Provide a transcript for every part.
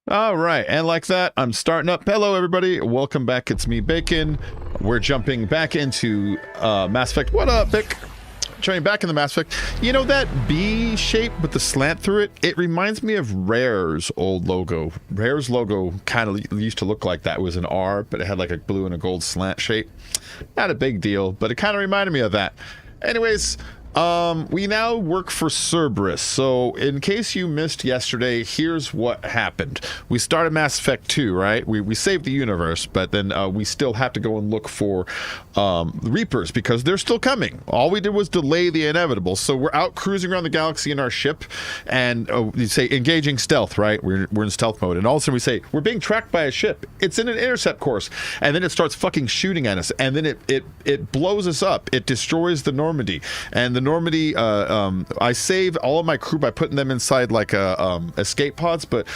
All right, and like that, I'm starting up. Hello, everybody. Welcome back. It's me, Bacon. We're jumping back into Mass Effect. What up, Vic? Jumping back in the Mass Effect. You know that B shape with the slant through it? It reminds me of Rare's old logo. Rare's logo kind of used to look like that. It was an R, but it had like a blue and a gold slant shape. Not a big deal, but it kind of reminded me of that. Anyways, we now work for Cerberus. So in case you missed yesterday, here's what happened. We started Mass Effect 2, right? We saved the universe, but then we still have to go and look for the Reapers because they're still coming. All we did was delay the inevitable. So we're out cruising around the galaxy in our ship, and you say engaging stealth, right? We're in stealth mode, and all of a sudden we say we're being tracked by a ship. It's in an intercept course, and then it starts fucking shooting at us, and then it blows us up. It destroys the Normandy, and the Normandy, I save all of my crew by putting them inside like escape pods, but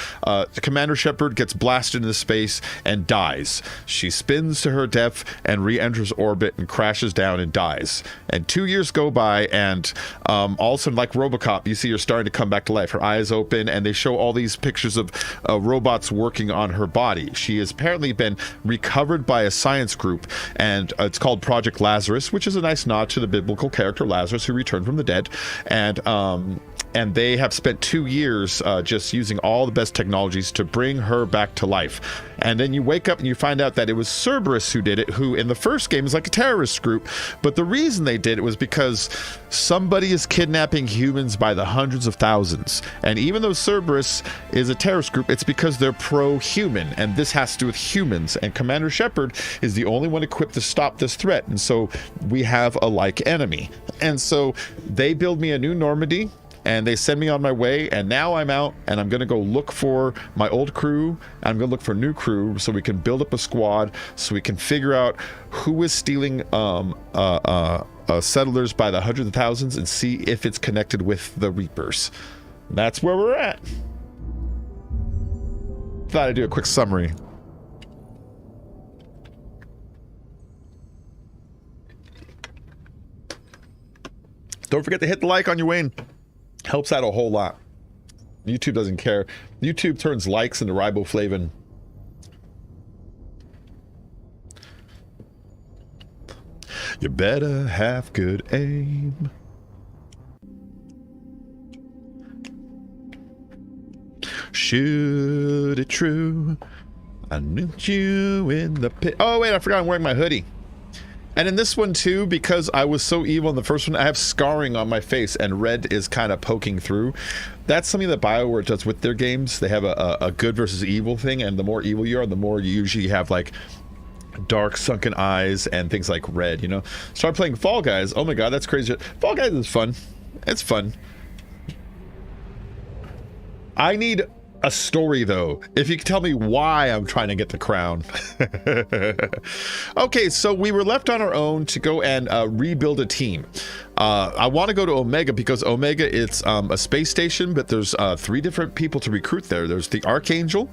Commander Shepard gets blasted into space and dies. She spins to her death and re-enters orbit and crashes down and dies. And 2 years go by, and all of a sudden, like RoboCop, you see her starting to come back to life. Her eyes open, and they show all these pictures of robots working on her body. She has apparently been recovered by a science group, and it's called Project Lazarus, which is a nice nod to the biblical character Lazarus, who returned from the dead. And they have spent 2 years just using all the best technologies to bring her back to life. And then you wake up and you find out that it was Cerberus who did it, who in the first game is like a terrorist group. But the reason they did it was because somebody is kidnapping humans by the hundreds of thousands. And even though Cerberus is a terrorist group, it's because they're pro-human. And this has to do with humans. And Commander Shepard is the only one equipped to stop this threat. And so we have a like enemy. And so they build me a new Normandy, and they send me on my way, and now I'm out, and I'm gonna go look for my old crew. I'm gonna look for new crew so we can build up a squad, so we can figure out who is stealing settlers by the hundreds of thousands and see if it's connected with the Reapers. That's where we're at. Thought I'd do a quick summary. Don't forget to hit the like on your way in. Helps out a whole lot. YouTube doesn't care. YouTube turns likes into riboflavin. You better have good aim. Shoot it true. I knew you in the pit. Oh wait, I forgot I'm wearing my hoodie. And in this one too, because I was so evil in the first one, I have scarring on my face and red is kind of poking through. That's something that BioWare does with their games. They have a good versus evil thing, and the more evil you are, the more you usually have like dark sunken eyes and things like red, you know? Start playing Fall Guys. Oh my god, that's crazy. Fall Guys is fun. It's fun. I need a story though, if you could tell me why I'm trying to get the crown. Okay, so we were left on our own to go and rebuild a team. I want to go to Omega because Omega, it's a space station, but there's 3 different people to recruit there. There's the Archangel.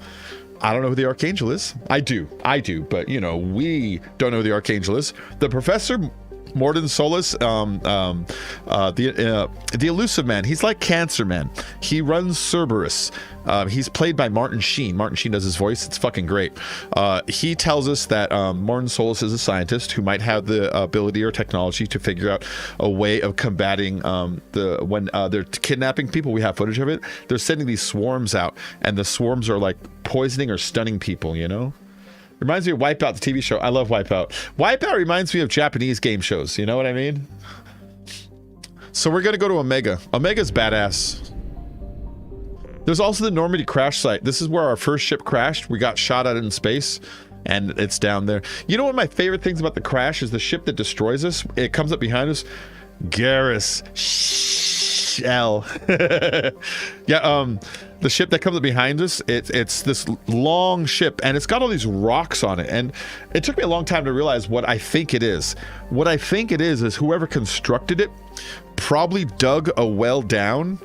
I don't know who the Archangel is. I do, but you know, we don't know who the Archangel is. The Professor Mordin Solus, the elusive man. He's like Cancer Man. He runs Cerberus. He's played by Martin Sheen. Martin Sheen does his voice. It's fucking great. He tells us that Mordin Solus is a scientist who might have the ability or technology to figure out a way of combating when they're kidnapping people. We have footage of it. They're sending these swarms out, and the swarms are like poisoning or stunning people, you know? Reminds me of Wipeout, the TV show. I love Wipeout. Wipeout reminds me of Japanese game shows. You know what I mean? So we're going to go to Omega. Omega's badass. There's also the Normandy crash site. This is where our first ship crashed. We got shot at in space, and it's down there. You know, one of my favorite things about the crash is the ship that destroys us. It comes up behind us. Garrus. Shell. Yeah, the ship that comes up behind us, it's this long ship, and it's got all these rocks on it, and it took me a long time to realize what I think it is. What I think it is whoever constructed it probably dug a well down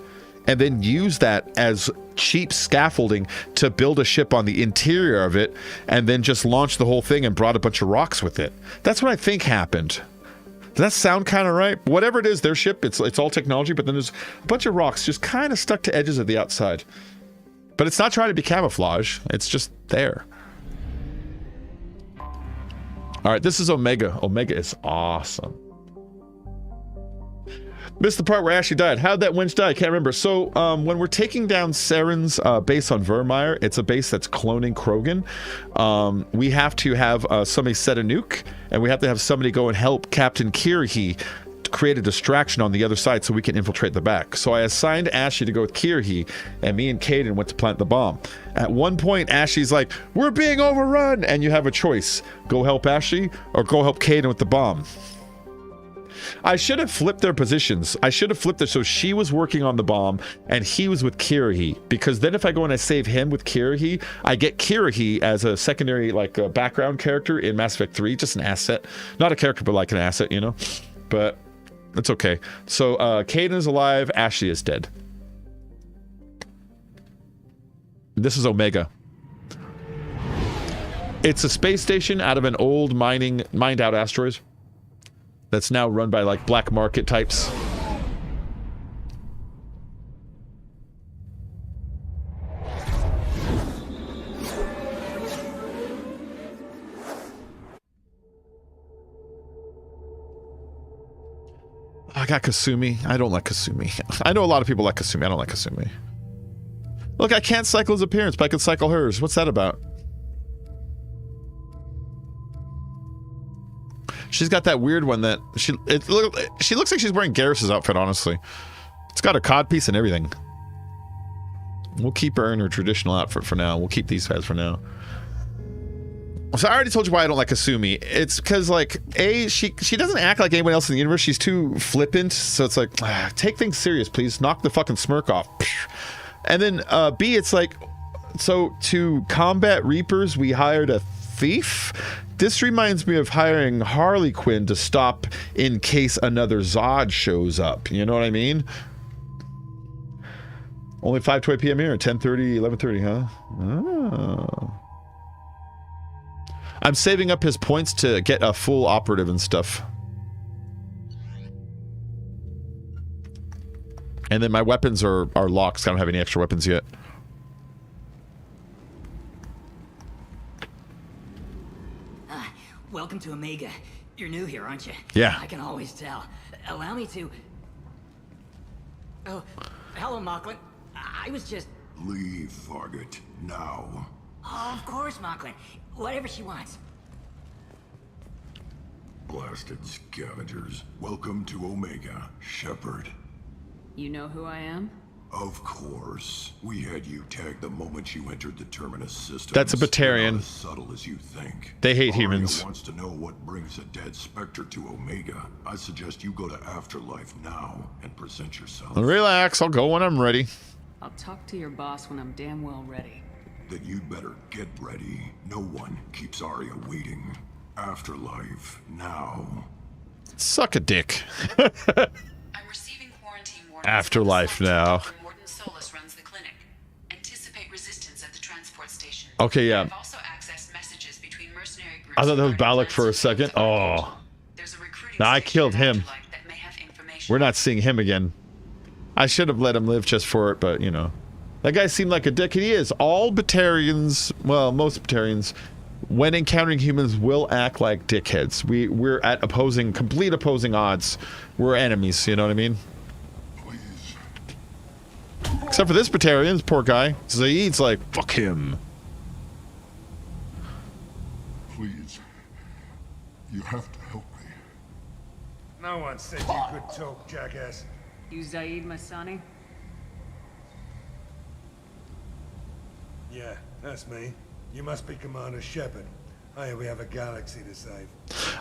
and then used that as cheap scaffolding to build a ship on the interior of it, and then just launched the whole thing and brought a bunch of rocks with it. That's what I think happened. Does that sound kind of right? Whatever it is, their ship, it's all technology, but then there's a bunch of rocks just kind of stuck to edges of the outside. But it's not trying to be camouflage. It's just there. All right, this is Omega. Omega is awesome. Missed the part where Ashley died. How'd that wench die? I can't remember. So when we're taking down Saren's base on Vermeer, it's a base that's cloning Krogan. We have to have somebody set a nuke, and we have to have somebody go and help Captain Kirhi create a distraction on the other side so we can infiltrate the back. So I assigned Ashley to go with Kirhi, and me and Caden went to plant the bomb. At one point, Ashley's like, we're being overrun, and you have a choice. Go help Ashley, or go help Caden with the bomb. I should have flipped their positions. I should have flipped it so she was working on the bomb and he was with Kirhi, because then if I go and I save him with Kirhi, I get Kirhi as a secondary, like a background character in Mass Effect 3, just an asset. Not a character, but like an asset, you know? But it's okay. So Caden is alive, Ashley is dead. This is Omega. It's a space station out of an old mined out asteroid that's now run by like black market types. I got Kasumi. I don't like Kasumi. I know a lot of people like Kasumi. I don't like Kasumi. Look, I can't cycle his appearance, but I can cycle hers. What's that about? She's got that weird one that she looks like she's wearing Garrus's outfit, honestly. It's got a codpiece and everything. We'll keep her in her traditional outfit for now. We'll keep these guys for now. So I already told you why I don't like Kasumi. It's because, like, A, she doesn't act like anyone else in the universe. She's too flippant. So it's like, take things serious, please. Knock the fucking smirk off. And then B, it's like, so to combat Reapers, we hired a thief. This reminds me of hiring Harley Quinn to stop in case another Zod shows up. You know what I mean? Only 5:20 p.m. here, 10:30, 11:30, huh? Oh. I'm saving up his points to get a full operative and stuff. And then my weapons are locked, so I don't have any extra weapons yet. Welcome to Omega. You're new here, aren't you? Yeah. I can always tell. Allow me to... Oh, hello, Mocklin. I was just... Leave, Fargate, now. Oh, of course, Mocklin. Whatever she wants. Blasted scavengers. Welcome to Omega, Shepard. You know who I am? Of course. We had you tagged the moment you entered the Terminus system. That's a Batarian. Not as subtle as you think. They hate Aria humans. Wants to know what brings a dead Spectre to Omega. I suggest you go to Afterlife now and present yourself. Relax, I'll go when I'm ready. I'll talk to your boss when I'm damn well ready. Then you'd better get ready. No one keeps Aria waiting. Afterlife now. Suck a dick. I'm receiving quarantine warnings. Afterlife now. Runs the clinic. Anticipate resistance at the transport station. Okay, yeah. I've also accessed messages between mercenary groups. I thought that was regarding Balak for a plans to second. infiltrate. Oh. There's a recruiting Nah, I station killed in him. Afterlife that may have information. We're not seeing him again. I should have let him live just for it, but, you know. That guy seemed like a dick. He is. All Batarians, well, most Batarians, when encountering humans, will act like dickheads. We're at complete opposing odds. We're enemies, you know what I mean? Please. Except for this Batarian, poor guy. Zaid's like, fuck him. Please. You have to help me. No one said you could talk, jackass. You Zaid Masani? Yeah, that's me. You must be Commander Shepard. Hey, we have a galaxy to save.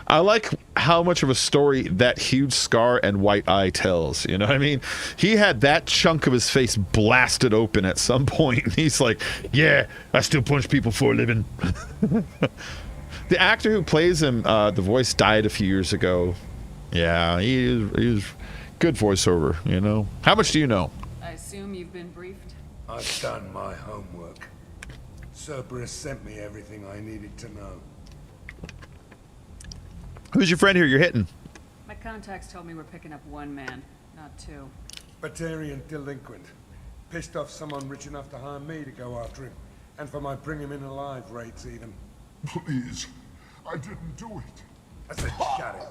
I like how much of a story that huge scar and white eye tells. You know what I mean? He had that chunk of his face blasted open at some point. He's like, yeah, I still punch people for a living. The actor who plays him, the voice died a few years ago. Yeah, he was good voiceover, you know? How much do you know? I assume you've been briefed? I've done my homework. Cerberus sent me everything I needed to know. Who's your friend here you're hitting? My contacts told me we're picking up one man, not two. Batarian delinquent. Pissed off someone rich enough to hire me to go after him. And for my bring him in alive rates even. Please, I didn't do it. I said, shut it.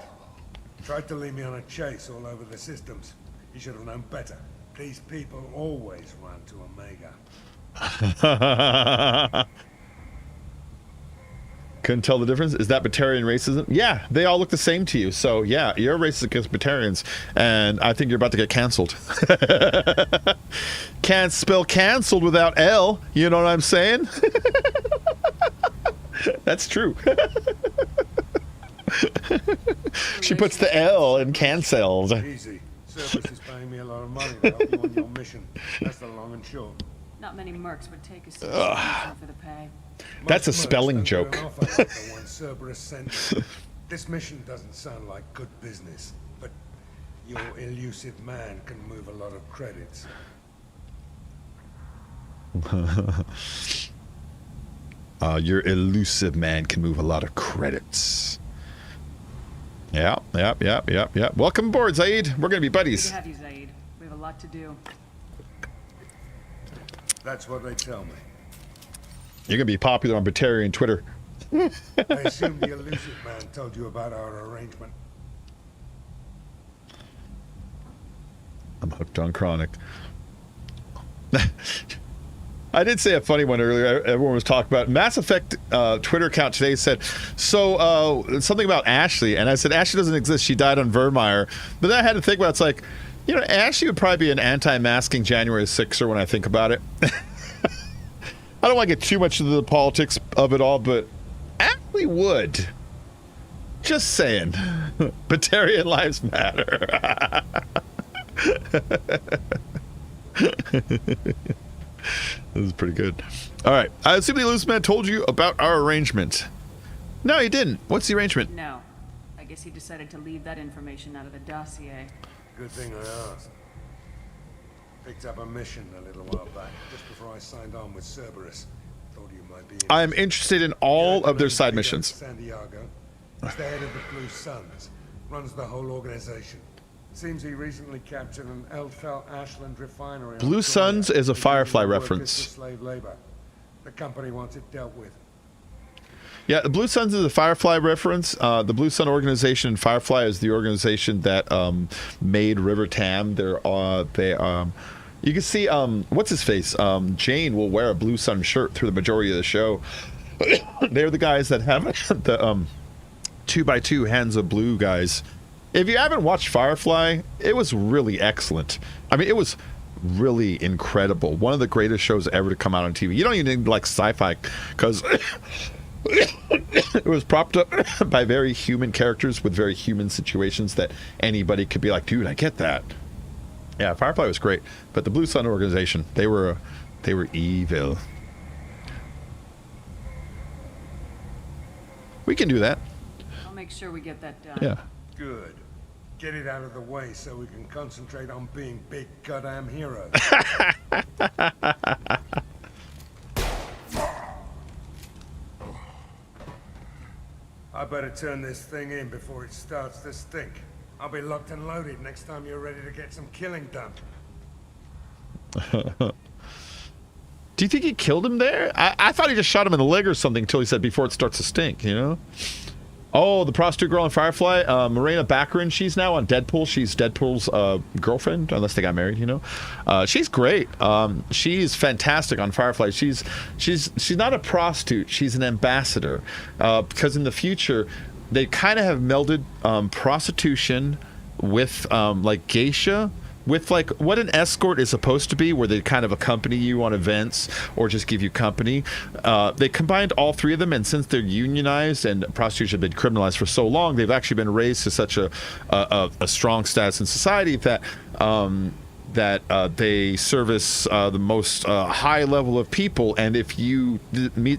Tried to lead me on a chase all over the systems. You should have known better. These people always run to Omega. Couldn't tell the difference. Is that Batarian racism? Yeah, they all look the same to you. So yeah, you're racist against Batarians, and I think you're about to get canceled. Can't spell canceled without L. You know what I'm saying? That's true. She puts the L in cancelled. Easy. Cerberus is paying me a lot of money to help you on your mission. That's the long and short. Not many mercs would take a subscription for the pay. That's a Most spelling mercs don't joke. do an offer like the one Cerberus sent me. This mission doesn't sound like good business, but your elusive man can move a lot of credits. Your elusive man can move a lot of credits. Yeah. Welcome aboard, Zaid. We're gonna be Good buddies. to have you, Zaid. We have a lot to do. That's what they tell me. You're gonna be popular on Batarian Twitter. I assume the elusive man told you about our arrangement. I'm hooked on Chronic. I did say a funny one earlier. Everyone was talking about Mass Effect. Twitter account today said something about Ashley, and I said Ashley doesn't exist. She died on Vermeer. But then I had to think about it's like, you know, Ashley would probably be an anti-masking January 6er when I think about it. I don't want to get too much into the politics of it all, but Ashley would. Just saying. Batarian lives matter. This is pretty good. All right. I assume the elusive man told you about our arrangement. No, he didn't. What's the arrangement? No. I guess he decided to leave that information out of the dossier. Good thing I asked. Picked up a mission a little while back, just before I signed on with Cerberus. Thought you might be I'm interested in all of their side missions. San Diego. He's the head of the Blue Suns. Runs the whole organization. Seems he recently captured an Eldfell Ashland refinery. on Blue Florida. Suns is a Using Firefly workers reference. for slave labor. The company wants it dealt with. Yeah, the Blue Suns is a Firefly reference. The Blue Sun organization and Firefly is the organization that made River Tam. You can see what's his face. Jane will wear a Blue Sun shirt through the majority of the show. They're the guys that have the 2x2 Hands of Blue guys. If you haven't watched Firefly, it was really excellent. I mean, it was really incredible. One of the greatest shows ever to come out on TV. You don't even need like sci-fi because it was propped up by very human characters with very human situations that anybody could be like, dude, I get that. Yeah, Firefly was great, but the Blue Sun organization, they were evil. We can do that. I'll make sure we get that done. Yeah. Good. Get it out of the way so we can concentrate on being big goddamn heroes. I better turn this thing in before it starts to stink. I'll be locked and loaded next time you're ready to get some killing done. Do you think he killed him there? I thought he just shot him in the leg or something until he said before it starts to stink, you know? Oh, the prostitute girl on Firefly, Morena Baccarin, she's now on Deadpool. She's Deadpool's girlfriend, unless they got married, you know? She's great. She's fantastic on Firefly. She's not a prostitute. She's an ambassador. Because in the future, they kind of have melded prostitution with like geisha, with like what an escort is supposed to be, where they kind of accompany you on events or just give you company. They combined all three of them, and since they're unionized and prostitution has been criminalized for so long, they've actually been raised to such a strong status in society that they service the most high level of people, and if you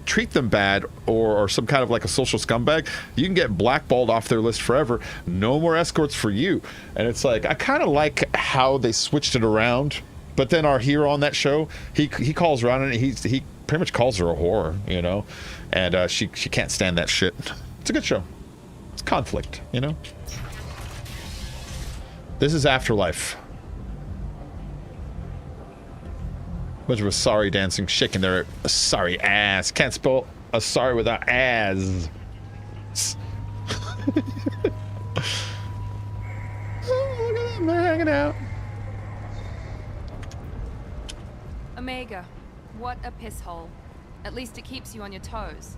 treat them bad or some kind of like a social scumbag, you can get blackballed off their list forever. No more escorts for you. And it's like, I kind of like how they switched it around, but then our hero on that show, he calls around and he pretty much calls her a whore, you know, and she can't stand that shit. It's a good show. It's conflict, you know. This is Afterlife. Bunch of sorry dancing, shaking their sorry ass. Can't spell a sorry without ass. Oh, look at them, they're hanging out. Omega, what a piss hole. At least it keeps you on your toes.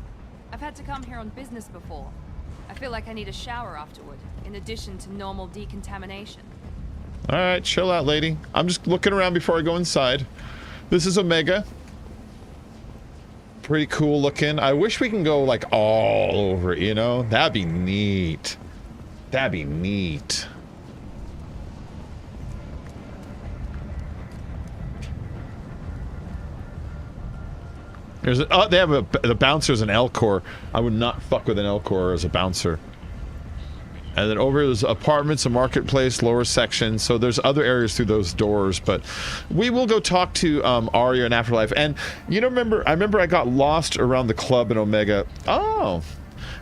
I've had to come here on business before. I feel like I need a shower afterward, in addition to normal decontamination. Alright, chill out, lady. I'm just looking around before I go inside. This is Omega. Pretty cool looking. I wish we can go like all over it, you know? That'd be neat. That'd be neat. There's a, they have the bouncer's an L-core. I would not fuck with an L-core as a bouncer. And then over there's apartments, a marketplace, lower section. So there's other areas through those doors. But we will go talk to Arya in Afterlife. And you know, I remember I got lost around the club in Omega. Oh,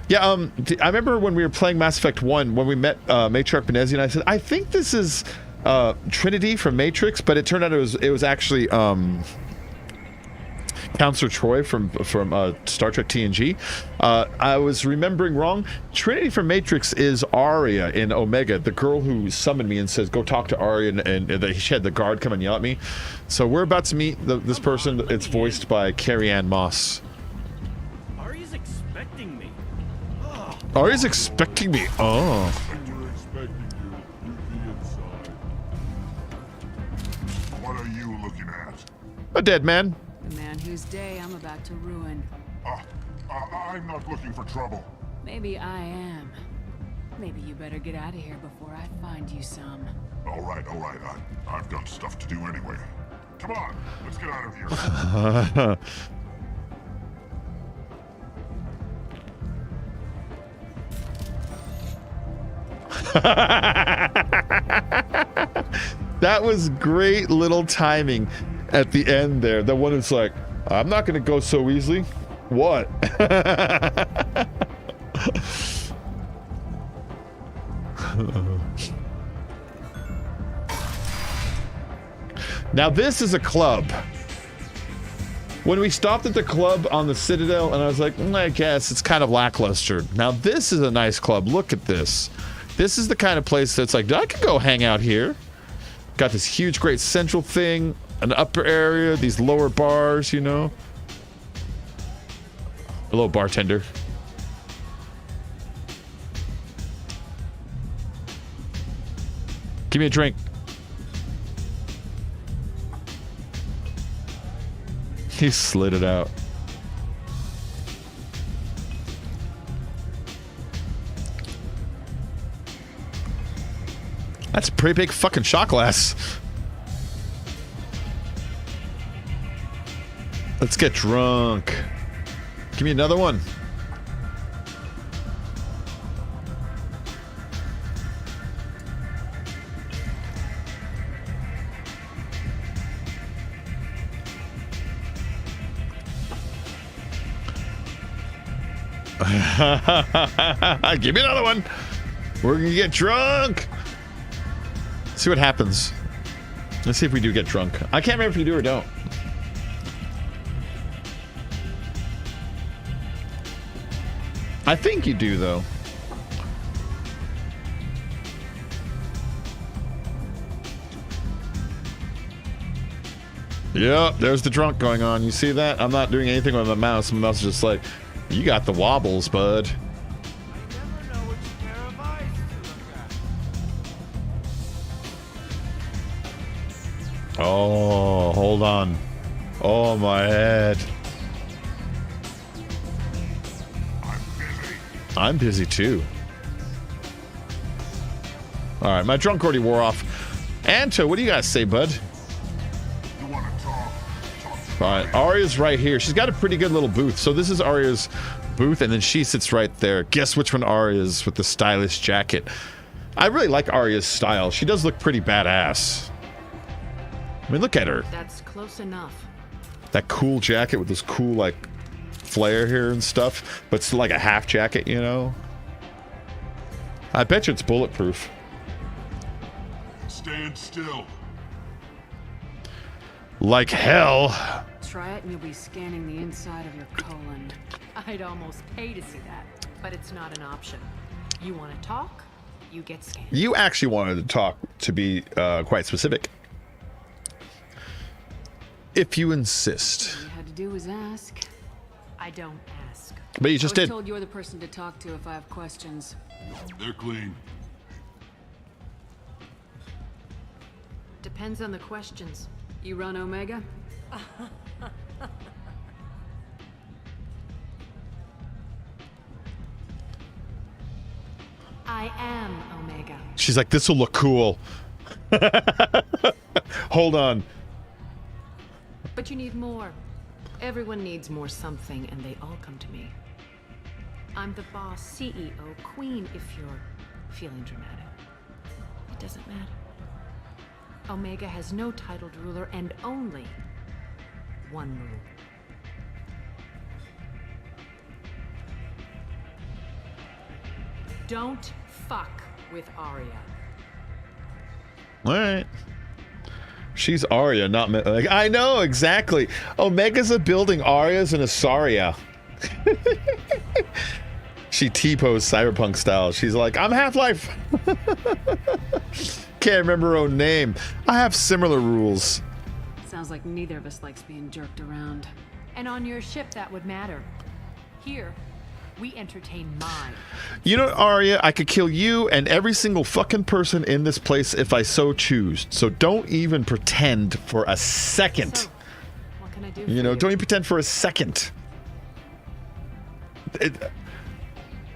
yeah. I remember when we were playing Mass Effect 1 when we met Matriarch Benezi, and I said, I think this is Trinity from Matrix, but it turned out it was actually Counselor Troy from Star Trek TNG. I was remembering wrong. Trinity from Matrix is Arya in Omega, the girl who summoned me and says, go talk to Arya, and she had the guard come and yell at me. So we're about to meet this person. It's voiced by Carrie-Anne Moss. Arya's expecting me. Oh. Arya's expecting me. Oh. What are you looking at? A dead man. The man whose day I'm about to ruin. I'm not looking for trouble. Maybe I am. Maybe you better get out of here before I find you some. All right. I've got stuff to do anyway. Come on, let's get out of here. That was great little timing at the end there. The one who's like, I'm not gonna go so easily. What? Now this is a club. When we stopped at the club on the Citadel, and I was like, I guess it's kind of lackluster. Now this is a nice club. Look at this. This is the kind of place that's like, I could go hang out here. Got this huge, great central thing, an upper area, these lower bars, you know. Hello, bartender. Give me a drink. He slid it out. That's a pretty big fucking shot glass. Let's get drunk. Give me another one. Give me another one. We're gonna get drunk. See what happens. Let's see if we do get drunk. I can't remember if you do or don't. I think you do, though. Yep, there's the drunk going on. You see that? I'm not doing anything with my mouse. My mouse is just like, you got the wobbles, bud. Oh, hold on. Oh, my head. I'm busy too. All right, my drunk already wore off. Anto, what do you guys say, bud? You want to talk? All right, Arya's right here. She's got a pretty good little booth. So this is Arya's booth, and then she sits right there. Guess which one Arya's with the stylish jacket. I really like Arya's style. She does look pretty badass. I mean, look at her. That's close enough. That cool jacket with this cool, like, flare here and stuff, but still like a half jacket, you know? I bet you it's bulletproof. Stand still. like hell. Try it and you'll be scanning the inside of your colon. I'd almost pay to see that, but it's not an option. You want to talk, you get scanned. You actually wanted to talk, to be quite specific. If you insist. All you had to do was ask. I don't ask. But you just I was did. told you're the person to talk to if I have questions. They're clean. Depends on the questions. You run Omega? I am Omega. She's like, this will look cool. Hold on. But you need more. Everyone needs more something, and they all come to me. I'm the boss, CEO, queen, if you're feeling dramatic. It doesn't matter. Omega has no titled ruler and only one rule. Don't fuck with Arya. All right. She's Arya, not like I know exactly. Omega's a building. Arya's an Asaria. She T-posed cyberpunk style. She's like, I'm Half-Life. Can't remember her own name. I have similar rules. Sounds like neither of us likes being jerked around. And on your ship, that would matter. Here, we entertain mine. You know, Arya, I could kill you and every single fucking person in this place if I so choose. So don't even pretend for a second. So, what can I do? You know, don't even pretend for a second.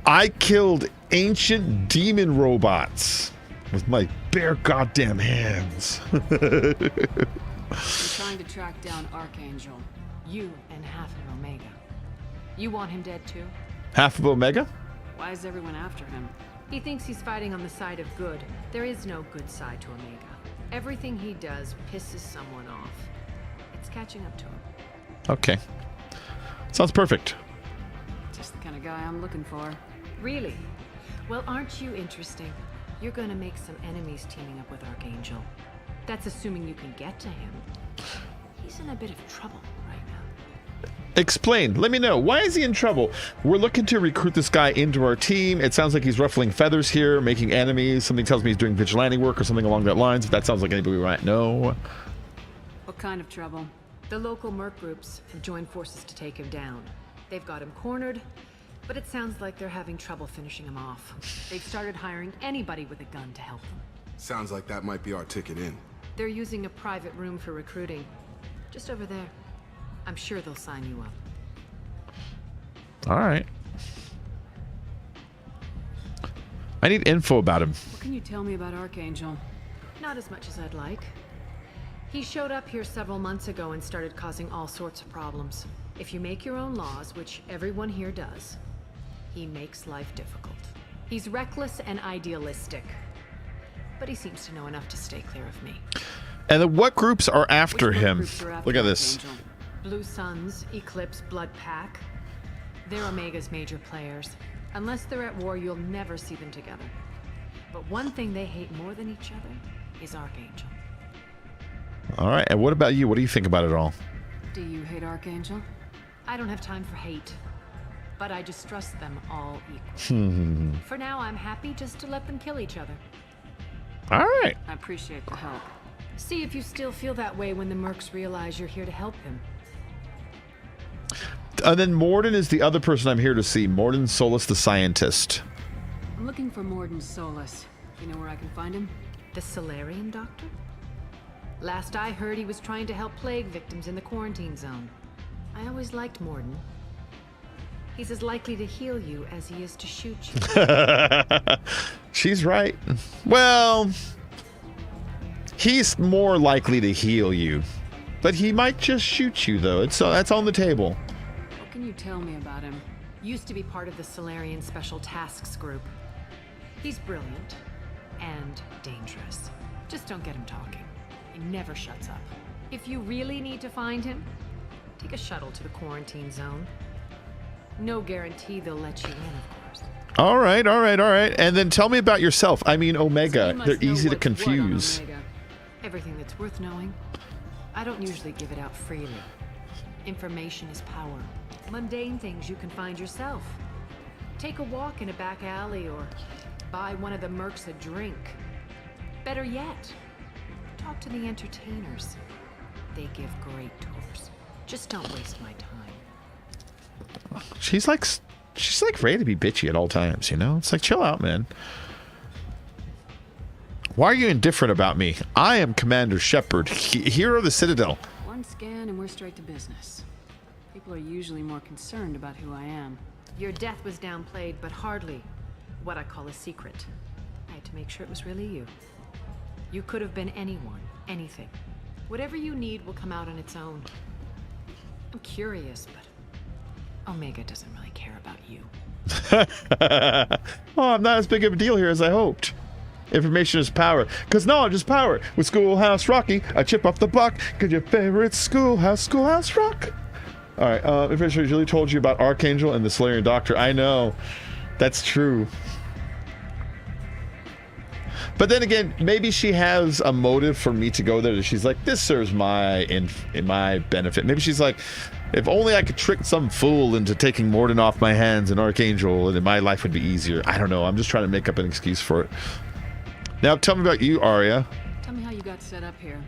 I killed ancient demon robots with my bare goddamn hands. You're trying to track down Archangel. You and half of Omega. You want him dead too? Half of Omega? Why is everyone after him? He thinks he's fighting on the side of good. There is no good side to Omega. Everything he does pisses someone off. It's catching up to him. Okay. Sounds perfect. Just the kind of guy I'm looking for. Really? Well, aren't you interesting? You're gonna make some enemies teaming up with Archangel. That's assuming you can get to him. He's in a bit of trouble right now. Explain. Let me know. Why is he in trouble? We're looking to recruit this guy into our team. It sounds like he's ruffling feathers here, making enemies. Something tells me he's doing vigilante work or something along that lines. If that sounds like anybody we might know. What kind of trouble? The local merc groups have joined forces to take him down. They've got him cornered, but it sounds like they're having trouble finishing him off. They've started hiring anybody with a gun to help them. Sounds like that might be our ticket in. They're using a private room for recruiting. Just over there. I'm sure they'll sign you up. All right. I need info about him. What can you tell me about Archangel? Not as much as I'd like. He showed up here several months ago and started causing all sorts of problems. If you make your own laws, which everyone here does, he makes life difficult. He's reckless and idealistic. But he seems to know enough to stay clear of me. And then what groups are after Which him? groups are after Look at this. Archangel? Blue Suns, Eclipse, Blood Pack. They're Omega's major players. Unless they're at war, you'll never see them together. But one thing they hate more than each other is Archangel. All right. And what about you? What do you think about it all? Do you hate Archangel? I don't have time for hate. But I distrust them all equally. For now, I'm happy just to let them kill each other. All right. I appreciate the help. See if you still feel that way when the mercs realize you're here to help him. And then Morden is the other person I'm here to see. Morden Solus, the scientist. I'm looking for Morden Solus. You know where I can find him? The Solarian doctor? Last I heard, he was trying to help plague victims in the quarantine zone. I always liked Morden. He's as likely to heal you as he is to shoot you. She's right. Well, he's more likely to heal you. But he might just shoot you, though. That's on the table. What can you tell me about him? Used to be part of the Solarian Special Tasks Group. He's brilliant and dangerous. Just don't get him talking. He never shuts up. If you really need to find him, take a shuttle to the quarantine zone. No guarantee they'll let you in, of course. All right. And then tell me about yourself. I mean, So Omega. you must They're know easy to what's what on confuse. Omega. Everything that's worth knowing. I don't usually give it out freely. Information is power. Mundane things you can find yourself. Take a walk in a back alley or buy one of the mercs a drink. Better yet, talk to the entertainers. They give great tours. Just don't waste my time. She's like ready to be bitchy at all times, you know? It's like, chill out, man. Why are you indifferent about me? I am Commander Shepard, hero of the Citadel. One scan and we're straight to business. People are usually more concerned about who I am. Your death was downplayed, but hardly what I call a secret. I had to make sure it was really you. You could have been anyone, anything. Whatever you need will come out on its own. I'm curious, but Omega doesn't really care about you. Oh, I'm not as big of a deal here as I hoped. Information is power, because knowledge is power. With Schoolhouse Rocky, a chip off the block, because your favorite Schoolhouse Rock. All right, information Julie told you about Archangel and the Solarian Doctor. I know, that's true. But then again, maybe she has a motive for me to go there. She's like, this serves in my benefit. Maybe she's like, if only I could trick some fool into taking Morden off my hands and Archangel, then my life would be easier. I don't know. I'm just trying to make up an excuse for it. Now, tell me about you, Arya. Tell me how you got set up here.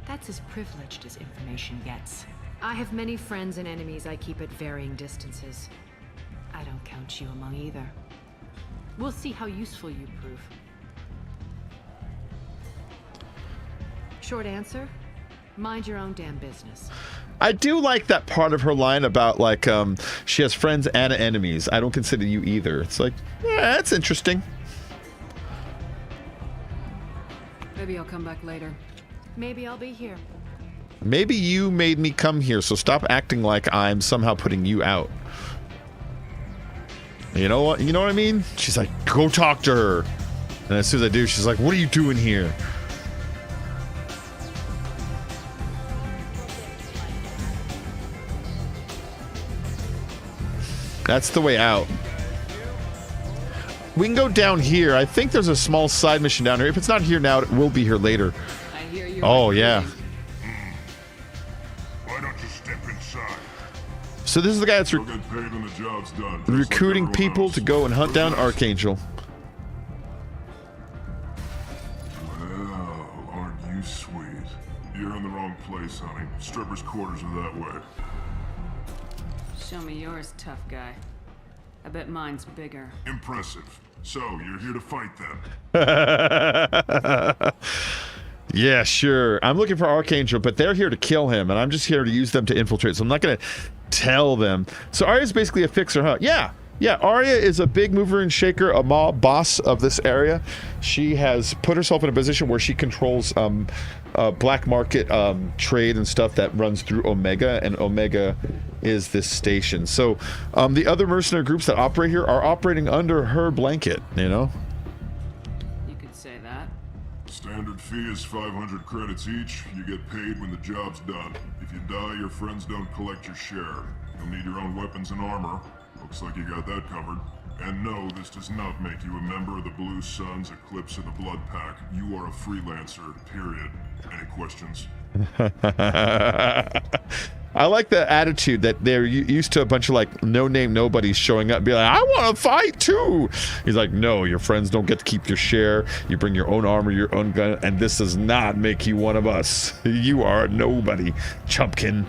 That's as privileged as information gets. I have many friends and enemies I keep at varying distances. I don't count you among either. We'll see how useful you prove. Short answer, mind your own damn business. I do like that part of her line about, like, she has friends and enemies. I don't consider you either. It's like, yeah, that's interesting. Maybe I'll come back later. Maybe I'll be here. Maybe you made me come here, so stop acting like I'm somehow putting you out. You know what? You know what I mean? She's like, go talk to her. And as soon as I do, she's like, what are you doing here? That's the way out. We can go down here. I think there's a small side mission down here. If it's not here now, it will be here later. I hear you. Oh, yeah. Why don't you step inside? So this is the guy that's You'll get paid when the job's done. just recruiting like people everyone to else. go and hunt down Archangel. Well, aren't you sweet? You're in the wrong place, honey. Strippers' quarters are that way. Show me yours, tough guy. I bet mine's bigger. Impressive. So, you're here to fight then? Yeah, sure. I'm looking for Archangel, but they're here to kill him, and I'm just here to use them to infiltrate, so I'm not going to tell them. So Arya's basically a fixer, huh? Yeah, Arya is a big mover and shaker, a mob boss of this area. She has put herself in a position where she controls black market trade and stuff that runs through Omega, and Omega is this station. So the other mercenary groups that operate here are operating under her blanket, you know? You could say that. Standard fee is 500 credits each. You get paid when the job's done. If you die, your friends don't collect your share. You'll need your own weapons and armor. Looks like you got that covered. And no, this does not make you a member of the Blue Suns, Eclipse, or the Blood Pack. You are a freelancer, period. Any questions? I like the attitude that they're used to a bunch of like no-name nobodies showing up and be like, I want to fight too. He's like, no, your friends don't get to keep your share. You bring your own armor, your own gun, and this does not make you one of us. You are a nobody, Chumpkin.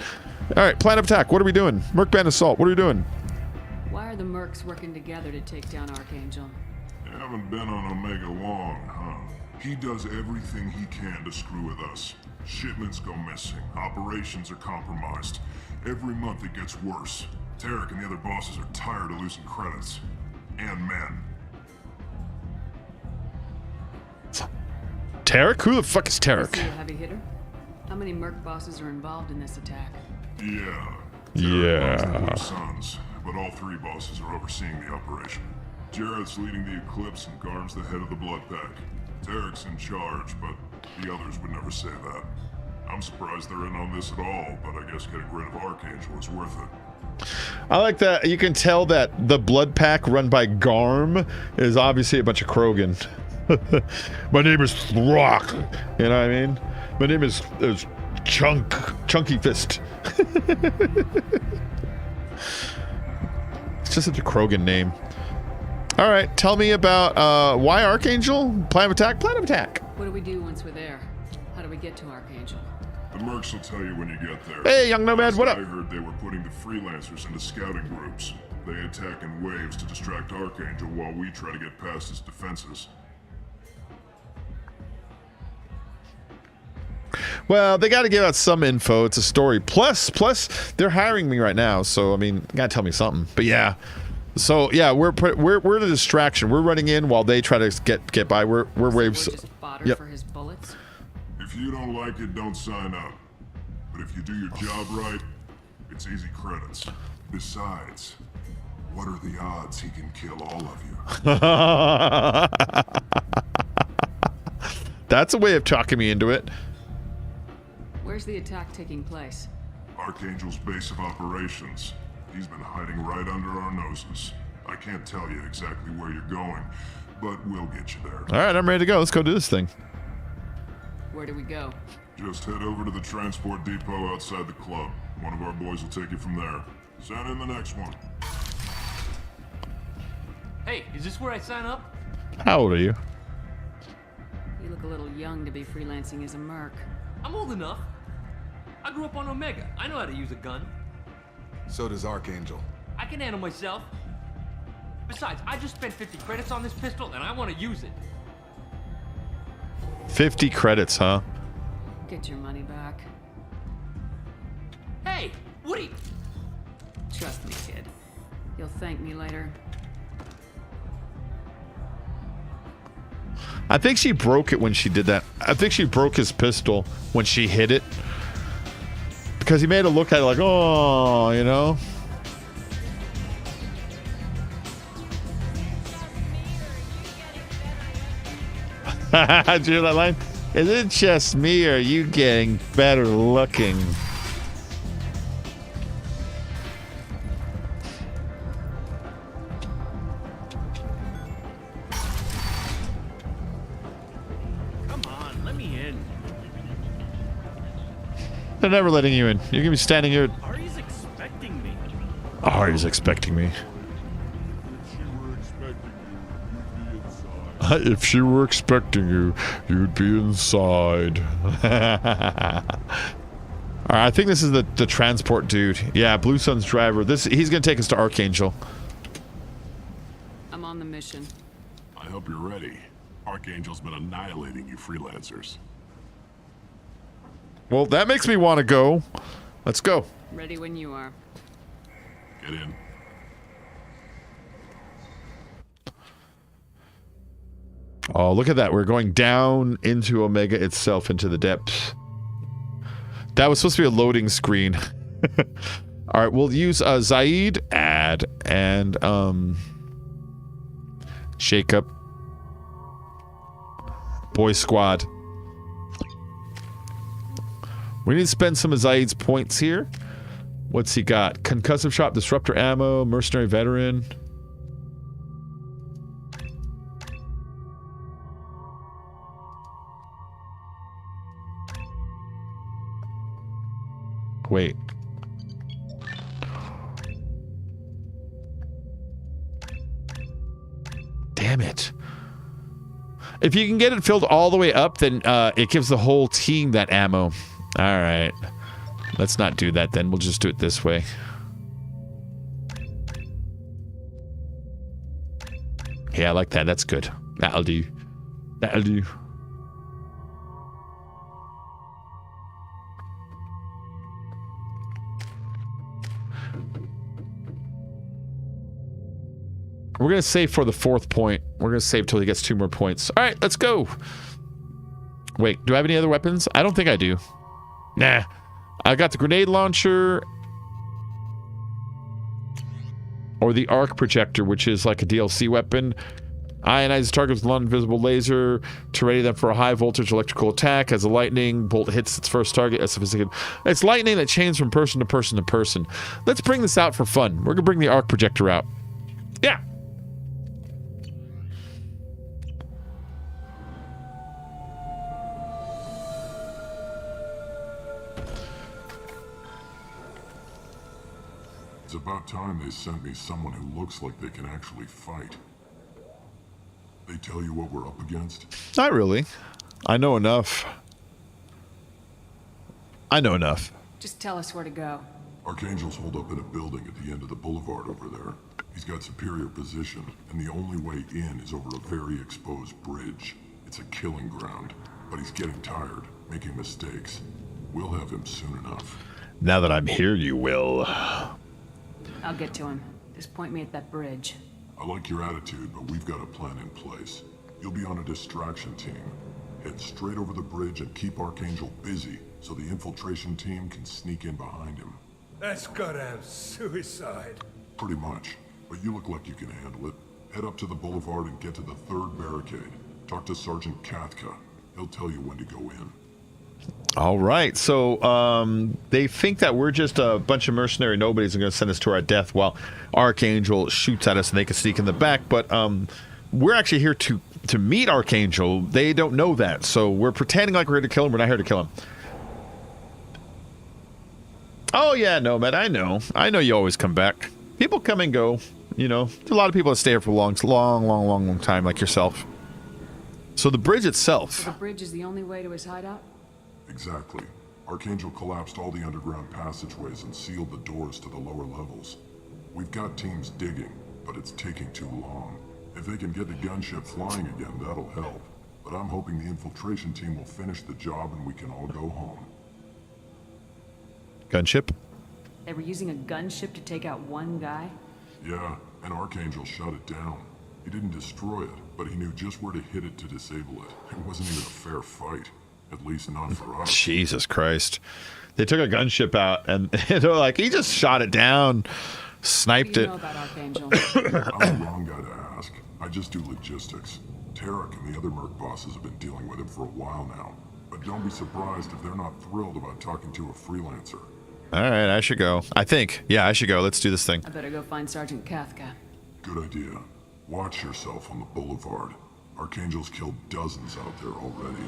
All right, plan of attack. What are we doing? Merc Band Assault. What are we doing? Why are the mercs working together to take down Archangel? You haven't been on Omega long, huh? He does everything he can to screw with us. Shipments go missing. Operations are compromised. Every month it gets worse. Tarek and the other bosses are tired of losing credits. And men. Tarek? Who the fuck is Is Tarek? he a heavy hitter? How many merc bosses are involved in this attack? Yeah. Yeah. Tarek runs the Blue Suns, but all three bosses are overseeing the operation. Jared's leading the Eclipse and Garm's the head of the Blood Pack. Tarek's in charge, but the others would never say that. I'm surprised they're in on this at all, but I guess getting rid of Archangel is worth it. I like that. You can tell that the Blood Pack run by Garm is obviously a bunch of Krogan. My name is Throck. You know what I mean? My name is Chunky Fist. It's just such a Krogan name. All right, tell me about why Archangel? Plan of attack? Plan of attack. What do we do once we're there? How do we get to Archangel? The mercs will tell you when you get there. Hey, young nomad, what up? I heard they were putting the freelancers into scouting groups. They attack in waves to distract Archangel while we try to get past his defenses. Well, they got to give out some info. It's a story. Plus, they're hiring me right now, so I mean, you gotta tell me something. But yeah, so yeah, we're the distraction. We're running in while they try to get by. We're waves. We're just fodder for his bullets. If you don't like it, don't sign up. But if you do your job right, it's easy credits. Besides, what are the odds he can kill all of you? That's a way of talking me into it. Where's the attack taking place? Archangel's base of operations. He's been hiding right under our noses. I can't tell you exactly where you're going, but we'll get you there. All right, I'm ready to go. Let's go do this thing. Where do we go? Just head over to the transport depot outside the club. One of our boys will take you from there. Send in the next one. Hey, is this where I sign up? How old are you? You look a little young to be freelancing as a merc. I'm old enough. I grew up on Omega. I know how to use a gun. So does Archangel. I can handle myself. Besides, I just spent 50 credits on this pistol and I want to use it. 50 credits, huh? Get your money back. Hey, Woody! Trust me, kid. You'll thank me later. I think she broke it when she did that. I think she broke his pistol when she hit it. Because he made it look at it like, oh, you know? Did you hear that line? Is it just me or are you getting better looking? Come on, let me in. They're never letting you in. You're gonna be standing here. Ari's expecting me. Ari's expecting me. If she were expecting you, you'd be inside. Alright, I think this is the transport dude. Yeah, Blue Sun's driver. He's gonna take us to Archangel. I'm on the mission. I hope you're ready. Archangel's been annihilating you freelancers. Well, that makes me want to go. Let's go. Ready when you are. Get in. Oh, look at that. We're going down into Omega itself, into the depths. That was supposed to be a loading screen. All right, we'll use Zaid, add, and Jacob. Boy Squad. We need to spend some of Zaid's points here. What's he got? Concussive shot, disruptor ammo, mercenary veteran. Wait. Damn it. If you can get it filled all the way up, then it gives the whole team that ammo. All right. Let's not do that then. We'll just do it this way. Yeah, I like that. That's good. That'll do. That'll do. We're going to save for the 4th point. We're going to save till he gets 2 more points. All right, let's go. Wait, do I have any other weapons? I don't think I do. Nah. I got the grenade launcher. Or the arc projector, which is like a DLC weapon. Ionizes targets with non-invisible laser to ready them for a high voltage electrical attack. As a lightning bolt hits its first target, it's lightning that chains from person to person to person. Let's bring this out for fun. We're going to bring the arc projector out. Yeah. About time they sent me someone who looks like they can actually fight. They tell you what we're up against? Not really. I know enough. Just tell us where to go. Archangel's holed up in a building at the end of the boulevard over there. He's got superior position, and the only way in is over a very exposed bridge. It's a killing ground, but he's getting tired, making mistakes. We'll have him soon enough. Now that I'm here, you will. I'll get to him. Just point me at that bridge. I like your attitude, but we've got a plan in place. You'll be on a distraction team. Head straight over the bridge and keep Archangel busy so the infiltration team can sneak in behind him. That's goddamn suicide. Pretty much, but you look like you can handle it. Head up to the boulevard and get to the 3rd barricade. Talk to Sergeant Katka. He'll tell you when to go in. All right, so they think that we're just a bunch of mercenary nobodies and going to send us to our death while Archangel shoots at us and they can sneak in the back. But we're actually here to meet Archangel. They don't know that, so we're pretending like we're here to kill him. We're not here to kill him. Oh yeah, Nomad, I know you always come back. People come and go, you know. There's a lot of people that stay here for a long time, like yourself. So the bridge itself. So the bridge is the only way to his hideout? Exactly. Archangel collapsed all the underground passageways and sealed the doors to the lower levels. We've got teams digging, but it's taking too long. If they can get the gunship flying again, that'll help. But I'm hoping the infiltration team will finish the job and we can all go home. Gunship? They were using a gunship to take out one guy? Yeah, and Archangel shut it down. He didn't destroy it, but he knew just where to hit it to disable it. It wasn't even a fair fight. At least not for us. Jesus Christ. They took a gunship out and they're like, he just shot it down, sniped it. What do you know about Archangel? I'm the wrong guy to ask. I just do logistics. Tarek and the other merc bosses have been dealing with him for a while now. But don't be surprised if they're not thrilled about talking to a freelancer. All right, I should go. I think. Yeah, I should go. Let's do this thing. I better go find Sergeant Katka. Good idea. Watch yourself on the boulevard. Archangel's killed dozens out there already.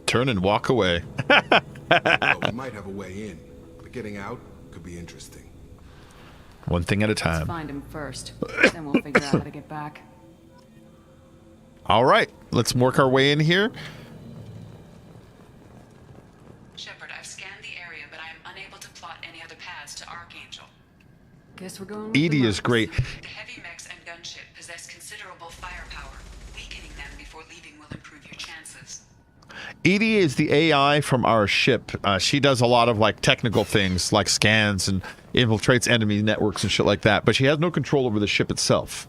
Turn and walk away. Well, we might have a way in, but getting out could be interesting. One thing at a Let's time. find him first. Then we'll figure out how to get back. All right, let's work our way in here. Shepard, I've scanned the area, but I am unable to plot any other paths to Archangel. Guess we're going with Edie the is great. The heavy mechs and gunship possess considerable firepower. Weakening them before leaving will improve your chances. Edie is the AI from our ship. She does a lot of like technical things like scans and infiltrates enemy networks and shit like that, but she has no control over the ship itself.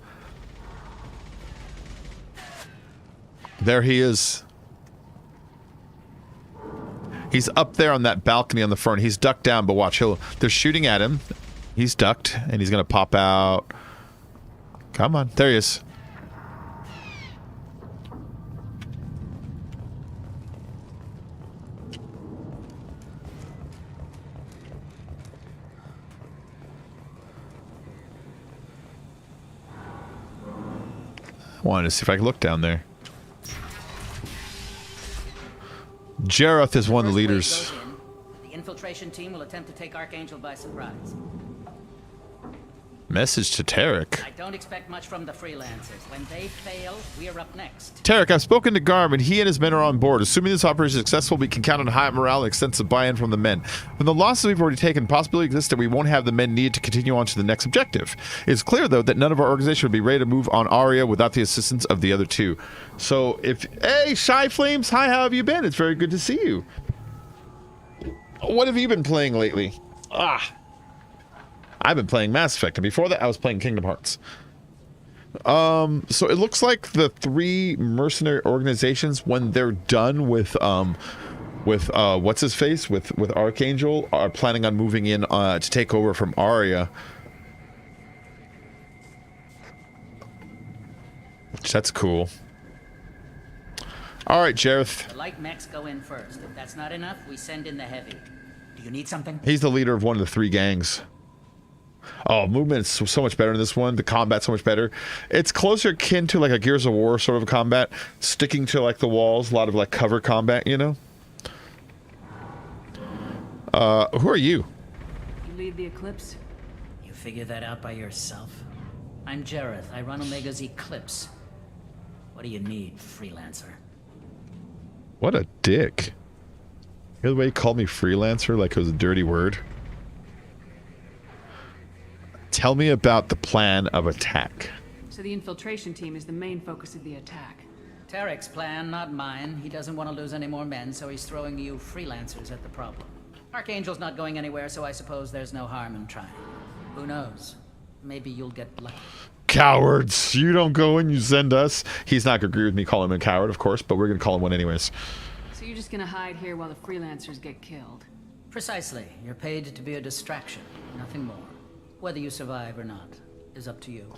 There he is. He's up there on that balcony on the front. He's ducked down, but watch, they're shooting at him. He's ducked, and he's gonna pop out. Come on, there he is. I wanted to see if I could look down there. Jareth is one of the leaders. The infiltration team will attempt to take Archangel by surprise. Message to Tarek. I don't expect much from the freelancers. When they fail, we are up next. Tarek, I've spoken to Garm, and he and his men are on board. Assuming this operation is successful, we can count on high morale and extensive buy-in from the men. From the losses we've already taken, possibility exists that we won't have the men needed to continue on to the next objective. It's clear, though, that none of our organization would be ready to move on Aria without the assistance of the other two. So, hey, Shy Flames, hi, how have you been? It's very good to see you. What have you been playing lately? I've been playing Mass Effect, and before that, I was playing Kingdom Hearts. So it looks like the three mercenary organizations, when they're done with what's his face, with Archangel, are planning on moving in to take over from Aria. That's cool. All right, Jareth. The light mechs go in first. If that's not enough, we send in the heavy. Do you need something? He's the leader of one of the three gangs. Oh, movement's so much better in this one. The combat's so much better. It's closer akin to like a Gears of War sort of combat, sticking to like the walls, a lot of like cover combat, you know? Who are you? You lead the Eclipse? You figure that out by yourself? I'm Jareth. I run Omega's Eclipse. What do you need, freelancer? What a dick. Hear the way he called me freelancer like it was a dirty word? Tell me about the plan of attack. So the infiltration team is the main focus of the attack. Tarek's plan, not mine. He doesn't want to lose any more men, so he's throwing you freelancers at the problem. Archangel's not going anywhere, so I suppose there's no harm in trying. Who knows? Maybe you'll get lucky. Cowards! You don't go and you send us. He's not gonna agree with me calling him a coward, of course, but we're gonna call him one anyways. So you're just gonna hide here while the freelancers get killed? Precisely. You're paid to be a distraction, nothing more. Whether you survive or not is up to you.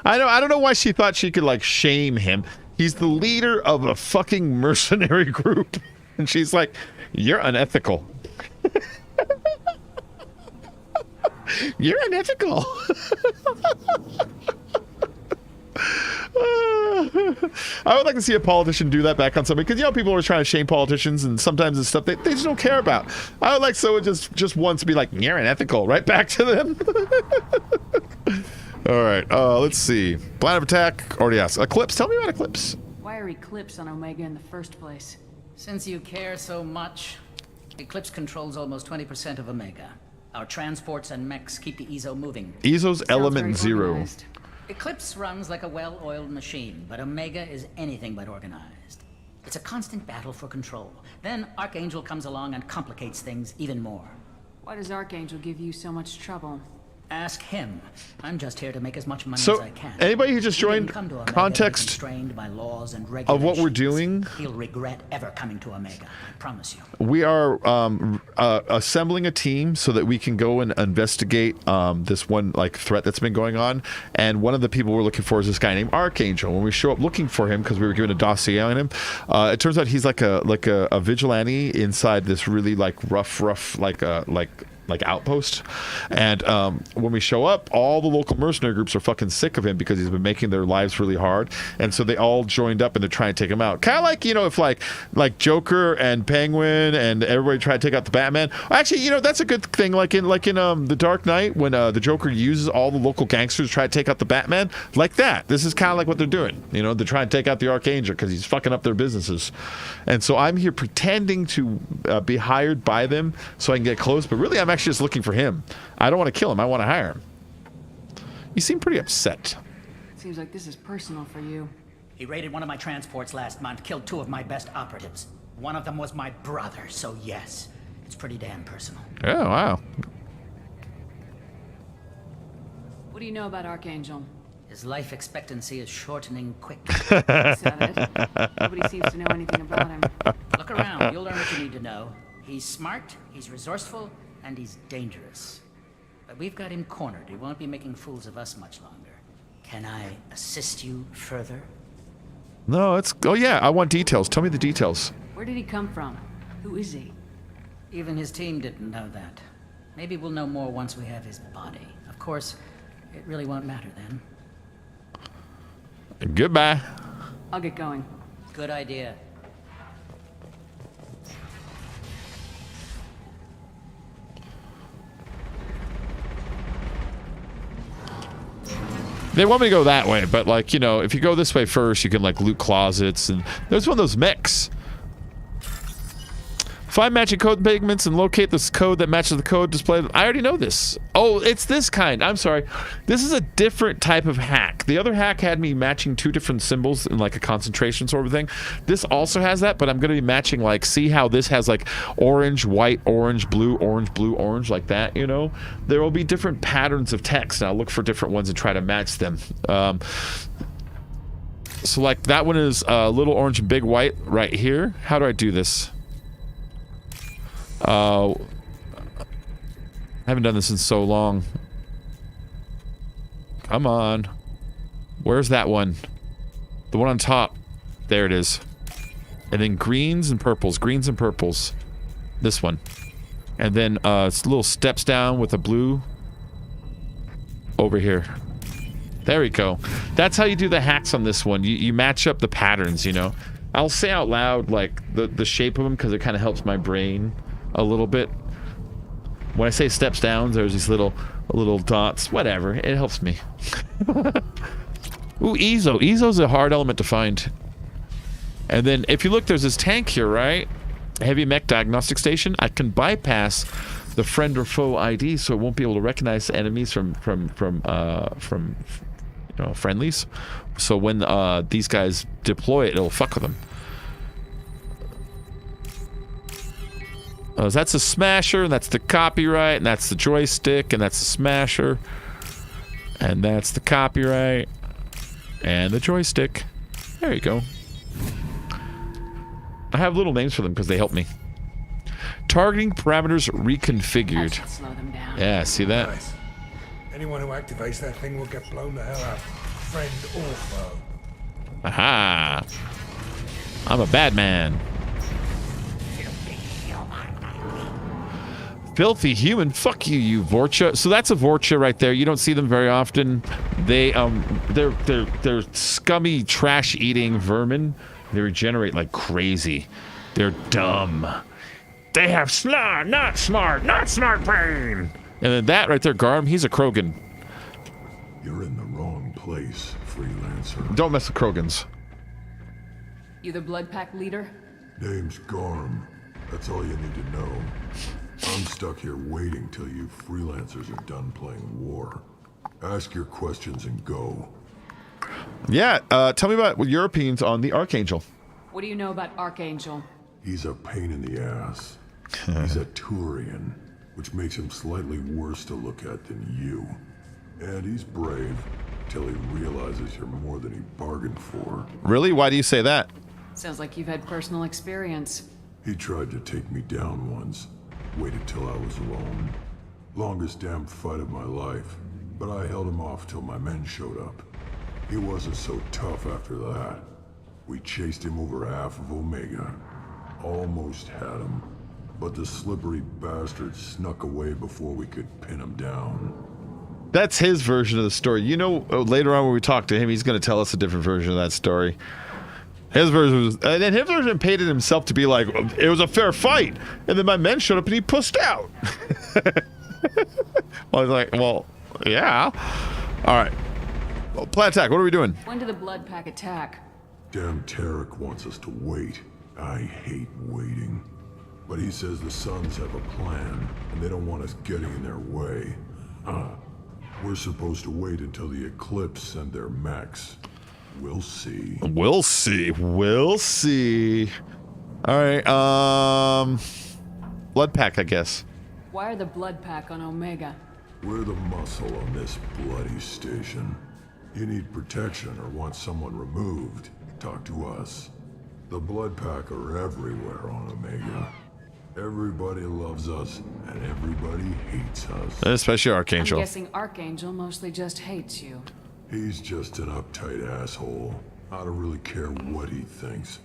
I don't know why she thought she could like shame him. He's the leader of a fucking mercenary group. And she's like, you're unethical. You're unethical. I would like to see a politician do that back on somebody, because you know people are trying to shame politicians, and sometimes it's stuff they just don't care about. I would like someone just once to be like, you're unethical, right back to them. All right, let's see. Plan of attack, already asked. Eclipse, tell me about Eclipse. Why are Eclipse on Omega in the first place? Since you care so much, Eclipse controls almost 20% of Omega. Our transports and mechs keep the EZO moving. EZO's element 0. Organized. Eclipse runs like a well-oiled machine, but Omega is anything but organized. It's a constant battle for control. Then Archangel comes along and complicates things even more. Why does Archangel give you so much trouble? Ask him. I'm just here to make as much money So, as I can. anybody who just joined, context constrained by laws and of what we're regulations. doing. He'll regret ever coming to Omega, I promise you. We are assembling a team so that we can go and investigate this one like threat that's been going on. And one of the people we're looking for is this guy named Archangel. When we show up looking for him, because we were given a dossier on him, it turns out he's like a vigilante inside this really like rough like outpost. And when we show up, all the local mercenary groups are fucking sick of him because he's been making their lives really hard, and so they all joined up and they're trying to take him out. Kind of like, you know, if like Joker and Penguin and everybody tried to take out the Batman. Actually, you know, that's a good thing, like in the Dark Knight, when the Joker uses all the local gangsters to try to take out the Batman, like that. This is kind of like what they're doing. You know, they're trying to take out the Archangel because he's fucking up their businesses. And so I'm here pretending to be hired by them so I can get close, but really I'm actually just looking for him. I don't want to kill him. I want to hire him. You seem pretty upset. Seems like this is personal for you. He raided one of my transports last month, killed 2 of my best operatives. One of them was my brother, so yes, it's pretty damn personal. Oh, wow. What do you know about Archangel? His life expectancy is shortening quickly. Said it. Nobody seems to know anything about him. Look around, you'll learn what you need to know. He's smart, he's resourceful, and he's dangerous. But we've got him cornered. He won't be making fools of us much longer. Can I assist you further? No, it's... Oh, yeah, I want details. Tell me the details. Where did he come from? Who is he? Even his team didn't know that. Maybe we'll know more once we have his body. Of course, it really won't matter then. Goodbye. I'll get going. Good idea. They want me to go that way, but like, you know, if you go this way first, you can like loot closets, and there's one of those mechs. Find matching code pigments and locate this code that matches the code displayed. I already know this. Oh, it's this kind. I'm sorry. This is a different type of hack. The other hack had me matching 2 different symbols in like a concentration sort of thing. This also has that, but I'm going to be matching like, see how this has like orange, white, orange, blue, orange, like that, you know? There will be different patterns of text, and I'll look for different ones and try to match them. So like that one is little orange and big white right here. How do I do this? I haven't done this in so long. Come on. Where's that one? The one on top. There it is. And then greens and purples. Greens and purples. This one. And then it's little steps down with a blue over here. There we go. That's how you do the hacks on this one. You match up the patterns, you know. I'll say out loud like the shape of them because it kind of helps my brain a little bit. When I say steps down, there's these little dots. Whatever. It helps me. Ooh, Ezo. Ezo's a hard element to find. And then if you look, there's this tank here, right? Heavy mech diagnostic station. I can bypass the friend or foe ID, so it won't be able to recognize enemies from you know, friendlies. So when these guys deploy it, it'll fuck with them. That's a smasher, and that's the copyright, and that's the joystick, and that's the smasher, and that's the copyright, and the joystick. There you go. I have little names for them because they help me. Targeting parameters reconfigured. Slow them down. Yeah, see that? Nice. Anyone who activates that thing will get blown the hell up. Friend or foe. Aha! I'm a bad man. Filthy human. Fuck you, you Vorcha. So that's a Vorcha right there. You don't see them very often. They're scummy, trash-eating vermin. They regenerate like crazy. They're dumb. They have not smart brain. And then that right there, Garm, he's a Krogan. You're in the wrong place, freelancer. Don't mess with Krogans. You the blood pack leader? Name's Garm. That's all you need to know. I'm stuck here waiting till you freelancers are done playing war. Ask your questions and go. Yeah, tell me about your opinions on the Archangel. What do you know about Archangel? He's a pain in the ass. He's a Turian, which makes him slightly worse to look at than you. And he's brave till he realizes you're more than he bargained for. Really? Why do you say that? Sounds like you've had personal experience. He tried to take me down once. Waited till I was alone. Longest damn fight of my life. But I held him off till my men showed up. He wasn't so tough after that. We chased him over half of Omega. Almost had him. But the slippery bastard snuck away before we could pin him down. That's his version of the story. You know, later on when we talk to him, he's going to tell us a different version of that story. His version was, and then his version painted himself to be like, it was a fair fight. And then my men showed up and he pussed out. I was like, well, yeah. All right. Well, plan attack, what are we doing? When did the blood pack attack? Damn Tarek wants us to wait. I hate waiting. But he says the Suns have a plan, and they don't want us getting in their way. We're supposed to wait until the Eclipse send their mechs. We'll see. We'll see. We'll see. All right, blood pack, I guess. Why are the blood pack on Omega? We're the muscle on this bloody station. You need protection or want someone removed, talk to us. The blood pack are everywhere on Omega. Everybody loves us, and everybody hates us. Especially Archangel. I'm guessing Archangel mostly just hates you. He's just an uptight asshole. I don't really care what he thinks.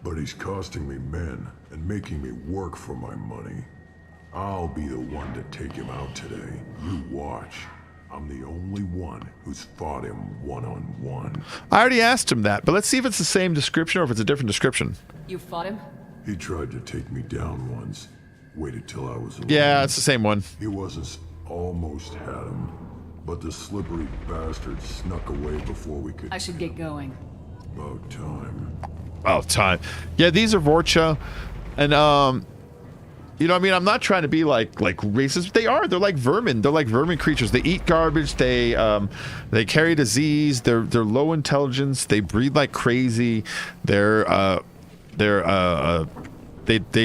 But he's costing me men and making me work for my money. I'll be the one to take him out today. You watch. I'm the only one who's fought him one-on-one. I already asked him that, but let's see if it's the same description or if it's a different description. You fought him? He tried to take me down once. Waited till I was alone. Yeah, it's the same one. He wasn't. Almost had him. But the slippery bastard snuck away before we could... I should get going. About time. About time. Yeah, these are Vorcha. And, you know, I mean, I'm not trying to be like racist. They are. They're like vermin. They're like vermin creatures. They eat garbage. They carry disease. They're low intelligence. They breed like crazy. They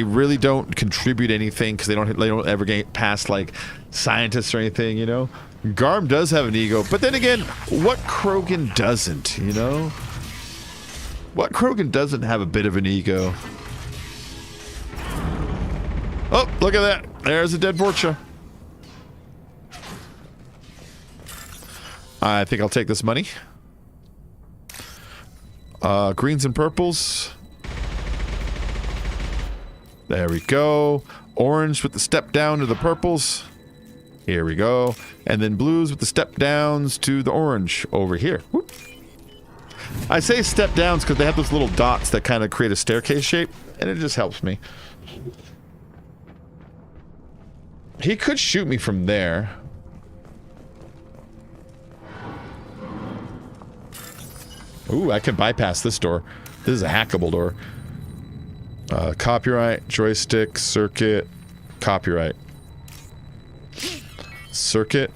really don't contribute anything because they don't ever get past like scientists or anything, you know. Garm does have an ego, but then again, what Krogan doesn't, you know? What Krogan doesn't have a bit of an ego? Oh, look at that. There's a dead Vorcha. I think I'll take this money. Greens and purples. There we go. Orange with the step down to the purples. Here we go. And then blues with the step downs to the orange over here. Whoop. I say step downs because they have those little dots that kind of create a staircase shape, and it just helps me. He could shoot me from there. Ooh, I can bypass this door. This is a hackable door. Copyright, joystick, circuit, copyright. Circuit.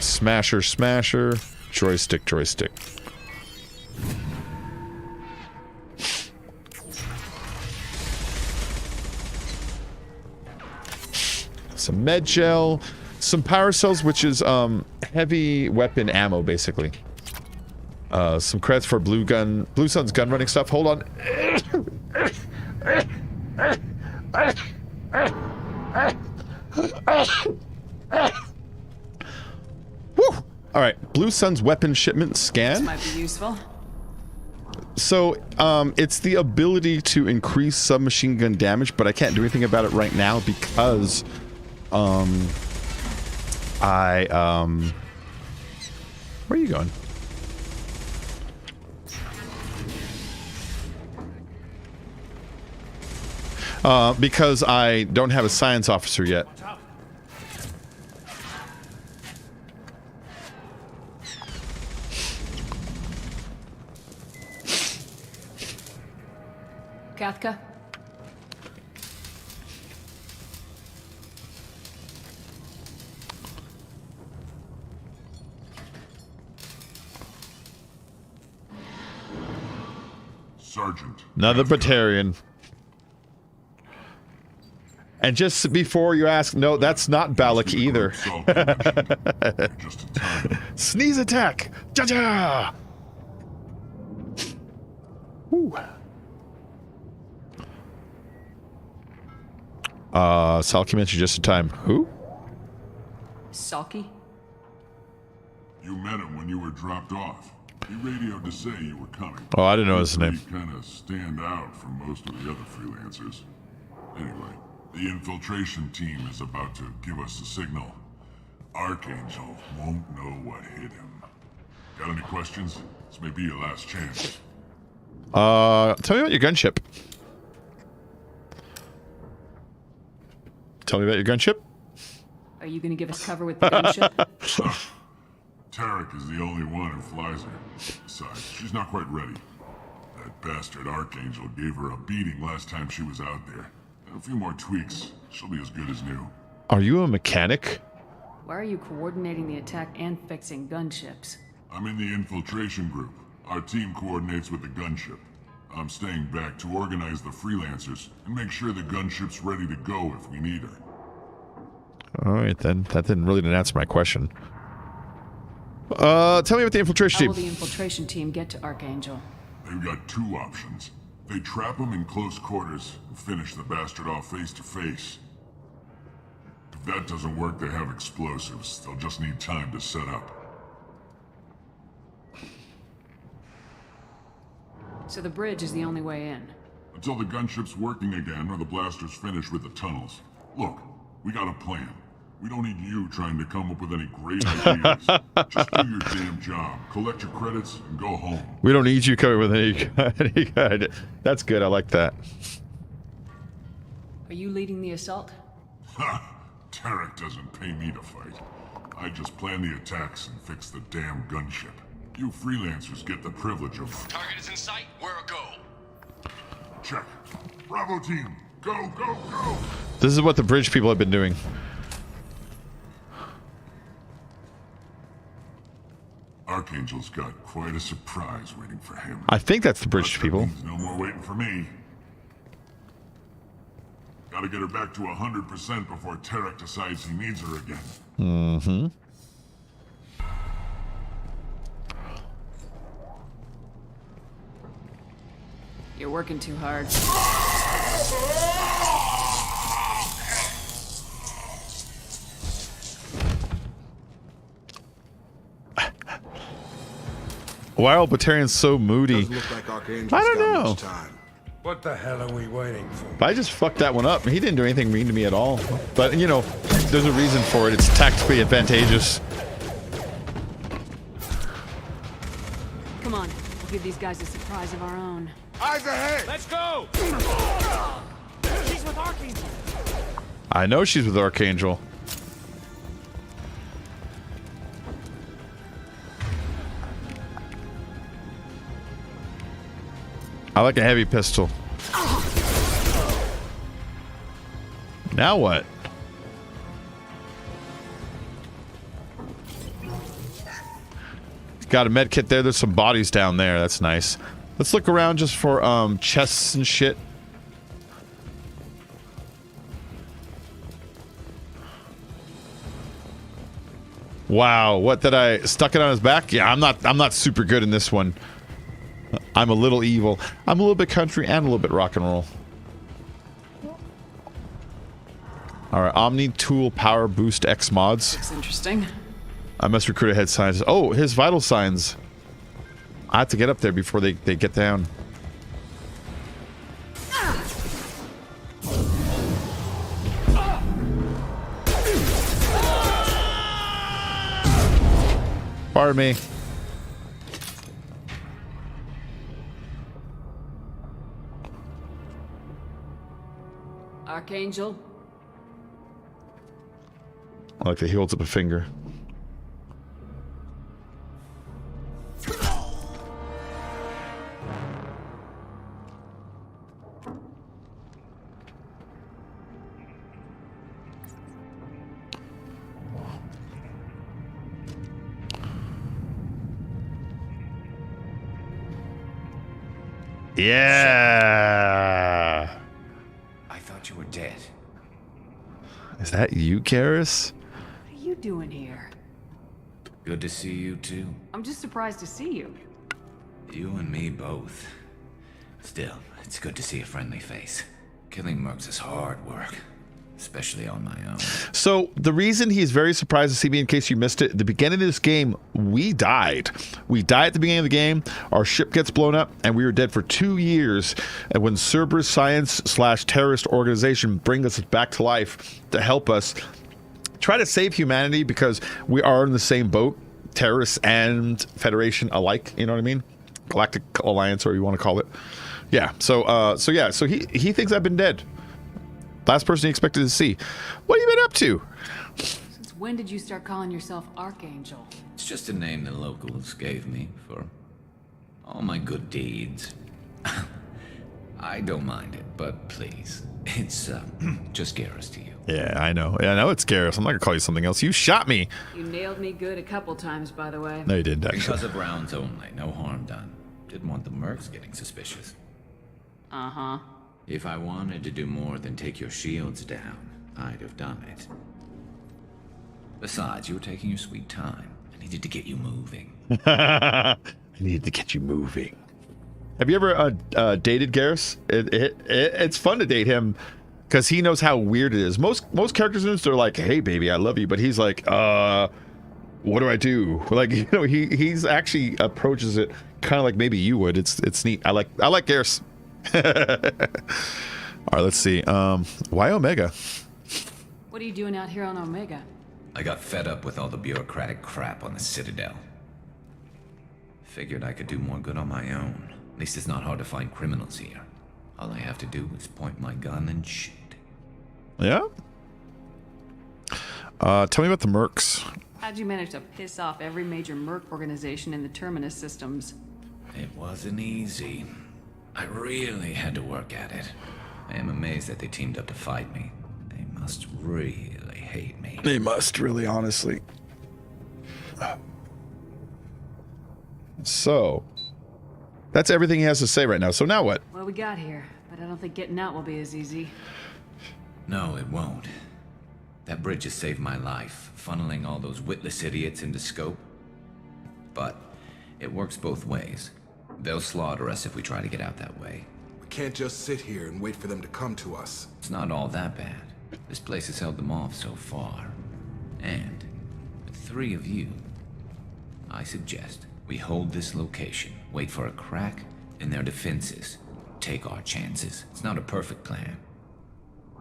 Smasher, smasher, joystick, joystick. Some med gel, some power cells, which is heavy weapon ammo, basically. Some credits for Blue Sun's gun running stuff. Hold on. Woo! All right, Blue Sun's weapon shipment scan. This might be useful. So, it's the ability to increase submachine gun damage, but I can't do anything about it right now because, where are you going? Because I don't have a science officer yet. Kathka? Sergeant. Another Batarian. And just before you ask, no, that's not Balak either. Just in time. Sneeze attack! Ja-ja! Woo. Salky mentioned just in time. Who? Salky? You met him when you were dropped off. He radioed to say you were coming. Oh, I didn't know his name. He kind of stand out from most of the other freelancers. Anyway, the infiltration team is about to give us a signal. Archangel won't know what hit him. Got any questions? This may be your last chance. Tell me about your gunship. Tell me about your gunship. Are you gonna give us cover with the gunship? Tarek is the only one who flies her. Besides, she's not quite ready. That bastard Archangel gave her a beating last time she was out there. A few more tweaks, she'll be as good as new. Are you a mechanic? Why are you coordinating the attack and fixing gunships? I'm in the infiltration group. Our team coordinates with the gunship. I'm staying back to organize the freelancers and make sure the gunship's ready to go if we need her. Alright then. That didn't answer my question. Tell me about the infiltration How team. will the infiltration team get to Archangel? They've got two options. They trap him in close quarters and finish the bastard off face to face. If that doesn't work, they have explosives. They'll just need time to set up. So the bridge is the only way in. Until the gunship's working again or the blasters finish with the tunnels. Look, we got a plan. We don't need you trying to come up with any great ideas. Just do your damn job, collect your credits, and go home. We don't need you coming with any good. That's good. I like that. Are you leading the assault? Ha! Tarek doesn't pay me to fight. I just plan the attacks and fix the damn gunship. You freelancers get the privilege of... Target is in sight. Where a go? Check. Bravo team, go, go, go! This is what the bridge people have been doing. Archangel's got quite a surprise waiting for him. I think that's the bridge people. No more waiting for me. Gotta get her back to 100% before Tarek decides he needs her again. Mm-hmm. You're working too hard. Why are all Batarians so moody? Like I don't know. What the hell are we waiting for? I just fucked that one up. He didn't do anything mean to me at all. But, you know, there's a reason for it. It's tactically advantageous. Come on, we'll give these guys a surprise of our own. Eyes ahead! Let's go! She's with Archangel. I know she's with Archangel. I like a heavy pistol. Now what? Got a med kit there. There's some bodies down there. That's nice. Let's look around just for chests and shit. Wow, what did I stuck it on his back? Yeah, I'm not super good in this one. I'm a little evil. I'm a little bit country and a little bit rock and roll. All right, Omni Tool Power Boost X mods. Looks interesting. I must recruit a head scientist. Oh, his vital signs. I have to get up there before they get down. Pardon me. Archangel. I like that he holds up a finger. Yeah. I thought you were dead. Is that you, Garrus? What are you doing here? Good to see you too. I'm just surprised to see you. You and me both. Still, it's good to see a friendly face. Killing mercs is hard work, especially on my own. So the reason he's very surprised to see me, in case you missed it, at the beginning of this game, we died. We died at the beginning of the game. Our ship gets blown up, and we were dead for 2 years. And when Cerberus science/terrorist organization bring us back to life to help us try to save humanity, because we are in the same boat, terrorists and Federation alike. You know what I mean? Galactic Alliance, or you want to call it. Yeah. So he thinks I've been dead. Last person he expected to see. What have you been up to? Since when did you start calling yourself Archangel? It's just a name the locals gave me for all my good deeds. I don't mind it, but please, it's just Garrus to you. Yeah, I know. Yeah, I know it's Garrus. I'm not gonna call you something else. You shot me. You nailed me good a couple times, by the way. No, you didn't, actually. Because of rounds only, no harm done. Didn't want the mercs getting suspicious. Uh-huh. If I wanted to do more than take your shields down, I'd have done it. Besides, you were taking your sweet time. I needed to get you moving. I needed to get you moving. Have you ever dated Garrus? It's fun to date him because he knows how weird it is. Most characters in this are like, "Hey, baby, I love you," but he's like, "What do I do?" Like, you know, he's actually approaches it kind of like maybe you would. It's neat. I like Garrus. All right, let's see. Why Omega? What are you doing out here on Omega? I got fed up with all the bureaucratic crap on the Citadel. Figured I could do more good on my own. At least it's not hard to find criminals here. All I have to do is point my gun and shoot. Yeah? Tell me about the mercs. How'd you manage to piss off every major merc organization in the Terminus systems? It wasn't easy. I really had to work at it. I am amazed that they teamed up to fight me. They must really hate me. They must really, honestly. So, that's everything he has to say right now. So now what? What we got here, but I don't think getting out will be as easy. No, it won't. That bridge has saved my life, funneling all those witless idiots into scope. But it works both ways. They'll slaughter us if we try to get out that way. We can't just sit here and wait for them to come to us. It's not all that bad. This place has held them off so far. And with 3 of you, I suggest we hold this location, wait for a crack in their defenses, take our chances. It's not a perfect plan,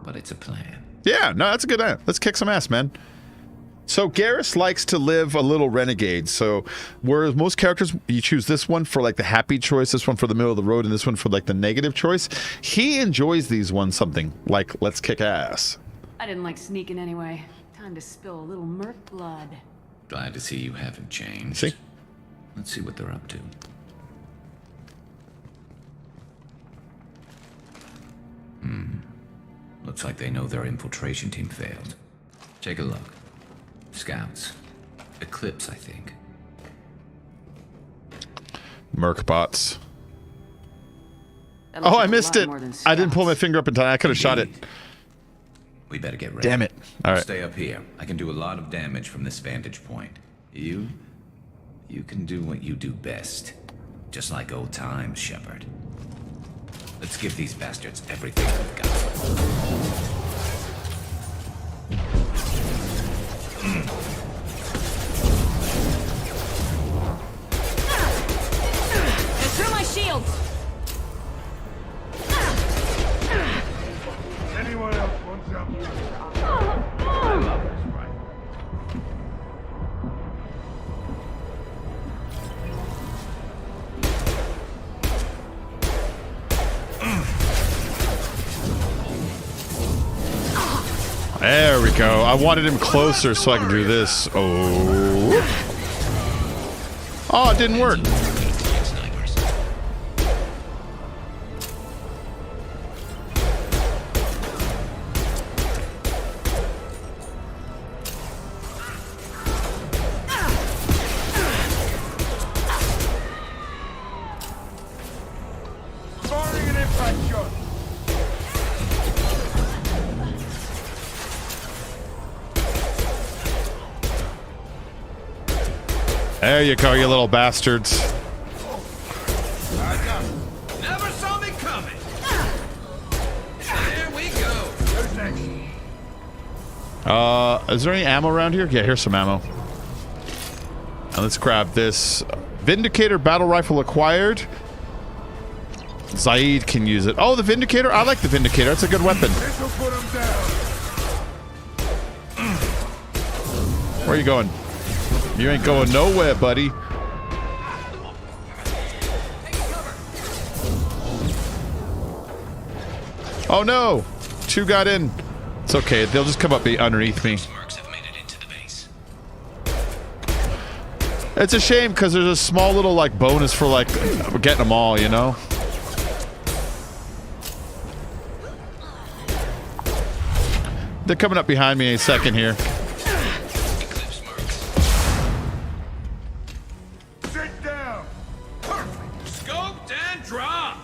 but it's a plan. Yeah, no, that's a good idea. Let's kick some ass, man. So Garrus likes to live a little renegade. So whereas most characters, you choose this one for like the happy choice, this one for the middle of the road, and this one for like the negative choice, he enjoys these ones something like let's kick ass. I didn't like sneaking anyway. Time to spill a little merc blood. Glad to see you haven't changed. See? Let's see what they're up to. Looks like they know their infiltration team failed. Take a look. Scouts. Eclipse, I think. Merc bots. Oh, I missed it. I didn't pull my finger up in time. I could have shot it. We better get ready. Damn it. All right. Stay up here. I can do a lot of damage from this vantage point. You can do what you do best. Just like old times, Shepard. Let's give these bastards everything we've got. Through my shields! Anyone else wants up? I love this rifle. There we go. I wanted him closer so I could do this. Oh. Oh, it didn't work. Firing an impact shot. There you go, you little bastards. Never saw me coming. There we go. Who's next? Is there any ammo around here? Yeah, here's some ammo. And let's grab this. Vindicator battle rifle acquired. Zaid can use it. Oh, the Vindicator? I like the Vindicator. It's a good weapon. This'll put him down. Where are you going? You ain't going nowhere, buddy. Oh no! Two got in. It's okay. They'll just come up underneath me. It's a shame because there's a small little like bonus for like getting them all, you know? They're coming up behind me in a second here. Sit down. Perfect. Scoped and dropped.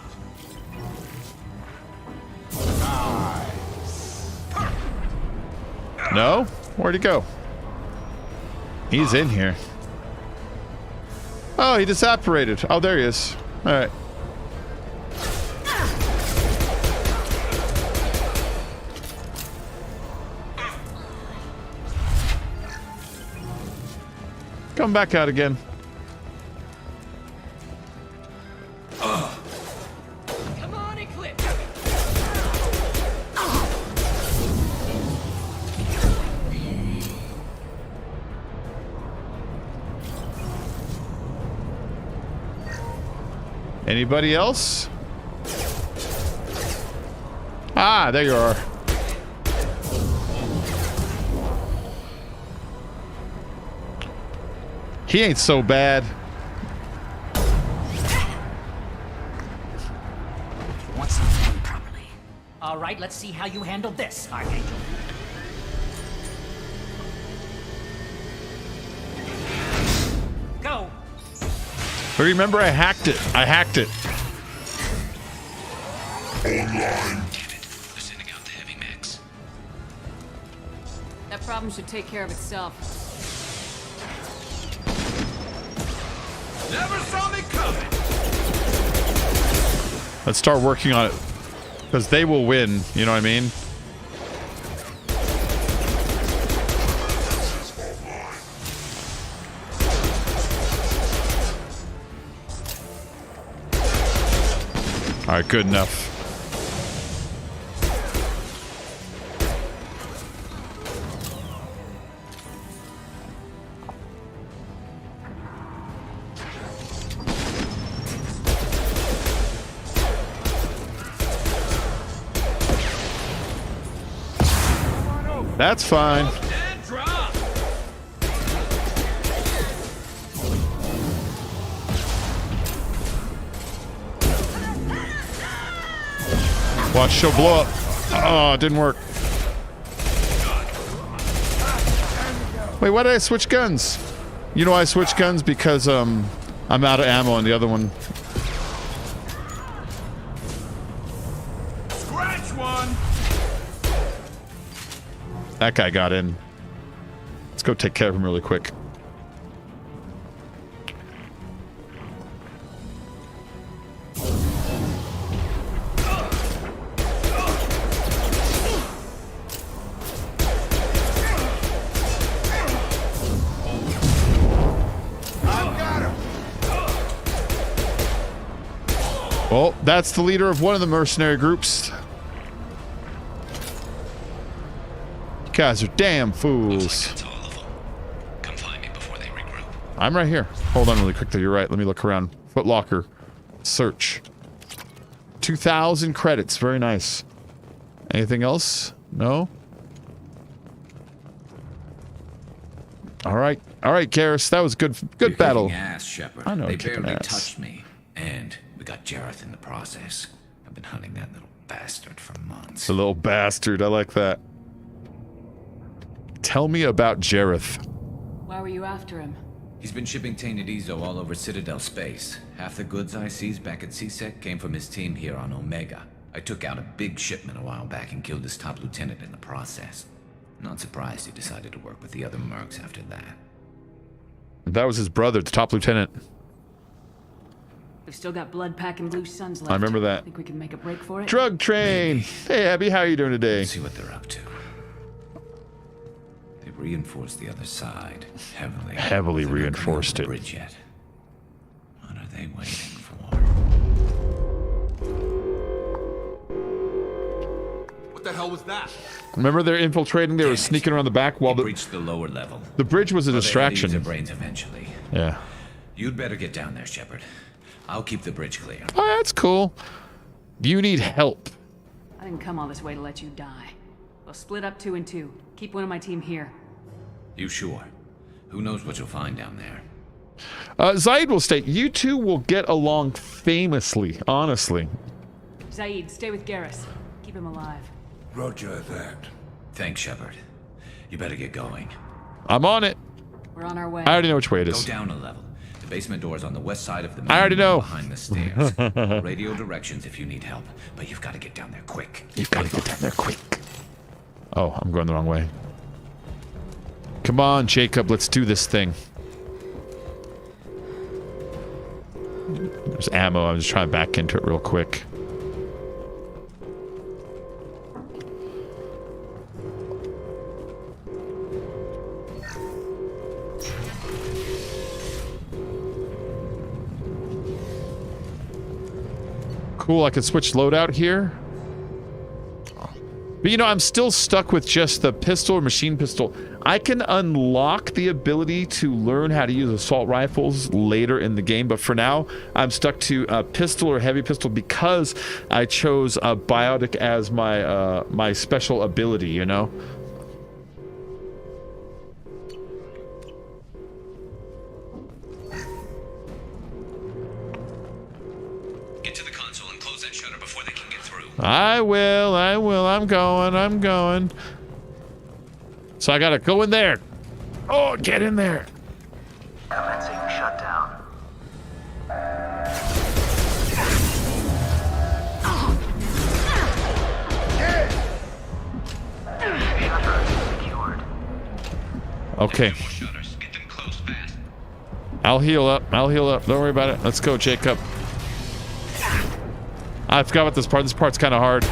No? Where'd he go? He's in here. Oh, he just evaporated. Oh, there he is. All right. Come back out again. Come on, Eclipse. Anybody else? Ah, there you are. He ain't so bad. Want something done properly. All right, let's see how you handle this, Archangel. Go. But remember, I hacked it. I hacked it. That problem should take care of itself. Never saw me coming. Let's start working on it. Because they will win. You know what I mean? All right, good enough. Come on That's fine. And drop. Watch, she'll blow up. Oh, it didn't work. Wait, why did I switch guns? You know why I switched guns? Because I'm out of ammo on the other one. Scratch one. That guy got in. Let's go take care of him really quick. Well, that's the leader of one of the mercenary groups. You guys are damn fools. That's all of them. Come find me before they regroup. I'm right here. Hold on really quickly. You're right. Let me look around. Foot locker. Search. 2,000 credits. Very nice. Anything else? No? All right. All right, Garrus. That was good. Good You're battle. kicking ass, Shepard. I know. They Kicking barely ass. touched me. And we got Jareth in the process. I've been hunting that little bastard for months. The little bastard. I like that. Tell me about Jareth. Why were you after him? He's been shipping tainted Ezo all over Citadel space. Half the goods I seized back at CSEC came from his team here on Omega. I took out a big shipment a while back and killed his top lieutenant in the process. Not surprised he decided to work with the other mercs after that. That was his brother, the top lieutenant. We've still got blood packing blue suns left. I remember that. Think we can make a break for it? Drug train. Maybe. Hey, Abby, how are you doing today? Let's see what they're up to. They've reinforced the other side heavily. Heavily They're not coming reinforced over the it. bridge yet. What are they waiting for? What the hell was that? Remember they're infiltrating? They were Damn it. sneaking around the back while They the reached the lower level. bridge was a Well, they had to use their distraction. brains eventually. Yeah. You'd better get down there, Shepard. I'll keep the bridge clear. Oh, that's cool. You need help. I didn't come all this way to let you die. We'll split up 2 and 2. Keep one of my team here. You sure? Who knows what you'll find down there? Zaid will state, you two will get along famously, honestly. Zaid, stay with Garrus. Keep him alive. Roger that. Thanks, Shepard. You better get going. I'm on it. We're on our way. I already know which way it Go is. down a level. The basement door is on the west side of the main I already room know. behind the stairs. Radio directions if you need help, but you've got to get down there quick. You've got to get down there quick. Oh, I'm going the wrong way. Come on, Jacob, let's do this thing. There's ammo. I'm just trying to back into it real quick. Cool, I can switch loadout here. But you know, I'm still stuck with just the pistol or machine pistol. I can unlock the ability to learn how to use assault rifles later in the game, but for now, I'm stuck to pistol or heavy pistol because I chose biotic as my my special ability, you know? Get to the console and close that shutter before they can get through. I will, I'm going. So I gotta go in there. Oh, get in there. Commencing shutdown. Shutter secured. Okay. More shutters. Get them closed fast. I'll heal up. Don't worry about it. Let's go, Jacob. I forgot about this part. This part's kind of hard.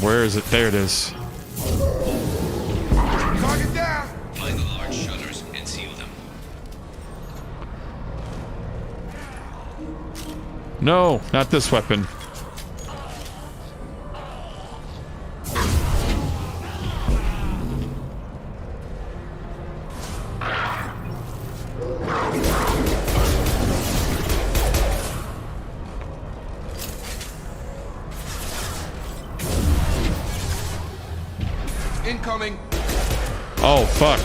Where is it? There it is. Target down! Find the large shutters and seal them. No, not this weapon. Incoming. Oh, fuck.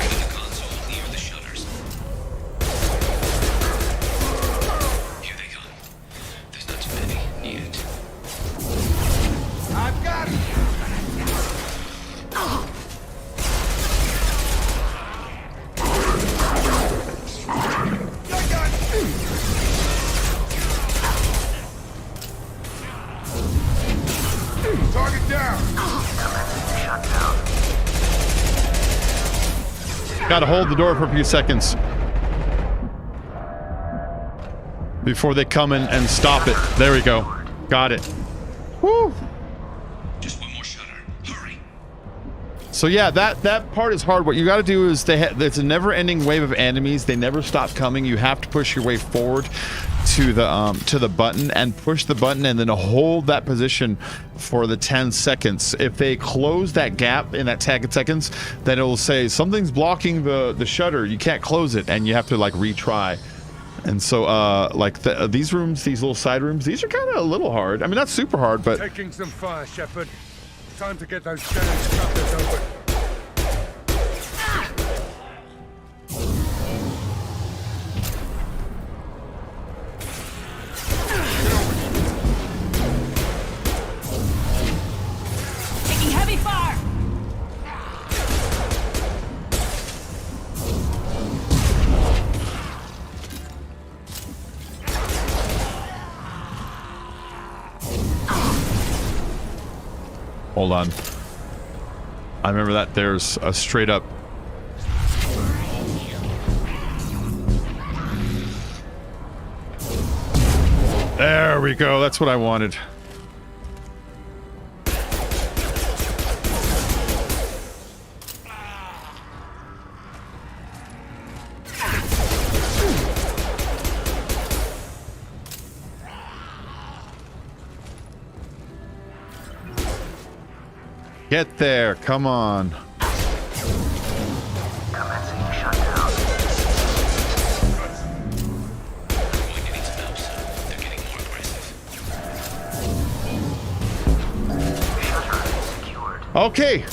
I've got it. Target down. Shut down. Gotta hold the door for a few seconds before they come in and stop it. There we go. Got it. Woo! Just one more shutter. Hurry. So yeah, that part is hard. What you got to do is it's a never-ending wave of enemies. They never stop coming. You have to push your way forward to the button and push the button and then hold that position for the 10 seconds. If they close that gap in that 10 seconds, then it will say something's blocking the shutter. You can't close it, and you have to like retry. And so like these rooms, these little side rooms, these are kind of a little hard. I mean, not super hard, but Taking some fire, Shepard. Time to get those damn scuppers open. Taking heavy fire! hold on. I remember that there's a straight up. There we go. That's what I wanted. Get there. Come on. Commencing shutdown. Shutter secured. Okay.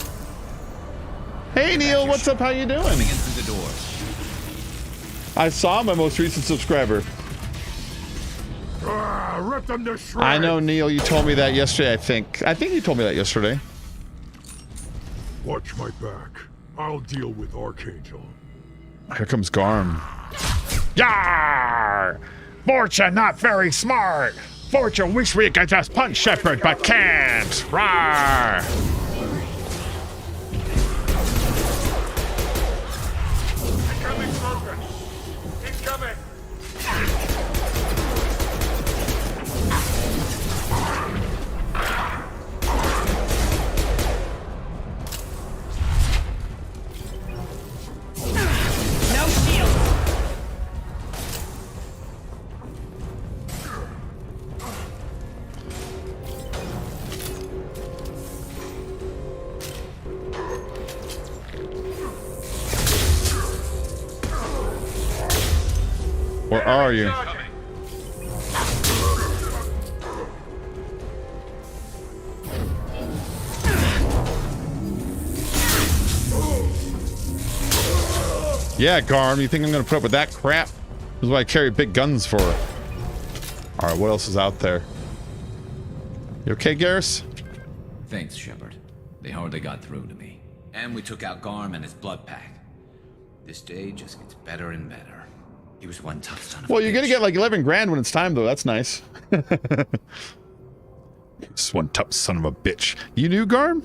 Hey Neil, what's up? How you doing? Coming in through the door. I saw my most recent subscriber. Rip them to shreds. I know, Neil. You told me that yesterday. I think you told me that yesterday. Watch my back. I'll deal with Archangel. Here comes Garm. Yar! Fortune not very smart. Fortune wish we could just punch Shepard, but can't. Rawr! Incoming broken. Incoming. No shield. Where are you? Yeah, Garm, you think I'm gonna put up with that crap? This is what I carry big guns for. Alright, what else is out there? You okay, Garrus? Thanks, Shepard. They hardly got through to me. And we took out Garm and his blood pack. This day just gets better and better. He was one tough son of a Well, you're gonna bitch. get like 11 grand when it's time, though. That's nice. This one tough son of a bitch. You knew Garm?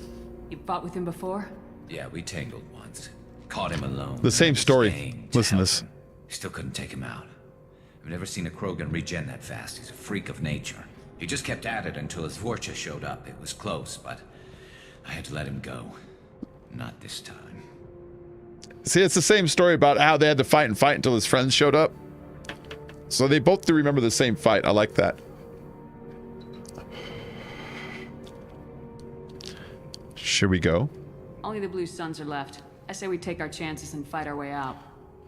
You fought with him before? Yeah, we tangled once. Caught him alone. The same story. Staying Listen to help this. him. Still couldn't take him out. I've never seen a Krogan regen that fast. He's a freak of nature. He just kept at it until his Vorcha showed up. It was close, but I had to let him go. Not this time. See, it's the same story about how they had to fight and fight until his friends showed up. So they both do remember the same fight. I like that. Should we go? Only the Blue Suns are left. I say we take our chances and fight our way out.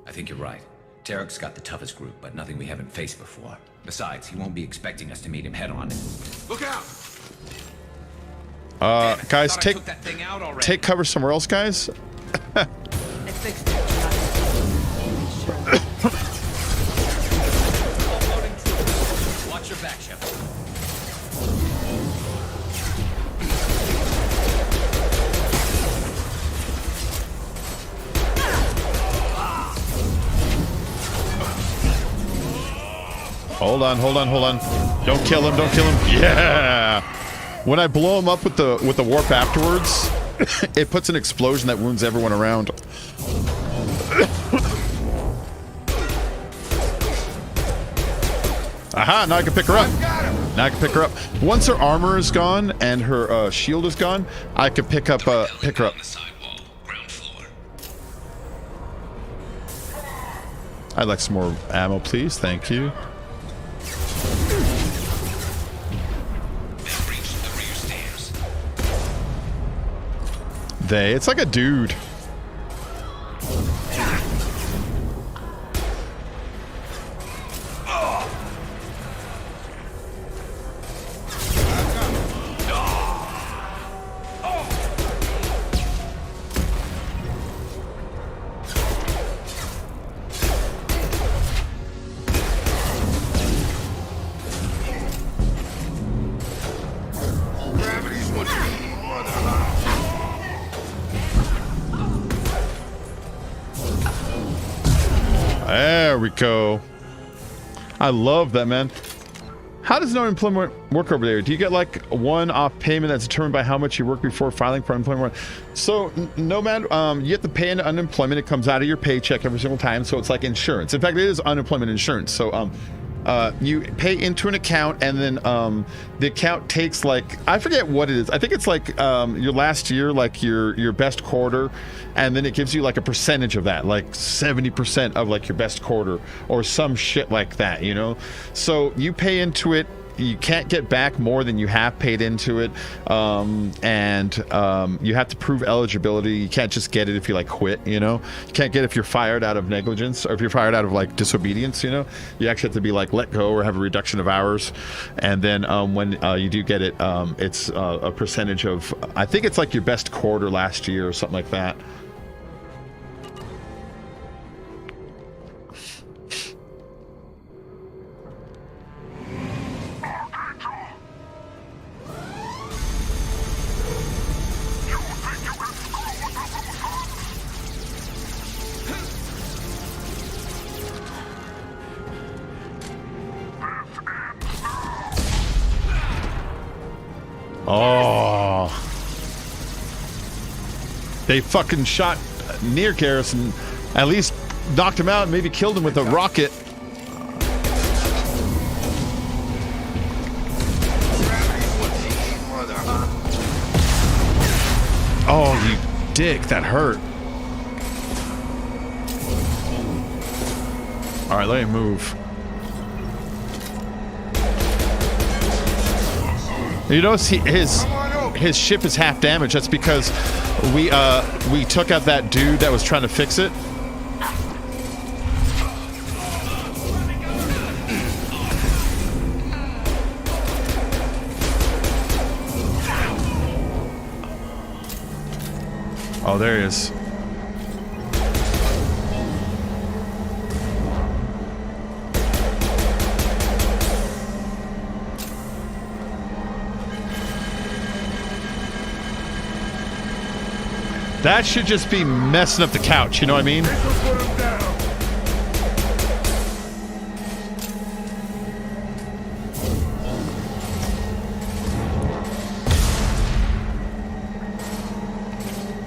I think you're right. Tarek's got the toughest group, but nothing we haven't faced before. Besides, he won't be expecting us to meet him head on. Look out! Guys, take cover somewhere else, guys. Watch your back, Shepard. Hold on. Don't kill him. Yeah. When I blow him up with the warp afterwards, it puts an explosion that wounds everyone around. Aha, now I can pick her up. Once her armor is gone and her shield is gone, I can pick her up. I'd like some more ammo, please. Thank you. It's like a dude. There we go. I love that, man. How does no employment work over there? Do you get like one-off payment that's determined by how much you work before filing for unemployment? So, Nomad, you have to pay into unemployment. It comes out of your paycheck every single time, so it's like insurance. In fact, it is unemployment insurance. So, you pay into an account, and then the account takes like, I forget what it is. I think it's like your last year, like your best quarter, and then it gives you like a percentage of that, like 70% of like your best quarter or some shit like that, you know? So you pay into it. You can't get back more than you have paid into it, and you have to prove eligibility. You can't just get it if you like quit, you know. You can't get it if you're fired out of negligence or if you're fired out of like disobedience, you know. You actually have to be like let go or have a reduction of hours, and then when you do get it, it's a percentage of, I think it's like your best quarter last year or something like that. Oh, they fucking shot near Garrison, at least knocked him out, maybe killed him with a rocket. Oh, you dick, that hurt. All right, let me move. You notice his ship is half damaged. That's because we took out that dude that was trying to fix it. Oh, there he is. That should just be messing up the couch, you know what I mean?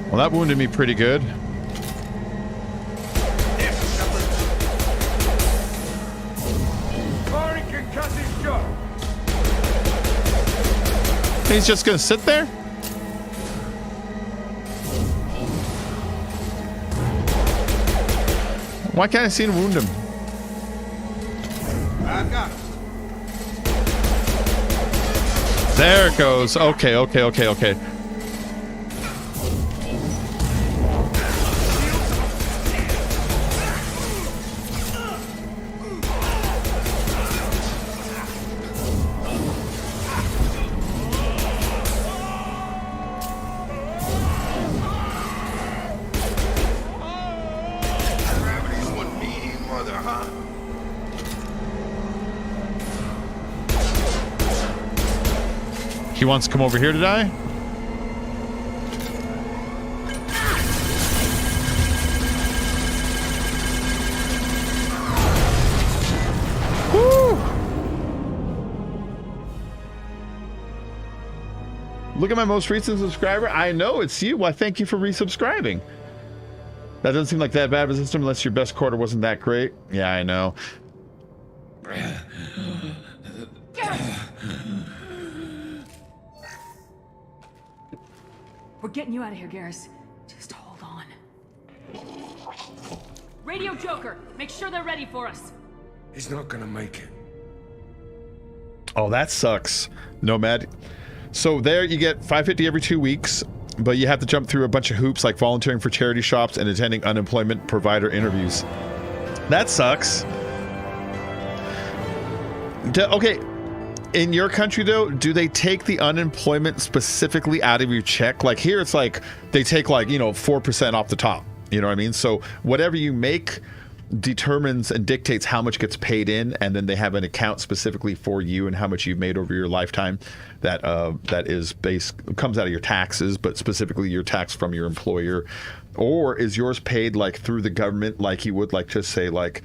Well, that wounded me pretty good. He's just gonna sit there? Why can't I see him wound him? I've got him. There it goes. Okay. He wants to come over here to die? Woo! Look at my most recent subscriber. I know it's you. Why, thank you for resubscribing. That doesn't seem like that bad of a system unless your best quarter wasn't that great. Yeah, I know. We're getting you out of here, Garrus. Just hold on. Radio Joker, make sure they're ready for us. He's not gonna make it. Oh, that sucks. Nomad. So there you get $5.50 every 2 weeks, but you have to jump through a bunch of hoops like volunteering for charity shops and attending unemployment provider interviews. That sucks. Okay. In your country, though, do they take the unemployment specifically out of your check? Like here, it's like they take like, 4% off the top. You know what I mean? So whatever you make determines and dictates how much gets paid in, and then they have an account specifically for you and how much you've made over your lifetime that comes out of your taxes, but specifically your tax from your employer. Or is yours paid like through the government, like you would like to say like,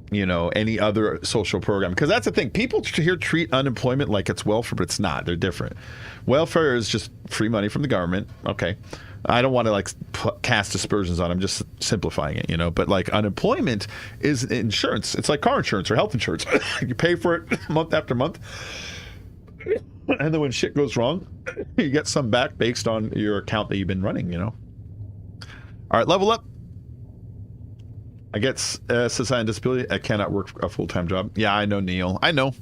any other social program? Because that's the thing. People here treat unemployment like it's welfare, but it's not. They're different. Welfare is just free money from the government. Okay. I don't want to like cast aspersions on. I'm just simplifying it, but like unemployment is insurance. It's like car insurance or health insurance. You pay for it month after month. And then when shit goes wrong, you get some back based on your account that you've been running, All right, level up. I get SSI and disability. I cannot work a full-time job. Yeah, I know, Neil. I know.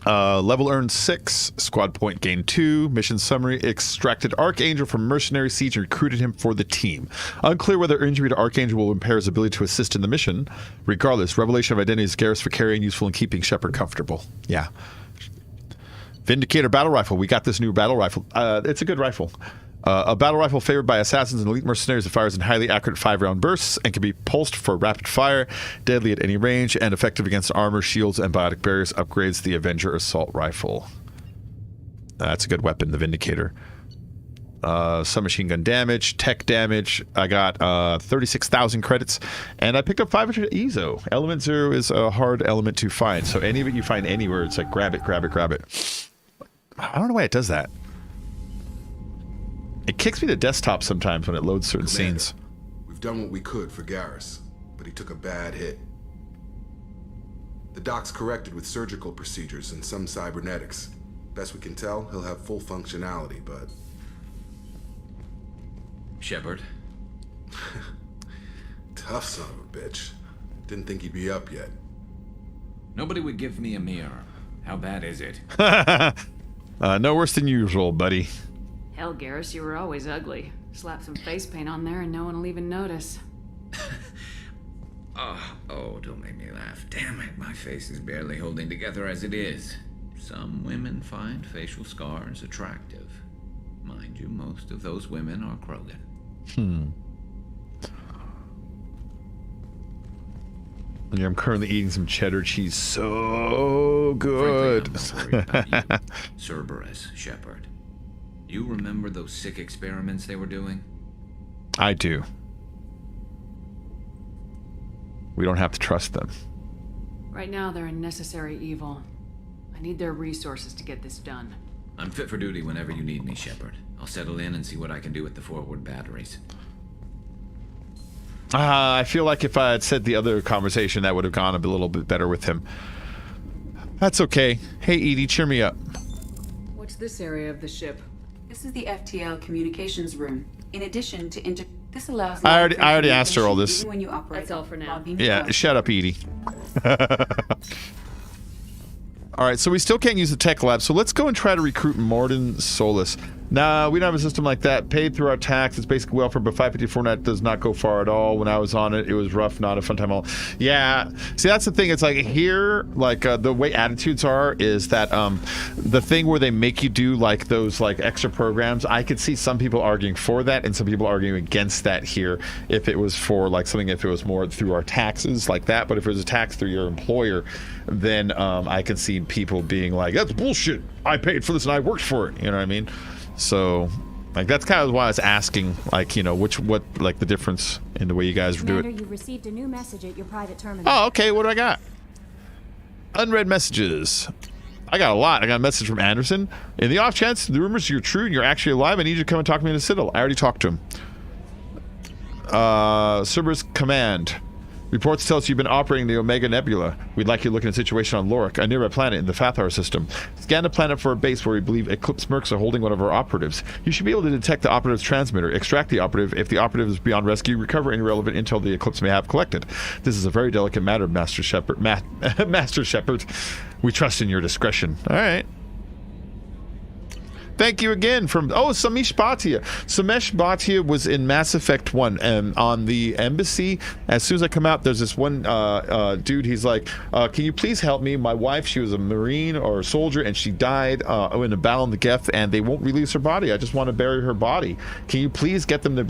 Level earned 6. Squad point gained 2. Mission summary. Extracted Archangel from Mercenary Siege and recruited him for the team. Unclear whether injury to Archangel will impair his ability to assist in the mission. Regardless, revelation of identity is scarce for carrying, useful in keeping Shepard comfortable. Yeah. Vindicator battle rifle. We got this new battle rifle. It's a good rifle. A battle rifle favored by assassins and elite mercenaries that fires in highly accurate 5-round bursts and can be pulsed for rapid fire, deadly at any range, and effective against armor, shields, and biotic barriers. Upgrades the Avenger assault rifle. That's a good weapon, the Vindicator. Submachine gun damage, tech damage. I got 36,000 credits, and I picked up 500 EZO. Element 0 is a hard element to find, so any of it you find anywhere, it's like grab it, grab it, grab it. I don't know why it does that. It kicks me to desktop sometimes when it loads certain scenes. We've done what we could for Garrus, but he took a bad hit. The doc's corrected with surgical procedures and some cybernetics. Best we can tell, he'll have full functionality, but... Shepard? Tough son of a bitch. Didn't think he'd be up yet. Nobody would give me a mirror. How bad is it? No worse than usual, buddy. Hell, Garrus, you were always ugly. Slap some face paint on there and no one will even notice. Oh, don't make me laugh. Damn it, my face is barely holding together as it is. Some women find facial scars attractive. Mind you, most of those women are Krogan. Yeah, I'm currently eating some cheddar cheese. So good. Frankly, I'm worried about you. Cerberus, Shepard. You remember those sick experiments they were doing? I do. We don't have to trust them. Right now, they're a necessary evil. I need their resources to get this done. I'm fit for duty whenever you need me, Shepard. I'll settle in and see what I can do with the forward batteries. I feel like if I had said the other conversation, that would have gone a little bit better with him. That's okay. Hey, Edie, cheer me up. What's this area of the ship? This is the FTL communications room. In addition to this allows... I already asked her all this. When you operate. That's all for now. Yeah, shut up, Edie. All right, so we still can't use the tech lab, so let's go and try to recruit Morden Solus. Nah, we don't have a system like that. Paid through our tax. It's basically welfare, but 554 net does not go far at all. When I was on it, it was rough, not a fun time at all. Yeah. See, that's the thing. It's like here, like the way attitudes are is that the thing where they make you do like those like extra programs, I could see some people arguing for that and some people arguing against that here if it was for like something, if it was more through our taxes like that. But if it was a tax through your employer, then I could see people being like, that's bullshit. I paid for this and I worked for it. You know what I mean? So, like, that's kind of why I was asking, like, you know, what, like, the difference in the way you guys do it. Commander, you received a new message at your private terminal. Oh, okay. What do I got? Unread messages. I got a lot. I got a message from Anderson. In the off chance the rumors are true and you're actually alive, I need you to come and talk to me in the Citadel. I already talked to him. Cerberus Command. Reports tell us you've been operating the Omega Nebula. We'd like you to look at a situation on Lorik, a nearby planet in the Fathar system. Scan the planet for a base where we believe Eclipse Mercs are holding one of our operatives. You should be able to detect the operative's transmitter, extract the operative. If the operative is beyond rescue, recover any relevant intel the Eclipse may have collected. This is a very delicate matter, Master Shepard. Master Shepard. We trust in your discretion. All right. Thank you again from Samesh Bhatia. Samesh Bhatia was in Mass Effect 1 and on the embassy. As soon as I come out, there's this one dude. He's like, can you please help me? My wife, she was a Marine or a soldier and she died in a battle in the Geth and they won't release her body. I just want to bury her body. Can you please get them to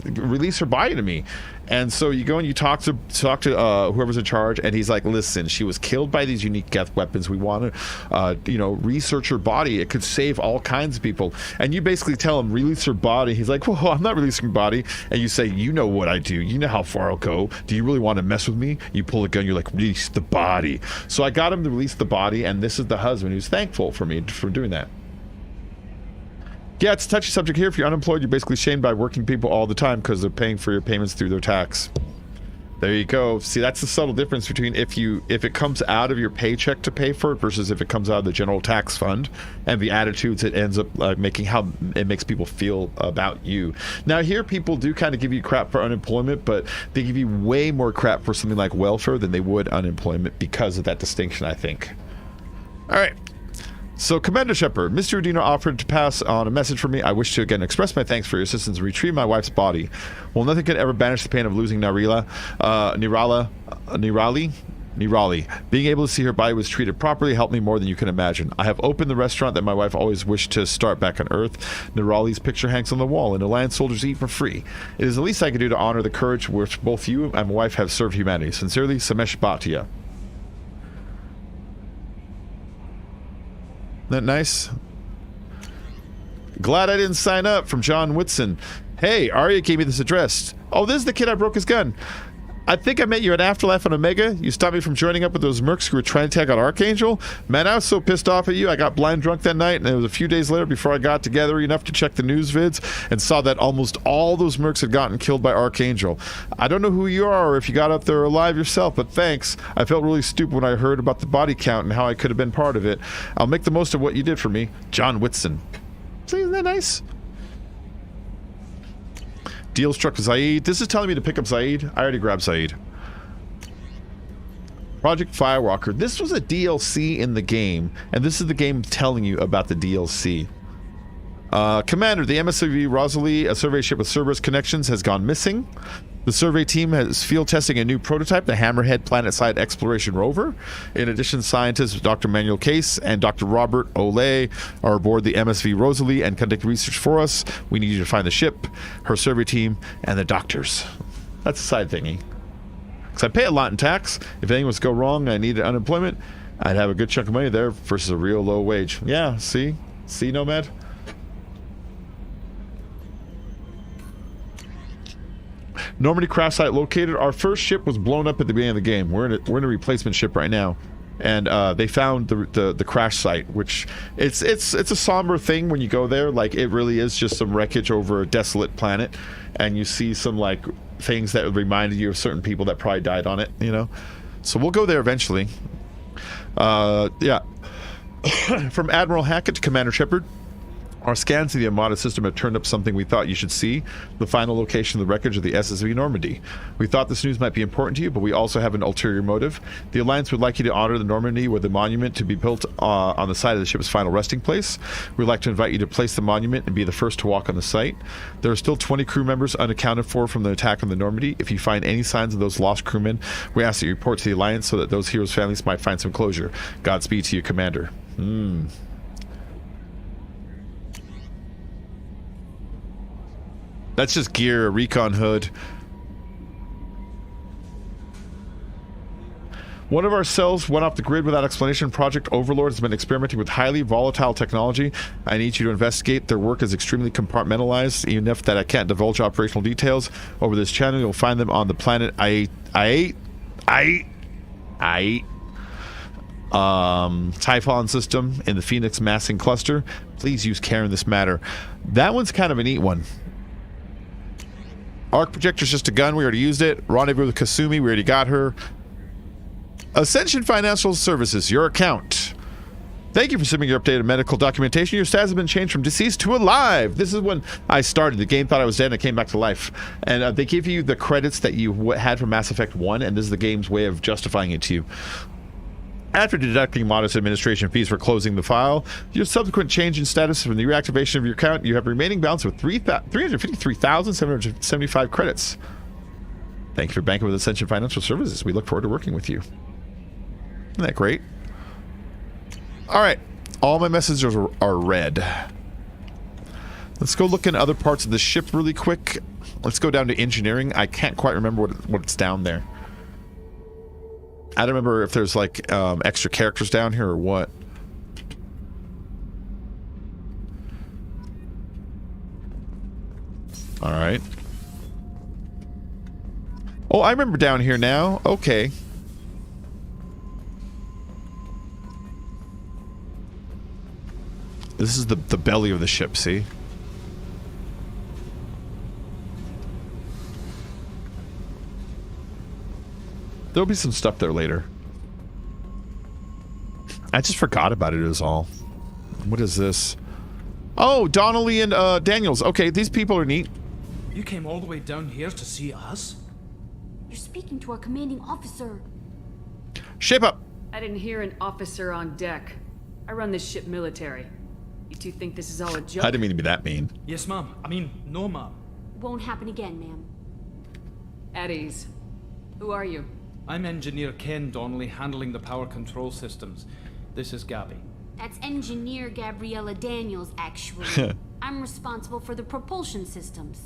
release her body to me? And so you go and you talk to whoever's in charge, and he's like, listen, she was killed by these unique Geth weapons. We want to, research her body. It could save all kinds of people. And you basically tell him, release her body. He's like, well, I'm not releasing her body. And you say, you know what I do. You know how far I'll go. Do you really want to mess with me? You pull a gun. You're like, release the body. So I got him to release the body, and this is the husband who's thankful for me for doing that. Yeah, it's a touchy subject here. If you're unemployed, you're basically shamed by working people all the time because they're paying for your payments through their tax. There you go. See, that's the subtle difference between if it comes out of your paycheck to pay for it versus if it comes out of the general tax fund, and the attitudes it ends up making, how it makes people feel about you. Now here people do kind of give you crap for unemployment, but they give you way more crap for something like welfare than they would unemployment because of that distinction, I think. All right. So, Commander Shepard, Mr. Udina offered to pass on a message for me. I wish to again express my thanks for your assistance in retrieving my wife's body. Well, nothing could ever banish the pain of losing Nirali. Being able to see her body was treated properly helped me more than you can imagine. I have opened the restaurant that my wife always wished to start back on Earth. Nirali's picture hangs on the wall, and the land soldiers eat for free. It is the least I can do to honor the courage which both you and my wife have served humanity. Sincerely, Samesh Bhatia. Isn't that nice? Glad I didn't sign up, from John Whitson. Hey, Arya gave me this address. Oh, this is the kid I broke his gun. I think I met you at Afterlife on Omega. You stopped me from joining up with those mercs who were trying to take out Archangel. Man, I was so pissed off at you. I got blind drunk that night, and it was a few days later before I got together enough to check the news vids and saw that almost all those mercs had gotten killed by Archangel. I don't know who you are or if you got up there alive yourself, but thanks. I felt really stupid when I heard about the body count and how I could have been part of it. I'll make the most of what you did for me. John Whitson. See, isn't that nice? Deal struck with Zaid. This is telling me to pick up Zaid. I already grabbed Zaid. Project Firewalker. This was a DLC in the game, and this is the game telling you about the DLC. Commander, the MSV Rosalie, a survey ship with Cerberus connections, has gone missing. The survey team is field testing a new prototype, the Hammerhead Planet-Side Exploration Rover. In addition, scientists Dr. Manuel Case and Dr. Robert Olay are aboard the MSV Rosalie and conduct research for us. We need you to find the ship, her survey team, and the doctors. That's a side thingy. Because I pay a lot in tax. If anything was to go wrong and I needed unemployment, I'd have a good chunk of money there versus a real low wage. Yeah, see? See, Nomad? Normandy crash site located. Our first ship was blown up at the beginning of the game. We're in a replacement ship right now, and they found the crash site, which it's a somber thing when you go there. Like, it really is just some wreckage over a desolate planet, and you see some like things that reminded you of certain people that probably died on it. You know, so we'll go there eventually. Yeah. From Admiral Hackett to Commander Shepard. Our scans of the Armada system have turned up something we thought you should see, the final location of the wreckage of the SSV Normandy. We thought this news might be important to you, but we also have an ulterior motive. The Alliance would like you to honor the Normandy with a monument to be built on the site of the ship's final resting place. We'd like to invite you to place the monument and be the first to walk on the site. There are still 20 crew members unaccounted for from the attack on the Normandy. If you find any signs of those lost crewmen, we ask that you report to the Alliance so that those heroes' families might find some closure. Godspeed to you, Commander. That's just gear, a recon hood. One of our cells went off the grid without explanation. Project Overlord has been experimenting with highly volatile technology. I need you to investigate. Their work is extremely compartmentalized, enough that I can't divulge operational details. Over this channel, you'll find them on the planet Typhon system in the Phoenix massing cluster. Please use care in this matter. That one's kind of a neat one. Arc projector's just a gun. We already used it. Rendezvous with Kasumi. We already got her. Ascension Financial Services. Your account. Thank you for submitting your updated medical documentation. Your status has been changed from deceased to alive. This is when I started. The game thought I was dead and I came back to life. And they give you the credits that you had from Mass Effect 1, and this is the game's way of justifying it to you. After deducting modest administration fees for closing the file, your subsequent change in status from the reactivation of your account, you have a remaining balance of 353,775 credits. Thank you for banking with Ascension Financial Services. We look forward to working with you. Isn't that great? All right. All my messages are read. Let's go look in other parts of the ship really quick. Let's go down to engineering. I can't quite remember what's down there. I don't remember if there's like extra characters down here or what. All right. Oh, I remember down here now. Okay. This is the belly of the ship, see? There'll be some stuff there later. I just forgot about it is all. What is this? Oh, Donnelly and Daniels. Okay, these people are neat. You came all the way down here to see us? You're speaking to our commanding officer. Shape up. I didn't hear an officer on deck. I run this ship military. You two think this is all a joke? I didn't mean to be that mean. Yes, ma'am. I mean, no, ma'am. Won't happen again, ma'am. At ease. Who are you? I'm Engineer Ken Donnelly, handling the power control systems. This is Gabby. That's Engineer Gabriella Daniels, actually. I'm responsible for the propulsion systems.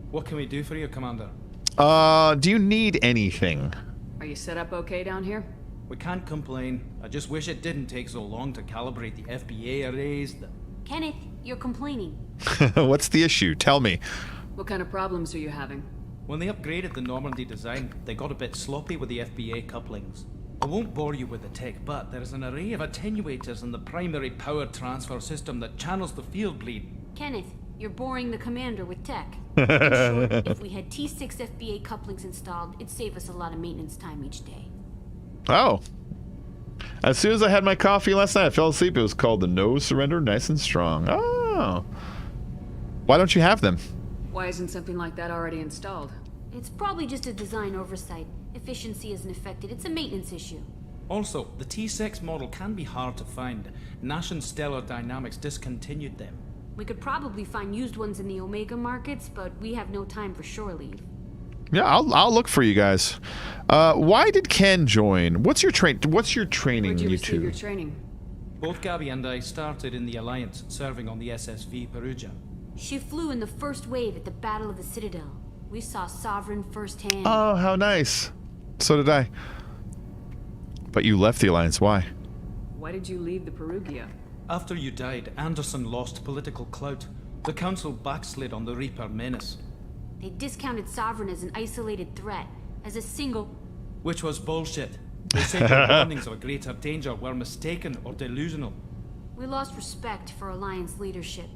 What can we do for you, Commander? Do you need anything? Are you set up okay down here? We can't complain. I just wish it didn't take so long to calibrate the FBA arrays. Kenneth, you're complaining. What's the issue? Tell me. What kind of problems are you having? When they upgraded the Normandy design, they got a bit sloppy with the FBA couplings. I won't bore you with the tech, but there is an array of attenuators in the primary power transfer system that channels the field bleed. Kenneth, you're boring the commander with tech. In short, if we had T6 FBA couplings installed, it'd save us a lot of maintenance time each day. Oh. As soon as I had my coffee last night, I fell asleep. It was called the No Surrender Nice and Strong. Oh. Why don't you have them? Why isn't something like that already installed? It's probably just a design oversight. Efficiency isn't affected. It's a maintenance issue. Also, the T6 model can be hard to find. Nash and Stellar Dynamics discontinued them. We could probably find used ones in the Omega markets, but we have no time for shore leave. Yeah, I'll look for you guys. Why did Ken join? What's your training? Where'd you you receive two? your training? Both Gabby and I started in the Alliance, serving on the SSV Perugia. She flew in the first wave at the Battle of the Citadel. We saw Sovereign firsthand. Oh, how nice. So did I. But you left the Alliance. Why? Why did you leave the Perugia? After you died, Anderson lost political clout. The Council backslid on the Reaper menace. They discounted Sovereign as an isolated threat, as a single... Which was bullshit. They said the warnings of a greater danger were mistaken or delusional. We lost respect for Alliance leadership.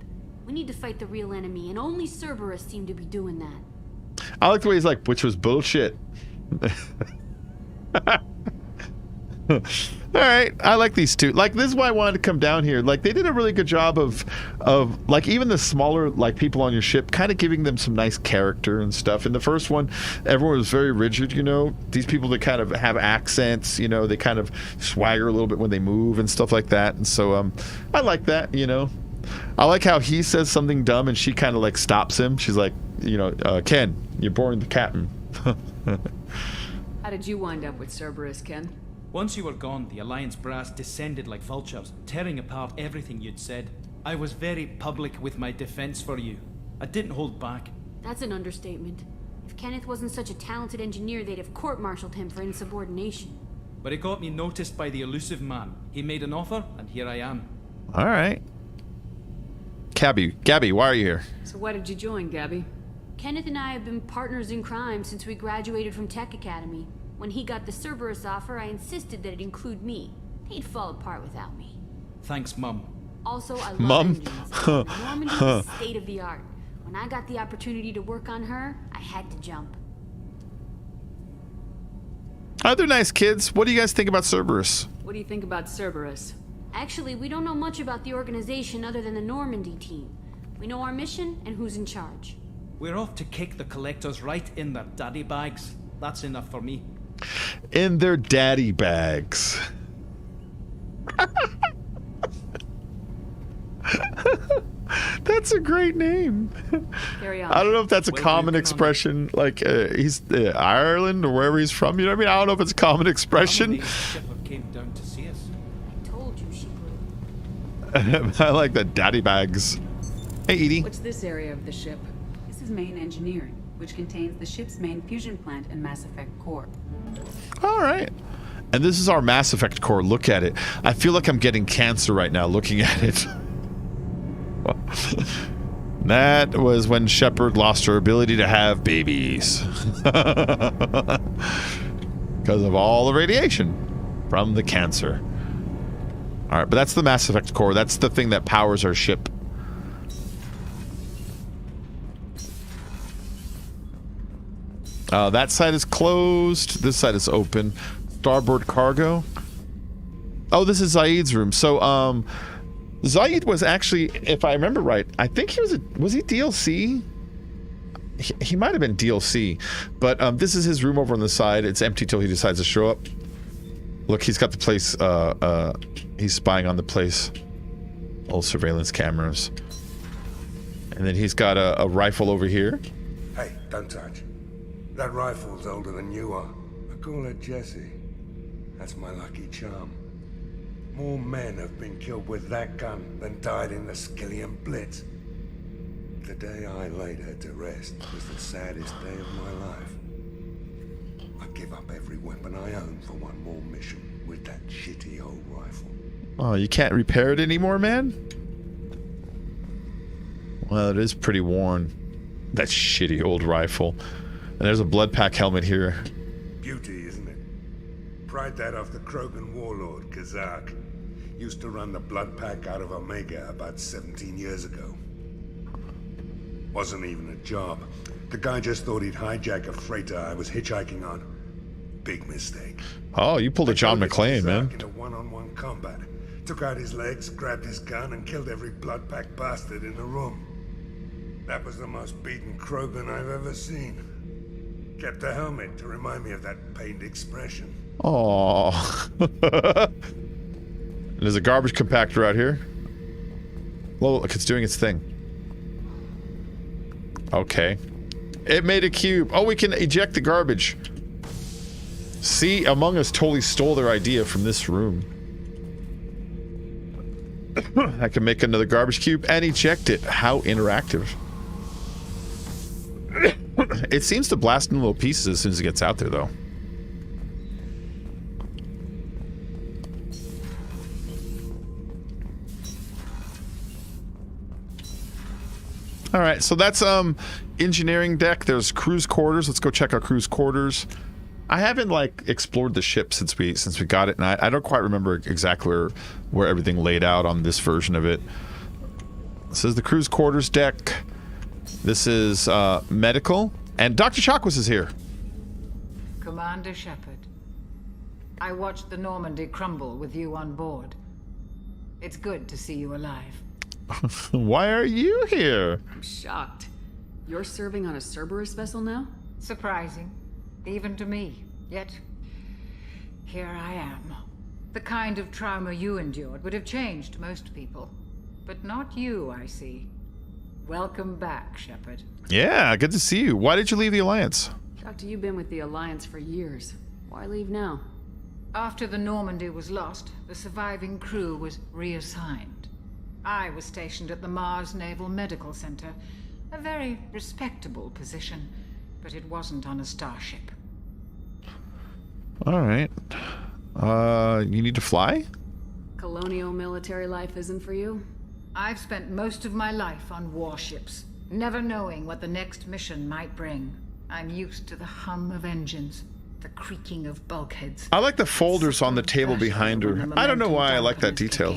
We need to fight the real enemy, and only Cerberus seemed to be doing that. I like the way he's like, which was bullshit. right, I like these two. Like, this is why I wanted to come down here. Like, they did a really good job of like, even the smaller, like, people on your ship, kind of giving them some nice character and stuff. In the first one, everyone was very rigid, you know. These people that kind of have accents, you know, they kind of swagger a little bit when they move and stuff like that. And so, I like that, you know. I like how he says something dumb and she kind of, like, stops him. She's like, you know, Ken, you're boring the captain. How did you wind up with Cerberus, Ken? Once you were gone, the Alliance brass descended like vultures, tearing apart everything you'd said. I was very public with my defense for you. I didn't hold back. That's an understatement. If Kenneth wasn't such a talented engineer, they'd have court-martialed him for insubordination. But it got me noticed by the elusive man. He made an offer, and here I am. All right. Gabby, why are you here? So why did you join, Gabby? Kenneth and I have been partners in crime since we graduated from Tech Academy. When he got the Cerberus offer, I insisted that it include me. He'd fall apart without me. Thanks, Mum. Also, I love Mum? engines. Normandy is state of the art. When I got the opportunity to work on her, I had to jump. Oh, they're nice kids. What do you guys think about Cerberus? What do you think about Cerberus? Actually, we don't know much about the organization other than the Normandy team. We know our mission and who's in charge. We're off to kick the collectors right in their daddy bags. That's enough for me. In their daddy bags. That's a great name. Carry on. I don't know if that's a common expression, like he's Ireland or wherever he's from. You know what I mean? I don't know if it's a common expression. Shepard came down to see us. I told you she would. I like the daddy bags. Hey, Edie. What's this area of the ship? This is main engineering, which contains the ship's main fusion plant and Mass Effect core. All right. And this is our Mass Effect core. Look at it. I feel like I'm getting cancer right now looking at it. That was when Shepard lost her ability to have babies. Because of all the radiation from the cancer. All right, but that's the Mass Effect core. That's the thing that powers our ship. That side is closed. This side is open. Starboard cargo. Oh, this is Zaid's room. So, Zaid was actually, if I remember right, I think he was he DLC? He might have been DLC. But this is his room over on the side. It's empty till he decides to show up. Look, he's got the place, he's spying on the place. Old surveillance cameras. And then he's got a rifle over here. Hey, don't touch. That rifle's older than you are. I call her Jessie. That's my lucky charm. More men have been killed with that gun than died in the Skillian Blitz. The day I laid her to rest was the saddest day of my life. I'd give up every weapon I own for one more mission with that shitty old rifle. Oh, you can't repair it anymore, man? Well, it is pretty worn. That shitty old rifle. And there's a blood pack helmet here. Beauty, isn't it? Pried that off the Krogan warlord, Kazak. Used to run the blood pack out of Omega about 17 years ago. Wasn't even a job. The guy just thought he'd hijack a freighter I was hitchhiking on. Big mistake. Oh, you pulled a John McClane, man. Into one-on-one combat. Took out his legs, grabbed his gun, and killed every blood pack bastard in the room. That was the most beaten Krogan I've ever seen. Kept a helmet to remind me of that pained expression. Aww. There's a garbage compactor out here. Whoa, look, it's doing its thing. Okay. It made a cube. Oh, we can eject the garbage. See, Among Us totally stole their idea from this room. I can make another garbage cube and eject it. How interactive. It seems to blast in little pieces as soon as it gets out there, though. All right, so that's engineering deck. There's crew's quarters. Let's go check our crew's quarters. I haven't like explored the ship since we got it, and I don't quite remember exactly where everything laid out on this version of it. This is the crew's quarters deck. This is medical, and Dr. Chakwas is here. Commander Shepard. I watched the Normandy crumble with you on board. It's good to see you alive. Why are you here? I'm shocked. You're serving on a Cerberus vessel now? Surprising, even to me. Yet, here I am. The kind of trauma you endured would have changed most people. But not you, I see. Welcome back, Shepard. Yeah, good to see you. Why did you leave the Alliance? Doctor, you've been with the Alliance for years. Why leave now? After the Normandy was lost, the surviving crew was reassigned. I was stationed at the Mars Naval Medical Center. A very respectable position, but it wasn't on a starship. All right. You need to fly? Colonial military life isn't for you? I've spent most of my life on warships, never knowing what the next mission might bring. I'm used to the hum of engines, the creaking of bulkheads. I like the folders on the table behind her. I don't know why I like that detail.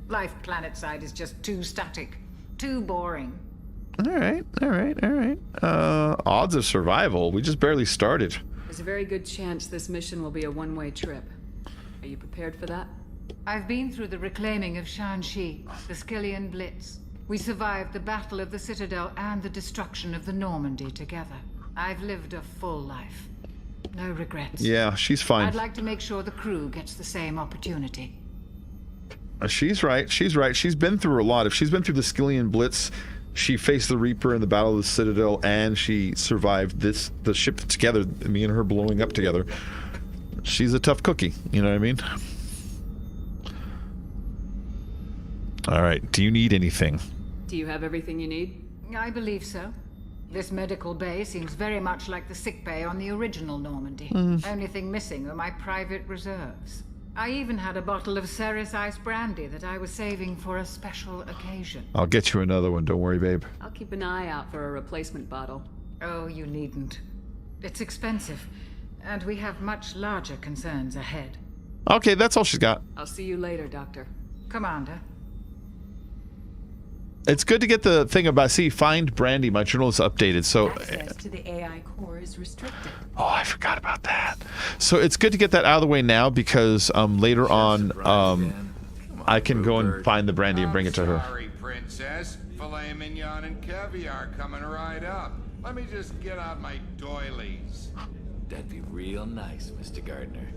Life planetside is just too static, too boring. All right. Odds of survival. We just barely started. There's a very good chance this mission will be a one-way trip. Are you prepared for that? I've been through the reclaiming of Shanxi, the Skillian Blitz. We survived the Battle of the Citadel and the destruction of the Normandy together. I've lived a full life. No regrets. Yeah, she's fine. I'd like to make sure the crew gets the same opportunity. She's right. She's been through a lot. If she's been through the Skillian Blitz, she faced the Reaper in the Battle of the Citadel, and she survived the ship together, me and her blowing up together. She's a tough cookie, you know what I mean? All right, do you need anything? Do you have everything you need? I believe so. This medical bay seems very much like the sick bay on the original Normandy. Only thing missing are my private reserves. I even had a bottle of Cerberus ice brandy that I was saving for a special occasion. I'll get you another one, don't worry, babe. I'll keep an eye out for a replacement bottle. Oh, you needn't. It's expensive, and we have much larger concerns ahead. Okay, that's all she's got. I'll see you later, Doctor. Commander. It's good to get the thing about, find Brandy. My journal is updated, so... Access to the AI core is restricted. Oh, I forgot about that. So it's good to get that out of the way now, because later on, I can go and find the Brandy and bring it to her. Sorry, Princess. Filet mignon and caviar coming right up. Let me just get out my doilies. That'd be real nice, Mr. Gardner.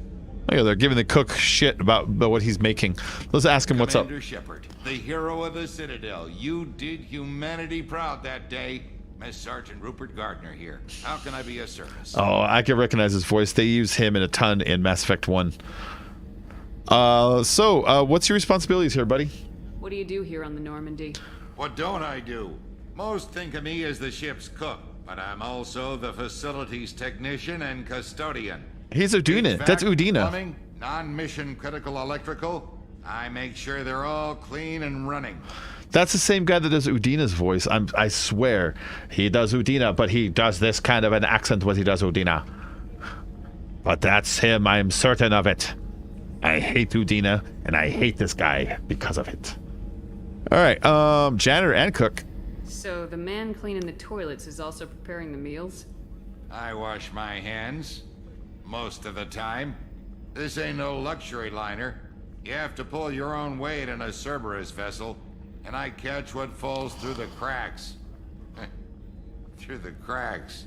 Oh, yeah, they're giving the cook shit about what he's making. Let's ask him what's up. Commander Shepard, the hero of the Citadel. You did humanity proud that day. Miss Sergeant Rupert Gardner here. How can I be of service? Oh, I can recognize his voice. They use him in a ton in Mass Effect 1. What's your responsibilities here, buddy? What do you do here on the Normandy? What don't I do? Most think of me as the ship's cook, but I'm also the facilities technician and custodian. He's Udina. That's Udina. Plumbing, non-mission critical electrical. I make sure they're all clean and running. That's the same guy that does Udina's voice. I swear. He does Udina, but he does this kind of an accent when he does Udina. But that's him. I'm certain of it. I hate Udina, and I hate this guy because of it. All right, janitor and cook. So the man cleaning the toilets is also preparing the meals? I wash my hands. Most of the time. This ain't no luxury liner. You have to pull your own weight in a Cerberus vessel, and I catch what falls through the cracks. Through the cracks.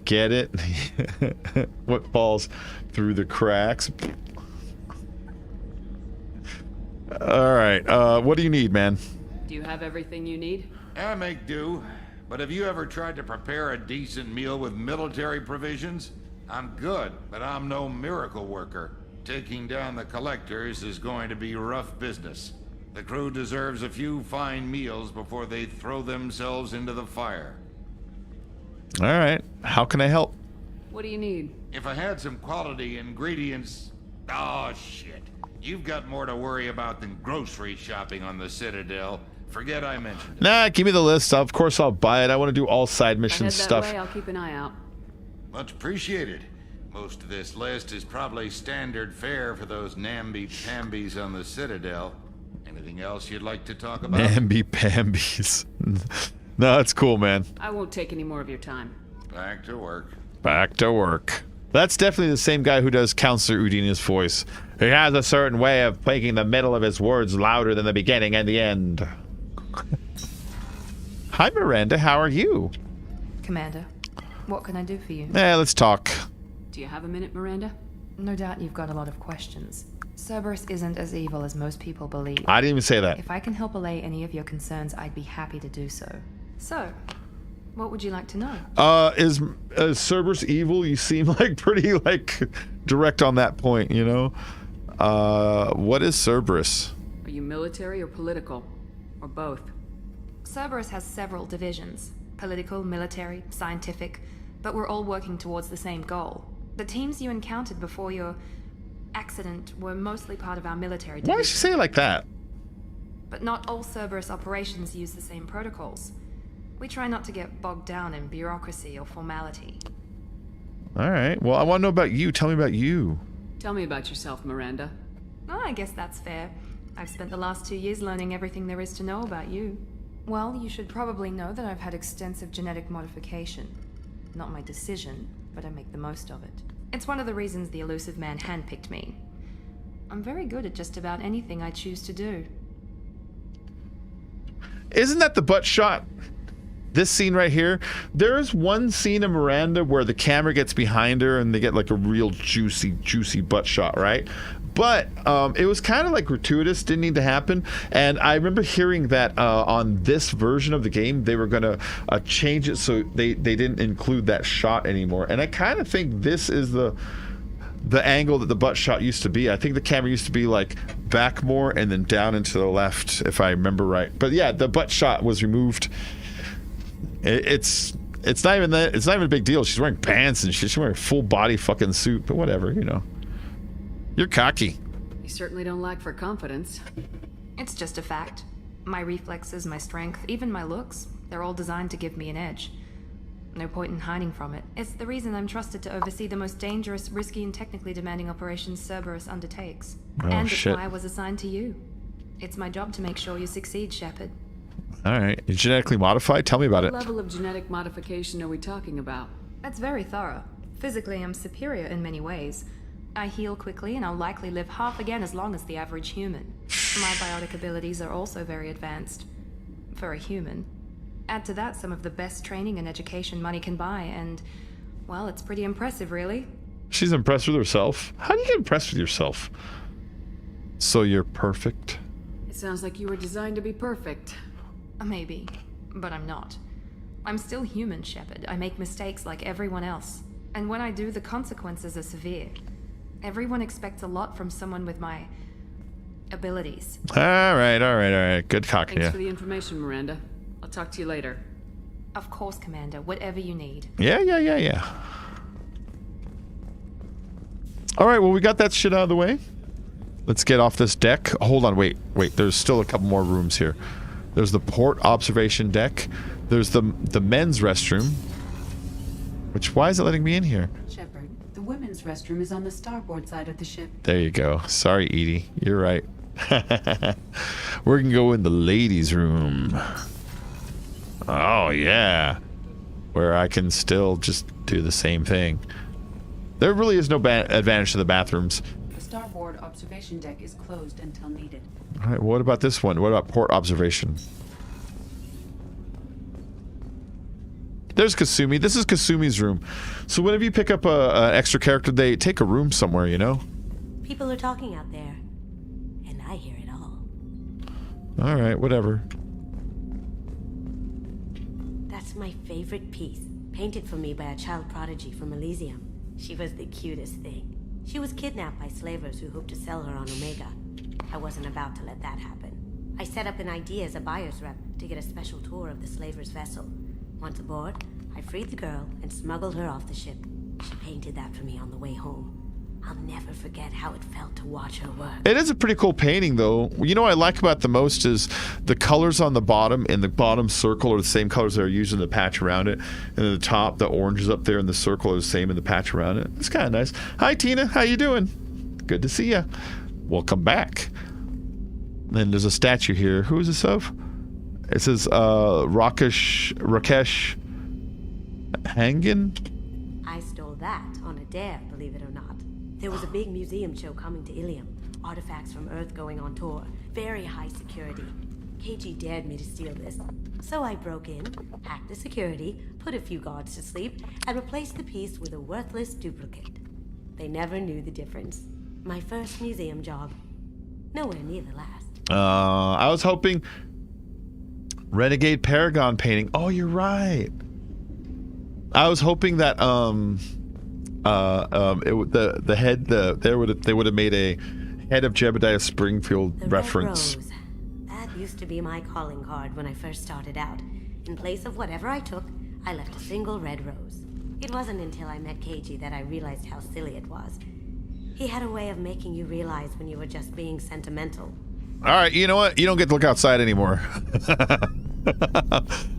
Get it? What falls through the cracks? All right, what do you need, man? Do you have everything you need? I make do. But have you ever tried to prepare a decent meal with military provisions? I'm good, but I'm no miracle worker. Taking down the collectors is going to be rough business. The crew deserves a few fine meals before they throw themselves into the fire. All right, how can I help? What do you need? If I had some quality ingredients... Oh, shit. You've got more to worry about than grocery shopping on the Citadel. Forget I mentioned it. Nah, give me the list. Of course I'll buy it. I want to do all side mission stuff. Way, I'll keep an eye out. Much appreciated. Most of this list is probably standard fare for those namby-pambies on the Citadel. Anything else you'd like to talk about? Namby-pambies. No, that's cool, man. I won't take any more of your time. Back to work. Back to work. That's definitely the same guy who does Counselor Udina's voice. He has a certain way of making the middle of his words louder than the beginning and the end. Hi, Miranda. How are you? Commander, what can I do for you? Let's talk. Do you have a minute, Miranda? No doubt you've got a lot of questions. Cerberus isn't as evil as most people believe. I didn't even say that. If I can help allay any of your concerns, I'd be happy to do so. So, what would you like to know? Is Cerberus evil? You seem like pretty like direct on that point, you know? What is Cerberus? Are you military or political? Or both? Cerberus has several divisions. Political, military, scientific, but we're all working towards the same goal. The teams you encountered before your accident were mostly part of our military division. Why did she say it like that? But not all Cerberus operations use the same protocols. We try not to get bogged down in bureaucracy or formality. All right. Well, I want to know about you. Tell me about you. Tell me about yourself, Miranda. Oh, I guess that's fair. I've spent the last 2 years learning everything there is to know about you. Well, you should probably know that I've had extensive genetic modification. Not my decision, but I make the most of it. It's one of the reasons the elusive man handpicked me. I'm very good at just about anything I choose to do. Isn't that the butt shot? This scene right here. There's one scene of Miranda where the camera gets behind her and they get like a real juicy butt shot, right? But it was kind of like gratuitous, didn't need to happen. And I remember hearing that on this version of the game, they were going to change it so they didn't include that shot anymore. And I kind of think this is the angle that the butt shot used to be. I think the camera used to be like back more and then down and to the left, if I remember right. But yeah, the butt shot was removed. It's not even that. It's not even a big deal. She's wearing pants and she's wearing a full body fucking suit. But whatever, you know. You're cocky. You certainly don't lack for confidence. It's just a fact. My reflexes, my strength, even my looks, they're all designed to give me an edge. No point in hiding from it. It's the reason I'm trusted to oversee the most dangerous, risky, and technically demanding operations Cerberus undertakes. Oh, and shit. it's why I was assigned to you. It's my job to make sure you succeed, Shepard. All right. You're genetically modified? Tell me about it. What level of genetic modification are we talking about? That's very thorough. Physically, I'm superior in many ways. I heal quickly, and I'll likely live half again as long as the average human. My biotic abilities are also very advanced. For a human. Add to that some of the best training and education money can buy, and, well, it's pretty impressive, really. She's impressed with herself. How do you get impressed with yourself? So you're perfect? It sounds like you were designed to be perfect. Maybe, but I'm not. I'm still human, Shepard. I make mistakes like everyone else. And when I do, the consequences are severe. Everyone expects a lot from someone with my abilities. All right. Good cock, Thanks yeah. for the information, Miranda. I'll talk to you later. Of course, Commander. Whatever you need. Yeah. All right, well, we got that shit out of the way. Let's get off this deck. Hold on, wait. There's still a couple more rooms here. There's the port observation deck. There's the men's restroom. Which, why is it letting me in here? Shepard, the women's restroom is on the starboard side of the ship. There you go. Sorry, Edie. You're right. We're gonna go in the ladies' room. Oh, yeah. Where I can still just do the same thing. There really is no advantage to the bathrooms. The starboard observation deck is closed until needed. All right, what about this one? What about port observation? There's Kasumi. This is Kasumi's room. So whenever you pick up an extra character, they take a room somewhere, you know? People are talking out there, and I hear it all. All right, whatever. That's my favorite piece, painted for me by a child prodigy from Elysium. She was the cutest thing. She was kidnapped by slavers who hoped to sell her on Omega. I wasn't about to let that happen. I set up an idea as a buyer's rep to get a special tour of the slaver's vessel. Once aboard, I freed the girl and smuggled her off the ship. She painted that for me on the way home. I'll never forget how it felt to watch her work. It is a pretty cool painting, though. You know what I like about it the most is the colors on the bottom in the bottom circle are the same colors that are used in the patch around it. And at the top, the oranges up there in the circle are the same in the patch around it. It's kind of nice. Hi, Tina. How you doing? Good to see you. Welcome back. Then there's a statue here. Who is this of? It says Rakesh Hangan. I stole that on a dare, believe it or not. There was a big museum show coming to Ilium. Artifacts from Earth going on tour. Very high security. KG dared me to steal this. So I broke in, hacked the security, put a few guards to sleep, and replaced the piece with a worthless duplicate. They never knew the difference. My first museum job. Nowhere near the last. I was hoping Renegade Paragon painting. Oh, you're right. I was hoping that they would have made a Head of Jebediah Springfield reference. Red Rose. That used to be my calling card when I first started out. In place of whatever I took, I left a single red rose. It wasn't until I met KG that I realized how silly it was. He had a way of making you realize when you were just being sentimental. All right, you know what? You don't get to look outside anymore.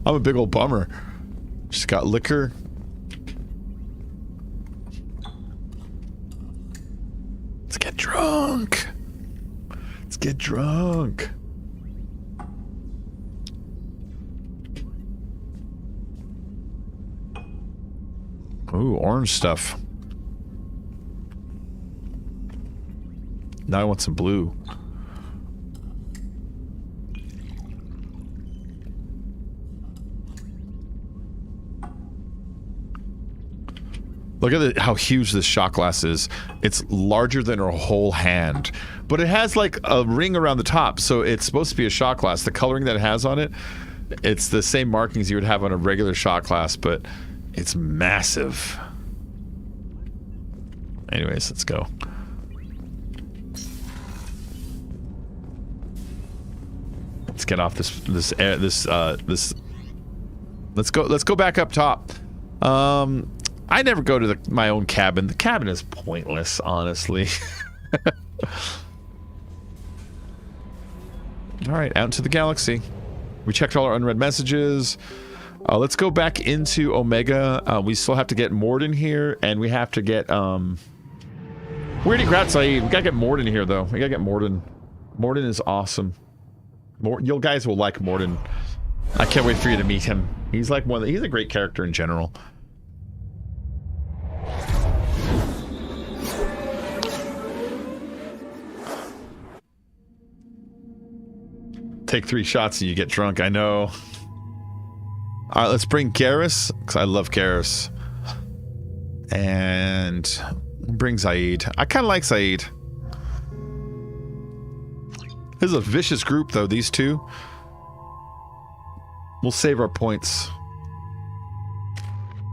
I'm a big old bummer. Just got liquor. Let's get drunk. Let's get drunk. Ooh, orange stuff. Now I want some blue. Look at how huge this shot glass is. It's larger than her whole hand. But it has like a ring around the top, so it's supposed to be a shot glass. The coloring that it has on it, it's the same markings you would have on a regular shot glass, but it's massive. Anyways, let's go. Let's get off this. Let's go back up top. I never go to my own cabin. The cabin is pointless, honestly. All right, out into the galaxy. We checked all our unread messages. Let's go back into Omega. We still have to get Morden here, and we have to get we already grabbed Saeed. We gotta get Morden here, though. We gotta get Morden. Morden is awesome. You guys will like Morden. I can't wait for you to meet him. He's like he's a great character in general. Take 3 shots and you get drunk. I know. All right, let's bring Garrus, because I love Garrus. And bring Zaid. I kind of like Zaid. This is a vicious group, though, these two. We'll save our points.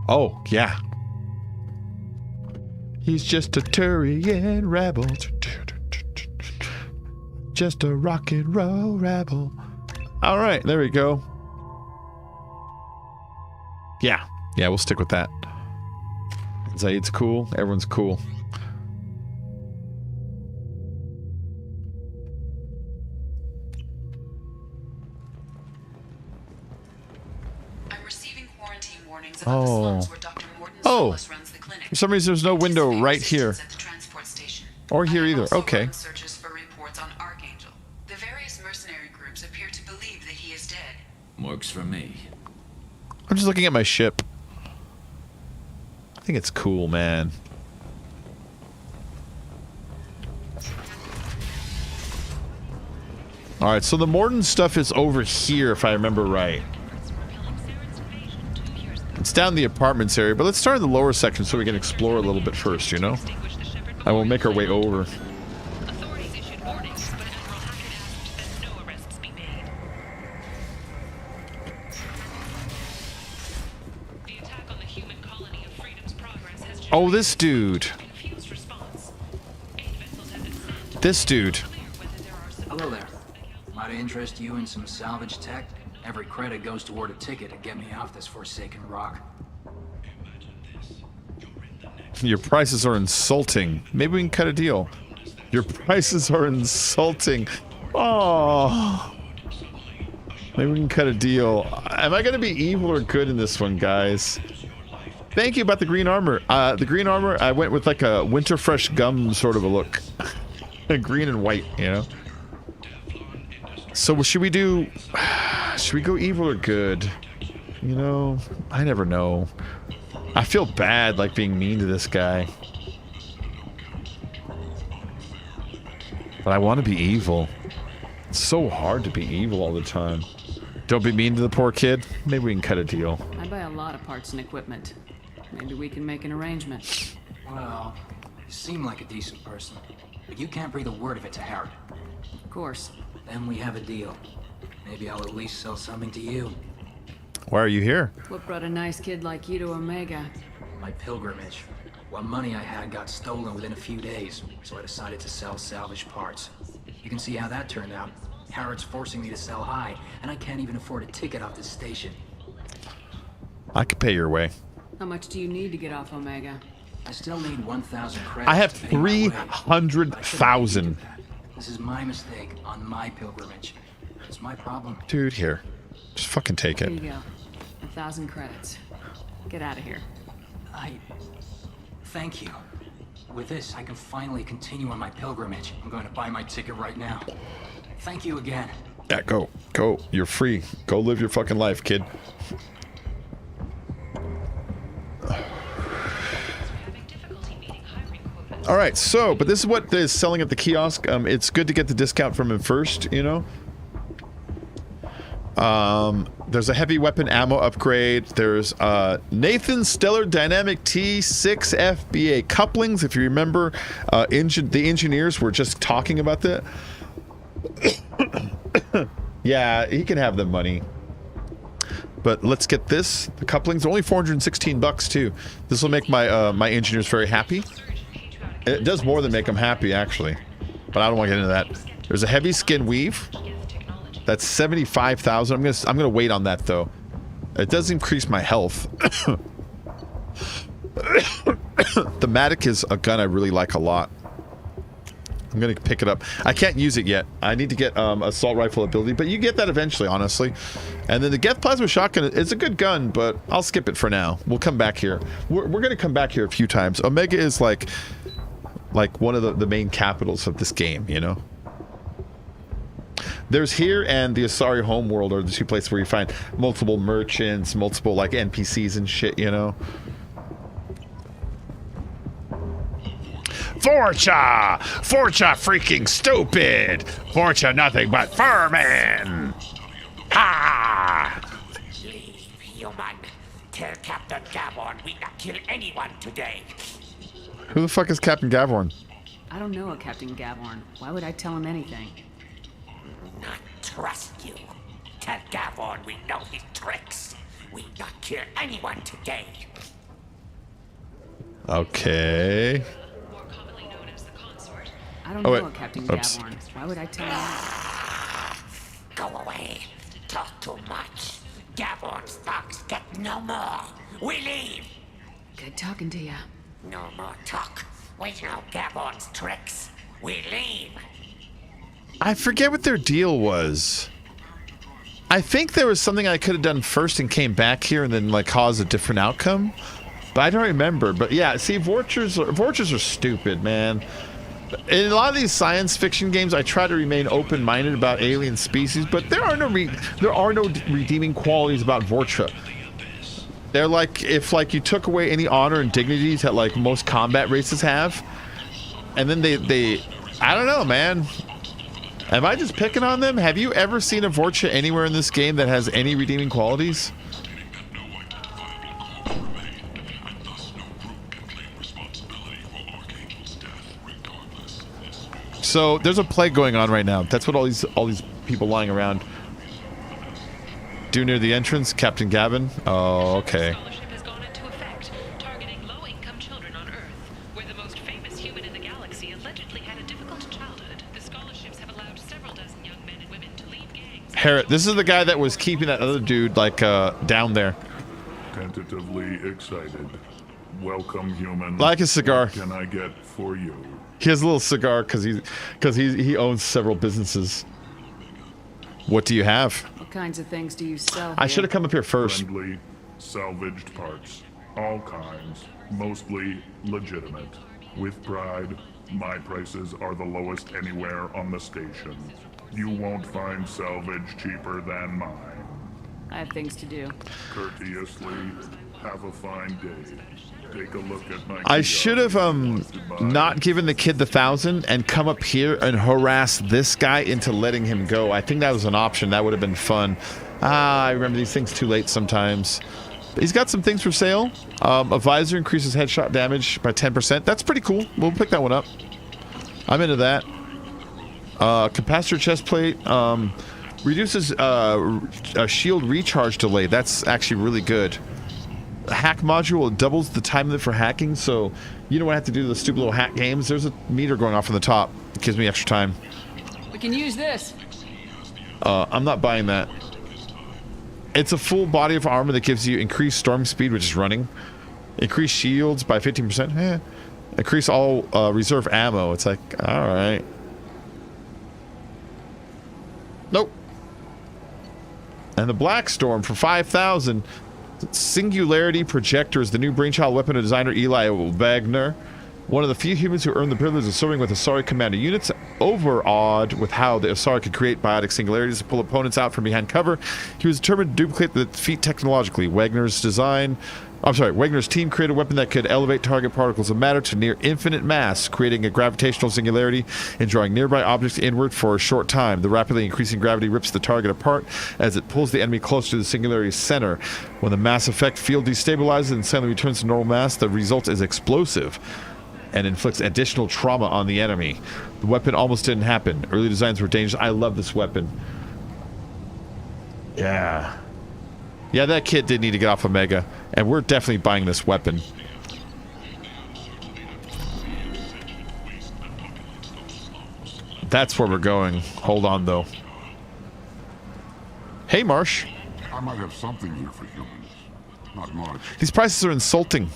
Oh, yeah. He's just a Turian rebel. Just a rock and roll rebel. All right, there we go. Yeah, we'll stick with that. Zaid's cool. Everyone's cool. I'm receiving quarantine warnings about the slums where Dr. Morton Solus runs the clinic. For some reason, there's no window right here. Or here either. Okay. Searches for reports on Archangel. The various mercenary groups appear to believe that he is dead. Works for me. I'm just looking at my ship. I think it's cool, man. Alright, so the Morden stuff is over here, if I remember right. It's down the apartments area, but let's start in the lower section so we can explore a little bit first, you know? And we'll make our way over. Oh, this dude. This dude. Hello there. Might interest you in some salvage tech? Every credit goes toward a ticket to get me off this forsaken rock. Your prices are insulting. Maybe we can cut a deal. Your prices are insulting. Oh. Maybe we can cut a deal. Am I going to be evil or good in this one, guys? Thank you about the green armor. The green armor, I went with like a winter fresh gum sort of a look. Green and white, you know? So should we do... Should we go evil or good? You know, I never know. I feel bad, like, being mean to this guy. But I want to be evil. It's so hard to be evil all the time. Don't be mean to the poor kid. Maybe we can cut a deal. I buy a lot of parts and equipment. Maybe we can make an arrangement. Well, you seem like a decent person, but you can't breathe a word of it to Herod. Of course. Then we have a deal. Maybe I'll at least sell something to you. Why are you here? What brought a nice kid like you to Omega? My pilgrimage. What money I had got stolen within a few days, so I decided to sell salvage parts. You can see how that turned out. Herod's forcing me to sell high, and I can't even afford a ticket off this station. I could pay your way. How much do you need to get off Omega? I still need 1,000 credits. I have to pay my way. 300,000. This is my mistake on my pilgrimage. It's my problem. Dude, here. Just fucking take Here it. you go. 1,000 credits. Get out of here. Thank you. With this, I can finally continue on my pilgrimage. I'm going to buy my ticket right now. Thank you again. Yeah, go. Go. You're free. Go live your fucking life, kid. All right, so, but this is what is selling at the kiosk. It's good to get the discount from him first, you know? There's a heavy weapon ammo upgrade. There's Nathan Stellar Dynamic T6 FBA couplings. If you remember, the engineers were just talking about that. Yeah, he can have the money. But let's get this. The couplings are only 416 bucks too. This will make my my engineers very happy. It does more than make them happy, actually. But I don't want to get into that. There's a heavy skin weave. That's 75,000. I'm gonna wait on that though. It does increase my health. The Matic is a gun I really like a lot. I'm gonna pick it up. I can't use it yet. I need to get assault rifle ability, but you get that eventually, honestly. And then the Geth plasma shotgun is a good gun, but I'll skip it for now. We'll come back here. We're gonna come back here a few times. Omega is like one of the main capitals of this game, you know. There's here and the Asari homeworld are the two places where you find multiple merchants, multiple like NPCs and shit, you know. Forcha! Forcha freaking stupid! Forcha nothing but vermin! Ha! Leave, human. Tell Captain Gavorn we not kill anyone today. Who the fuck is Captain Gavorn? I don't know a Captain Gavorn. Why would I tell him anything? Not trust you. Tell Gavorn we know his tricks. We not kill anyone today. Okay. I don't know a Captain Gavorn. Why would I tell him that? Go away. Talk too much. Gavorn's thugs get no more. We leave. Good talking to you. No more talk. We know Gavorn's tricks. We leave. I forget what their deal was. I think there was something I could have done first and came back here and then like caused a different outcome. But I don't remember. But yeah, see, Vorchers are stupid, man. In a lot of these science fiction games, I try to remain open-minded about alien species, but there are no redeeming qualities about Vorcha. They're like if like you took away any honor and dignities that like most combat races have, and then they I don't know, man. Am I just picking on them? Have you ever seen a Vorcha anywhere in this game that has any redeeming qualities? So there's a plague going on right now. That's what all these people lying around do near the entrance. Captain Gavin. Oh, okay. Harriet, this is the guy that was keeping that other dude like down there. Tentatively excited. Welcome, human. Like a cigar. What can I get for you? He has a little cigar because he owns several businesses. What do you have? What kinds of things do you sell? I should have come up here first. Friendly, salvaged parts, all kinds, mostly legitimate. With pride, my prices are the lowest anywhere on the station. You won't find salvage cheaper than mine. I have things to do. Courteously, have a fine day. Take a look at my... I should have not given the kid the 1,000 and come up here and harass this guy into letting him go. I think that was an option. That would have been fun. I remember these things too late sometimes. He's got some things for sale. A visor increases headshot damage by 10%. That's pretty cool. We'll pick that one up. I'm into that. Capacitor chest plate. Reduces a shield recharge delay. That's actually really good. Hack module doubles the time limit for hacking, so you don't have to do the stupid little hack games. There's a meter going off on the top. It gives me extra time. We can use this. I'm not buying that. It's a full body of armor that gives you increased storm speed, which is running. Increased shields by 15%. Increase all reserve ammo. It's like, all right. Nope. And the Black Storm for 5,000. Singularity Projector is the new brainchild weapon of designer Eli Wagner. One of the few humans who earned the privilege of serving with Asari commander units. Overawed with how the Asari could create biotic singularities to pull opponents out from behind cover, he was determined to duplicate the feat technologically. Wagner's team created a weapon that could elevate target particles of matter to near infinite mass, creating a gravitational singularity and drawing nearby objects inward for a short time. The rapidly increasing gravity rips the target apart as it pulls the enemy closer to the singularity's center. When the mass effect field destabilizes and suddenly returns to normal mass, the result is explosive and inflicts additional trauma on the enemy. The weapon almost didn't happen. Early designs were dangerous. I love this weapon. Yeah. Yeah, that kid did need to get off Omega, and we're definitely buying this weapon. That's where we're going. Hold on, though. Hey, Marsh. I might have something here for humans. Not much. These prices are insulting.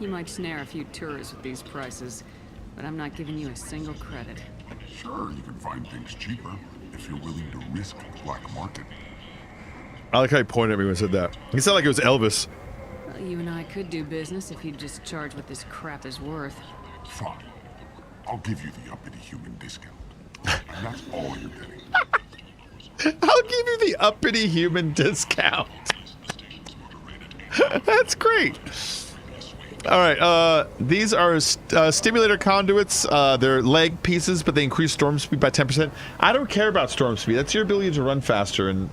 You might snare a few tourists with these prices, but I'm not giving you a single credit. Sure, you can find things cheaper if you're willing to risk the black market. I like how he pointed at me when he said that. He sounded like it was Elvis. Well, you and I could do business if you'd just charge what this crap is worth. Fine. I'll give you the uppity human discount. And that's all you're getting. I'll give you the uppity human discount. That's great. All right, these are stimulator conduits. They're leg pieces, but they increase storm speed by 10%. I don't care about storm speed. That's your ability to run faster, and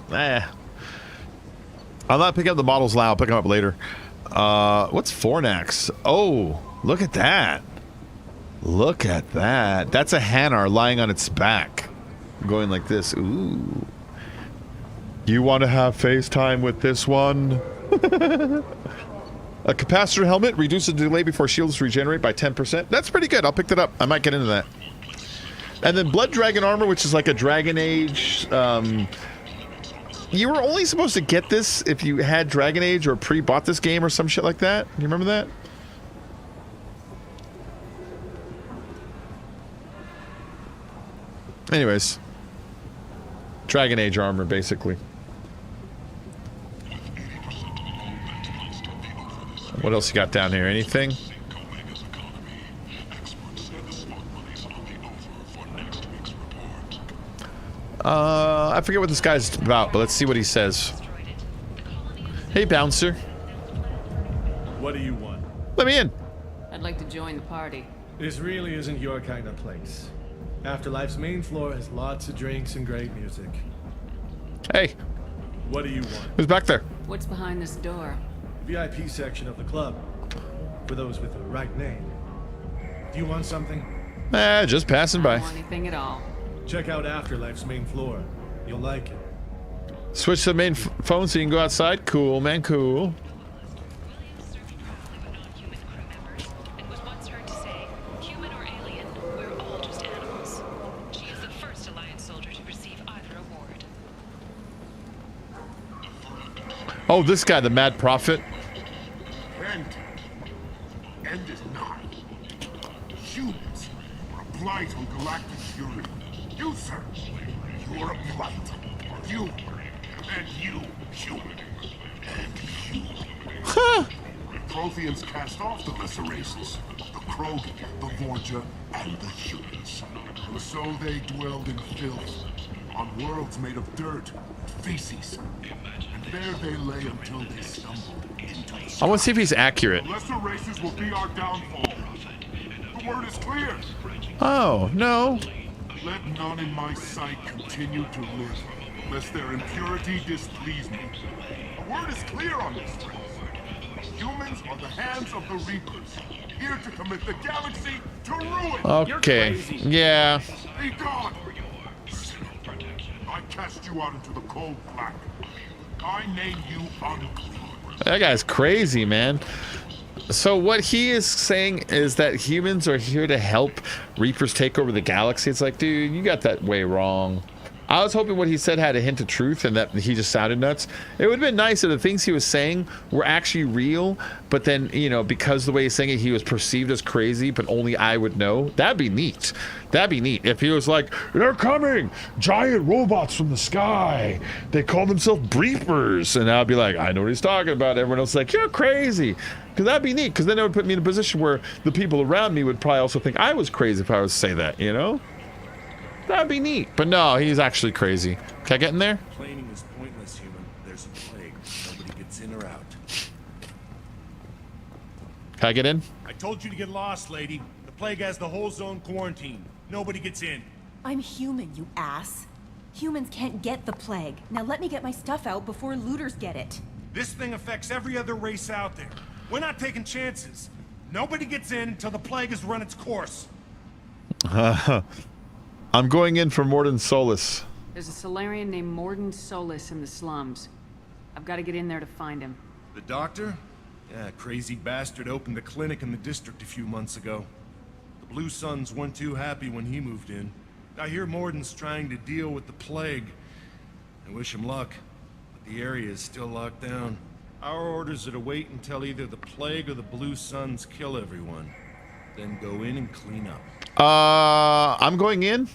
I'll not pick up the models now. I'll pick them up later. What's Fornax? Oh, look at that. Look at that. That's a Hanar lying on its back, going like this. Ooh. You want to have FaceTime with this one? A capacitor helmet reduces the delay before shields regenerate by 10%. That's pretty good. I'll pick that up. I might get into that. And then Blood Dragon armor, which is like a Dragon Age. You were only supposed to get this if you had Dragon Age or pre-bought this game or some shit like that. You remember that? Anyways. Dragon Age armor, basically. What else you got down here? Anything? I forget what this guy's about, but let's see what he says. Hey, bouncer. What do you want? Let me in. I'd like to join the party. This really isn't your kind of place. Afterlife's main floor has lots of drinks and great music. Hey. What do you want? Who's back there? What's behind this door? VIP section of the club. For those with the right name. Do you want something? Just passing by. I don't want anything at all. Check out Afterlife's main floor. You'll like it. Switch to the main phone so you can go outside? Cool, man, cool. Oh, this guy, the Mad Prophet. End is nigh. Humans are a blight on galactic fury. You, sir, you are a blight. You, and you, human, and you. Huh. The Protheans cast off the lesser races, the Krogan, the Vorja, and the humans. And so they dwelled in filth, on worlds made of dirt, feces, and there they lay until they stumble into the I want to see if he's accurate. The lesser races will be our downfall. The word is clear. Oh, no. Let none in my sight continue to live, lest their impurity displease me. The word is clear on this. Humans are the hands of the Reapers, here to commit the galaxy to ruin. Okay, yeah. Be gone. I cast you out into the cold black. I name you unclean. That guy's crazy, man. So what he is saying is that humans are here to help Reapers take over the galaxy. It's like, dude, you got that way wrong. I was hoping what he said had a hint of truth and that he just sounded nuts. It would have been nice if the things he was saying were actually real, but then, you know, because the way he's saying it, he was perceived as crazy, but only I would know. That'd be neat. That'd be neat. If he was like, they're coming, giant robots from the sky. They call themselves Reapers. And I'd be like, I know what he's talking about. Everyone else is like, you're crazy. Because that'd be neat, because then it would put me in a position where the people around me would probably also think I was crazy if I was to say that, you know? That'd be neat. But no, he's actually crazy. Can I get in there? Complaining is pointless, human. There's a plague. Nobody gets in or out. Can I get in? I told you to get lost, lady. The plague has the whole zone quarantined. Nobody gets in. I'm human, you ass. Humans can't get the plague. Now let me get my stuff out before looters get it. This thing affects every other race out there. We're not taking chances. Nobody gets in until the plague has run its course. I'm going in for Morden Solus. There's a Solarian named Morden Solus in the slums. I've got to get in there to find him. The doctor? Yeah, crazy bastard opened a clinic in the district a few months ago. The Blue Suns weren't too happy when he moved in. I hear Morden's trying to deal with the plague. I wish him luck, but the area is still locked down. Our orders are to wait until either the plague or the Blue Suns kill everyone. Then go in and clean up. I'm going in.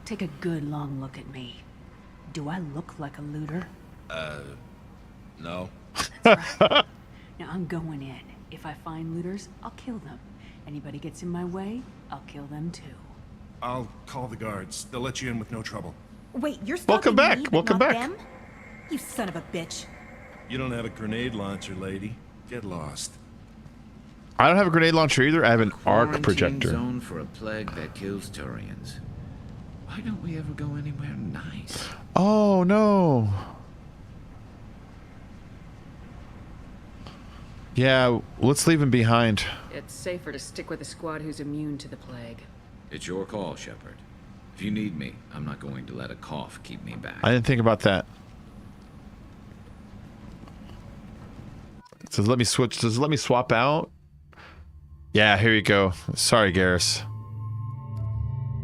Take a good long look at me. Do I look like a looter? No. That's right. Now I'm going in. If I find looters, I'll kill them. Anybody gets in my way, I'll kill them too. I'll call the guards. They'll let you in with no trouble. Wait, you're Welcome stopping back. me, but Welcome not back. them? You son of a bitch. You don't have a grenade launcher, lady. Get lost. I don't have a grenade launcher either. I have an arc Quarantine projector. Zone for a plague that kills Turians. Why don't we ever go anywhere nice? Oh no. Yeah, let's leave him behind. It's safer to stick with a squad who's immune to the plague. It's your call, Shepard. If you need me, I'm not going to let a cough keep me back. I didn't think about that. Does it let me switch? Does it let me swap out? Yeah, here you go. Sorry, Garrus.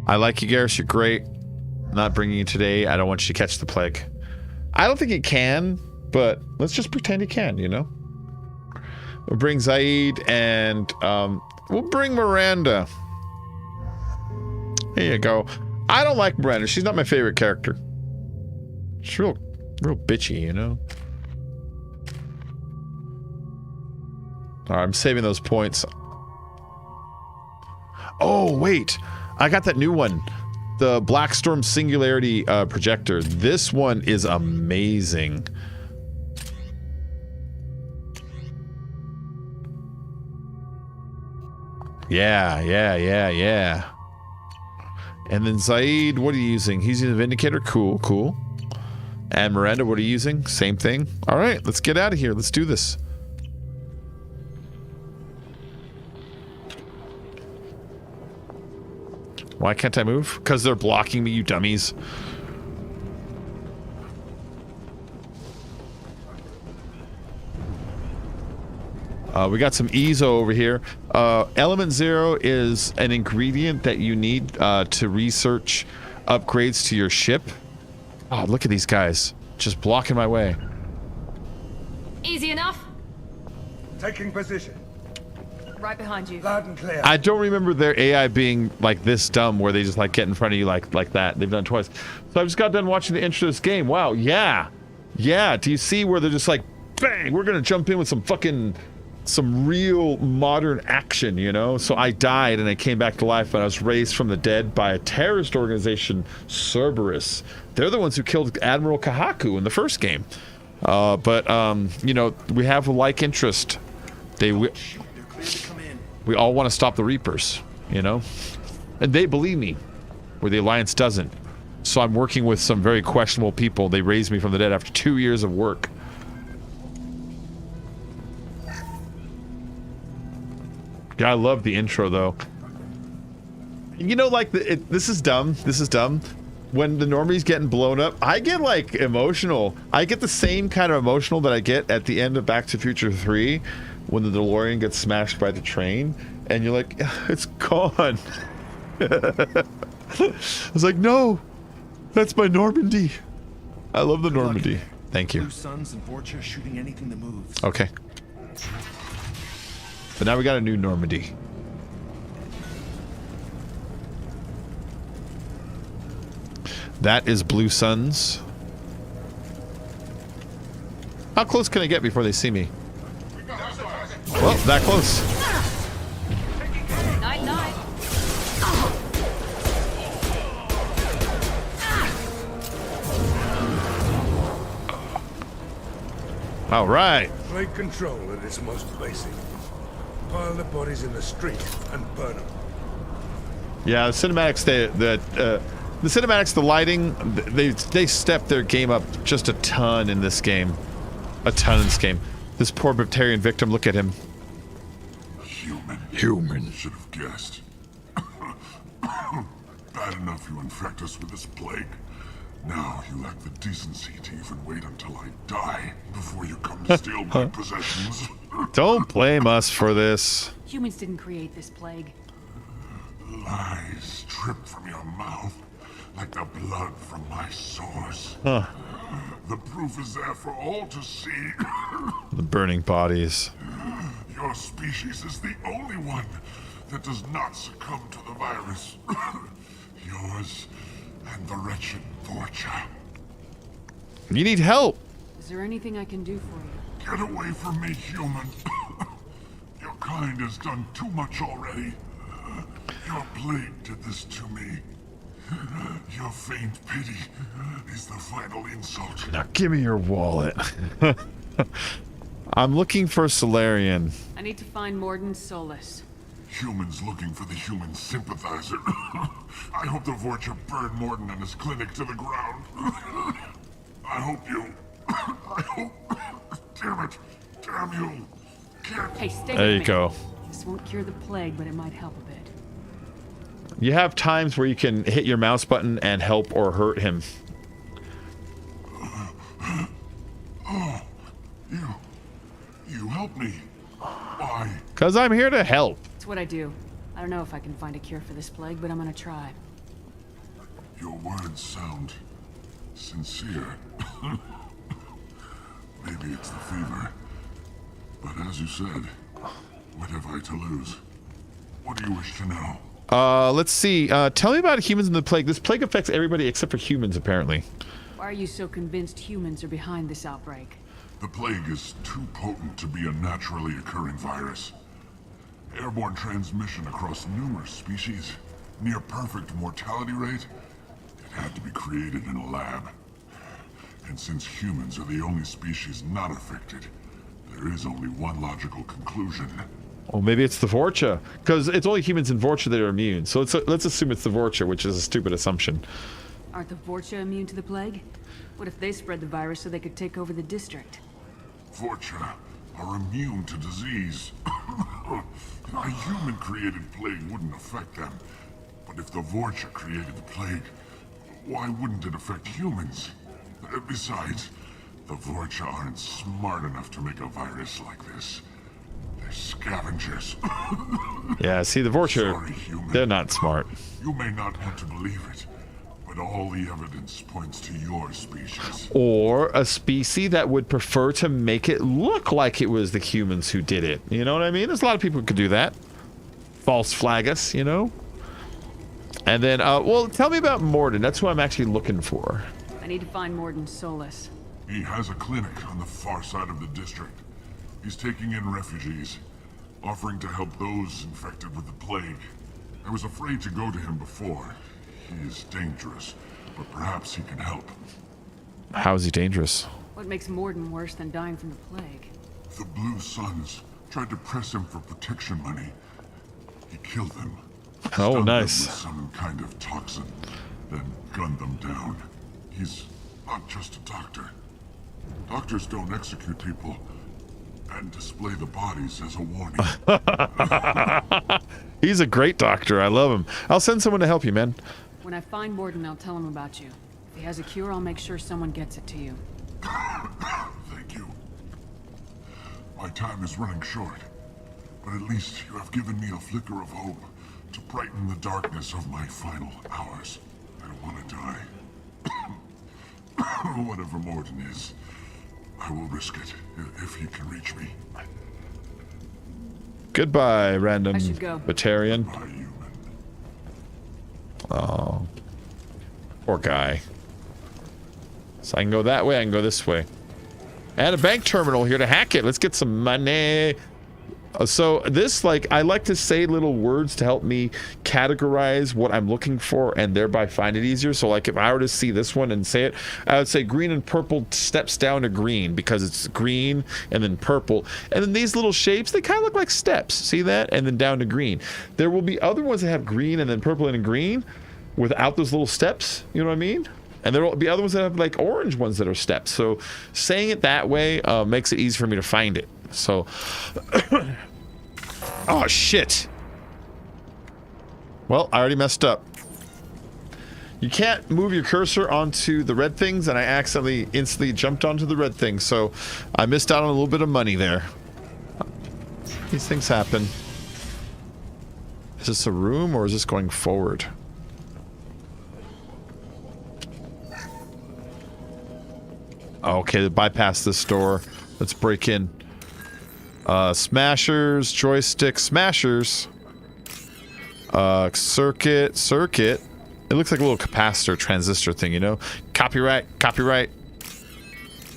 I like you, Garrus. You're great. I'm not bringing you today. I don't want you to catch the plague. I don't think it can, but let's just pretend it can, you know? We'll bring Zaid and we'll bring Miranda. Here you go. I don't like Miranda. She's not my favorite character. She's real bitchy, you know? All right, I'm saving those points. Oh, wait. I got that new one. The Blackstorm Singularity projector. This one is amazing. Yeah. And then Zaid, what are you using? He's using a Vindicator. Cool. And Miranda, what are you using? Same thing. All right, let's get out of here. Let's do this. Why can't I move? Because they're blocking me, you dummies. We got some Ezo over here. Element 0 is an ingredient that you need to research upgrades to your ship. Oh, look at these guys. Just blocking my way. Easy enough. Taking position. Right behind you. Loud and clear. I don't remember their AI being like this dumb where they just like get in front of you like that. They've done it twice. So I just got done watching the intro to this game. Wow, yeah. Do you see where they're just like, bang, we're gonna jump in with some fucking some real modern action, you know? So I died and I came back to life, but I was raised from the dead by a terrorist organization, Cerberus. They're the ones who killed Admiral Kahaku in the first game. You know, we have a like interest. We all want to stop the Reapers, you know? And they believe me, where the Alliance doesn't. So I'm working with some very questionable people. They raised me from the dead after 2 years of work. Yeah, I love the intro, though. You know, like, this is dumb. This is dumb. When the Normandy's getting blown up, I get, like, emotional. I get the same kind of emotional that I get at the end of Back to the Future 3 when the DeLorean gets smashed by the train, and you're like, it's gone. I was like, no, that's my Normandy. I love the Normandy. Thank you. Blue Suns and Vorcha shooting anything that moves. Okay. But now we got a new Normandy. That is Blue Suns. How close can I get before they see me? Well, that close. Night, night. All right. Plague control at its most basic. Pile the bodies in the street and burn them. Yeah, the cinematics, the cinematics, the lighting, they stepped their game up just a ton in this game. A ton in this game. This poor Bacterian victim, look at him. Human. Should have guessed. Bad enough you infect us with this plague. Now you lack the decency to even wait until I die before you come to steal my possessions. Don't blame us for this. Humans didn't create this plague. Lies drip from your mouth like the blood from my sores. Huh. The proof is there for all to see. The burning bodies. Your species is the only one that does not succumb to the virus. Yours and the wretched Vorcha. You need help. Is there anything I can do for you? Get away from me, human. Your kind has done too much already. Your plague did this to me. Your faint pity is the final insult. Now give me your wallet. I'm looking for Solarian. I need to find Morden Solus. Humans looking for the human sympathizer. I hope the Vorcha burned Morden and his clinic to the ground. I hope you... I hope... Damn it. Damn you. Can't... Hey, stay there with you me. go. This won't cure the plague, but it might help a bit. You have times where you can hit your mouse button and help or hurt him. Oh, you helped me. Why? Because I'm here to help. It's what I do. I don't know if I can find a cure for this plague, but I'm gonna try. Your words sound sincere. Maybe it's the fever. But as you said, what have I to lose? What do you wish to know? Let's see. Tell me about humans and the plague. This plague affects everybody except for humans, apparently. Why are you so convinced humans are behind this outbreak? The plague is too potent to be a naturally occurring virus. Airborne transmission across numerous species, near perfect mortality rate. It had to be created in a lab. And since humans are the only species not affected, there is only one logical conclusion. Well, maybe it's the Vorcha, because it's only humans in Vorcha that are immune. So let's assume it's the Vorcha, which is a stupid assumption. Aren't the Vorcha immune to the plague? What if they spread the virus so they could take over the district? Vorcha are immune to disease. A human-created plague wouldn't affect them. But if the Vorcha created the plague, why wouldn't it affect humans? Besides, the Vorcha aren't smart enough to make a virus like this. They're scavengers. Yeah, see, the Vorcha, they're not smart. You may not want to believe it, but all the evidence points to your species. Or a species that would prefer to make it look like it was the humans who did it. You know what I mean? There's a lot of people who could do that. False flag us, you know? And then, well, tell me about Morden. That's who I'm actually looking for. I need to find Morden Solus. He has a clinic on the far side of the district. He's taking in refugees, offering to help those infected with the plague. I was afraid to go to him before. He is dangerous, but perhaps he can help. How is he dangerous? What makes Morden worse than dying from the plague? The Blue Suns tried to press him for protection money. He killed them. Oh, Stunned nice. them with some kind of toxin, then gunned them down. He's not just a doctor. Doctors don't execute people and display the bodies as a warning. He's a great doctor. I love him. I'll send someone to help you, man. When I find Morden, I'll tell him about you. If he has a cure, I'll make sure someone gets it to you. Thank you. My time is running short, but at least you have given me a flicker of hope to brighten the darkness of my final hours. I don't want to die. Whatever Morden is, I will risk it if he can reach me. Goodbye, random I should go. Batarian. Oh, poor guy. So I can go that way, I can go this way. And a bank terminal here to hack it. Let's get some money. So this, like, I like to say little words to help me categorize what I'm looking for and thereby find it easier. So like if I were to see this one and say it, I would say green and purple steps down to green because it's green and then purple. And then these little shapes, they kind of look like steps. See that? And then down to green. There will be other ones that have green and then purple and green without those little steps. You know what I mean? And there will be other ones that have like orange ones that are steps. So saying it that way makes it easy for me to find it. So, oh shit. Well, I already messed up. You can't move your cursor onto the red things, and I accidentally instantly jumped onto the red thing, so I missed out on a little bit of money there. These things happen. Is this a room, or is this going forward? Okay, bypass this door. Let's break in. Smashers, joystick, smashers. Circuit. It looks like a little capacitor transistor thing, you know? Copyright.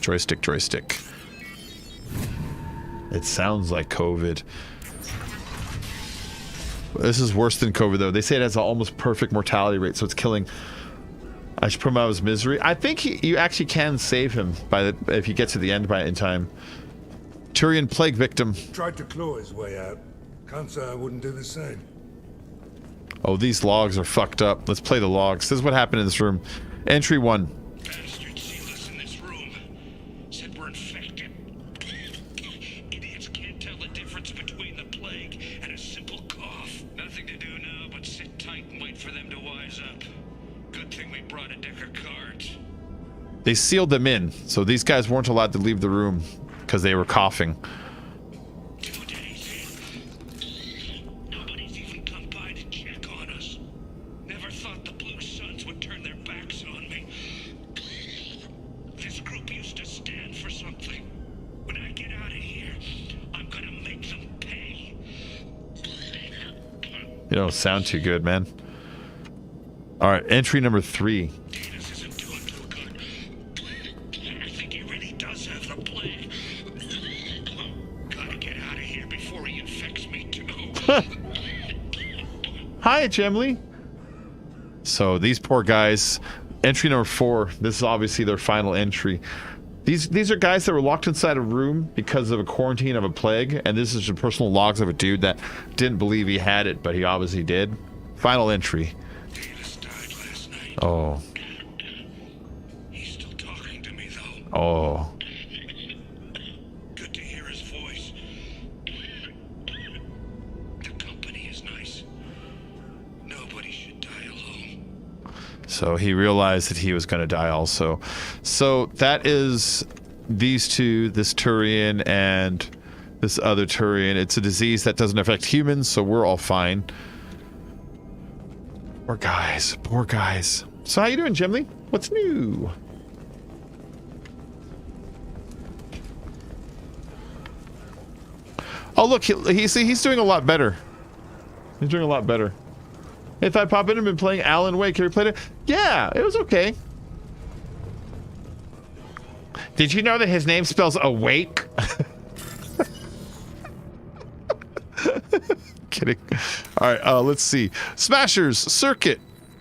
Joystick. It sounds like COVID. This is worse than COVID, though. They say it has an almost perfect mortality rate, so it's killing. I should put him out of his misery. I think you actually can save him if you get to the end in time. Turian plague victim. Tried to claw his way out. Can't say I wouldn't do the same. Oh, these logs are fucked up. Let's play the logs. This is what happened in this room. Entry 1. Bastards sealed us in this room. Said we're infected. Idiots can't tell the difference between the plague and a simple cough. Nothing to do now but sit tight and wait for them to wise up. Good thing we brought a deck of cards. They sealed them in, so these guys weren't allowed to leave the room because they were coughing. 2 days in. Nobody's even come by to check on us. Never thought the Blue Suns would turn their backs on me. This group used to stand for something. When I get out of here, I'm gonna make them pay. You don't sound too good, man. All right, entry number 3. I think he really does have the plague. Gotta get out of here before he infects me too. Hi, Emily. So these poor guys, entry number 4. This is obviously their final entry. These are guys that were locked inside a room because of a quarantine of a plague, and this is the personal logs of a dude that didn't believe he had it, but he obviously did. Final entry. Oh. He's still talking to me though. Oh. Good to hear his voice. The company is nice. Nobody should die alone. So he realized that he was going to die also. So that is these two, this Turian and this other Turian. It's a disease that doesn't affect humans, so we're all fine. Poor guys. So how you doing, Jimmy? What's new? Oh, look, he's doing a lot better. He's doing a lot better. If I pop in and been playing Alan Wake, have you played it? Yeah, it was okay. Did you know that his name spells awake? kidding. All right, let's see. Smashers, circuit,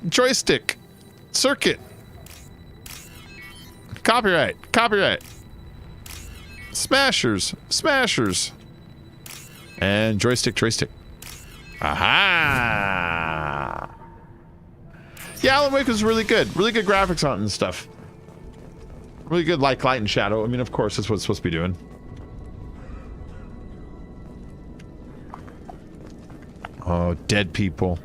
joystick, circuit. Copyright. Smashers. And joystick. Aha! Yeah, Alan Wake was really good. Really good graphics on it and stuff. Really good light and shadow. I mean, of course, that's what it's supposed to be doing. Oh, dead people.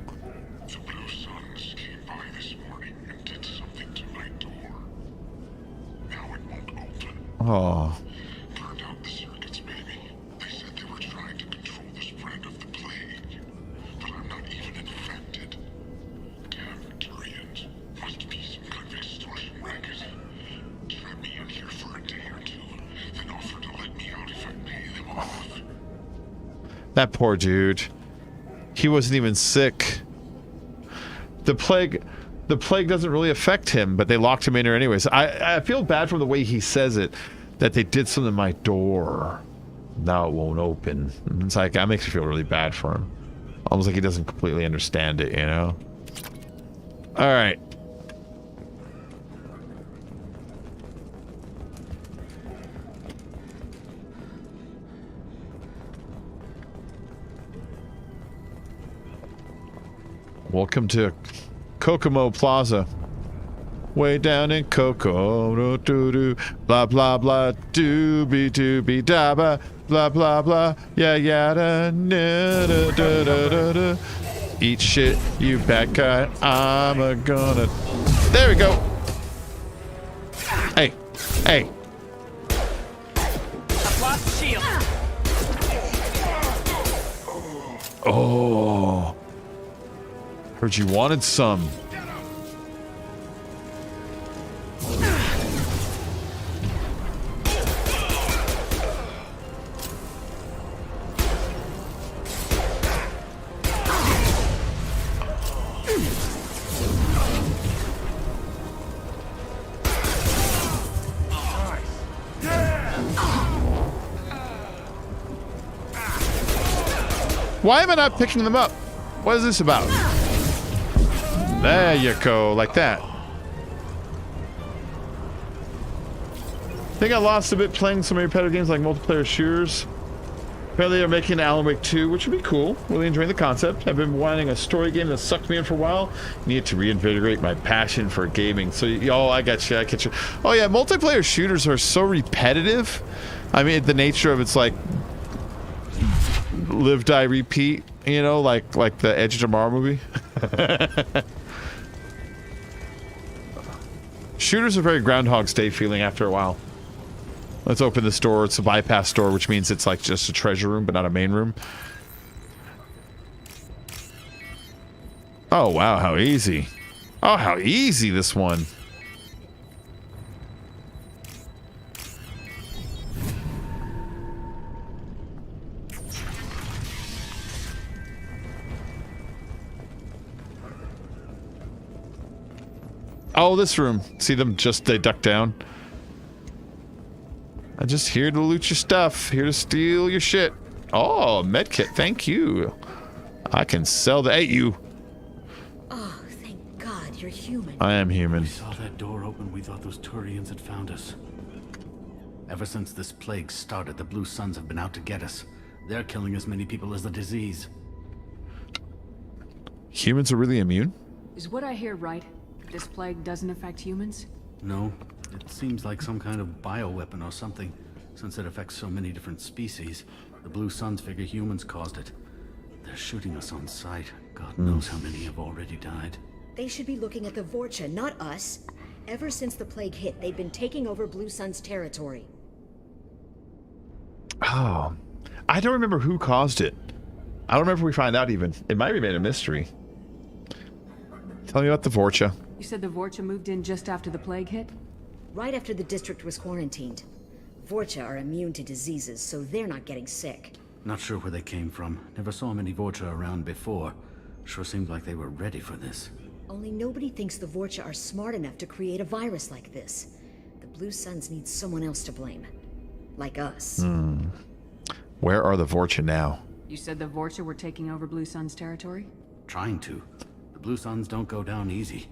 The Blue Suns came by this morning and did something to my door. Now it won't open. Oh. Burned out the circuits, maybe. They said they were trying to control the spread of the plague. But I'm not even infected. Cafeterians must be some kind of extortion racket. Trap me in here for a day or two, then offer to let me out if I pay them off. That poor dude. He wasn't even sick. The plague doesn't really affect him, but they locked him in there anyways. I feel bad from the way he says it, that they did something to my door. Now it won't open. It's like, that makes me feel really bad for him. Almost like he doesn't completely understand it, you know? All right. Welcome to Kokomo Plaza. Way down in Coco, blah blah blah, doobie doobie dabba, blah blah blah, yeah yada, da da da da. Eat shit, you bad guy. I'm a gonna. There we go. Hey. I've lost shield. Oh. Heard you wanted some. Why am I not picking them up? What is this about? There you go, like that. I think I lost a bit playing some repetitive games like multiplayer shooters. Apparently they're making Alan Wake 2, which would be cool. Really enjoying the concept. I've been wanting a story game that sucked me in for a while. Need to reinvigorate my passion for gaming. So, I got you. Oh yeah, multiplayer shooters are so repetitive. I mean, the nature of it's like live, die, repeat. You know, like the Edge of Tomorrow movie. Shooters are very Groundhog's Day feeling after a while. Let's open this door. It's a bypass door, which means it's like just a treasure room, but not a main room. Oh, wow, how easy. Oh, how easy this one. Oh, this room. See them they duck down. I'm just here to loot your stuff. Here to steal your shit. Oh, medkit. Thank you. I can sell the... Hey, you. Oh, thank God you're human. I am human. We saw that door open. We thought those Turians had found us. Ever since this plague started, the Blue Suns have been out to get us. They're killing as many people as the disease. Humans are really immune? Is what I hear right? This plague doesn't affect humans? No. It seems like some kind of bioweapon or something. Since it affects so many different species, the Blue Suns figure humans caused it. They're shooting us on sight. God knows how many have already died. They should be looking at the Vorcha, not us. Ever since the plague hit, they've been taking over Blue Sun's territory. Oh. I don't remember who caused it. I don't remember if we find out even. It might remain a mystery. Tell me about the Vorcha. You said the Vorcha moved in just after the plague hit? Right after the district was quarantined. Vorcha are immune to diseases, so they're not getting sick. Not sure where they came from. Never saw many Vorcha around before. Sure seemed like they were ready for this. Only nobody thinks the Vorcha are smart enough to create a virus like this. The Blue Suns need someone else to blame. Like us. Where are the Vorcha now? You said the Vorcha were taking over Blue Sun's territory? Trying to. The Blue Suns don't go down easy.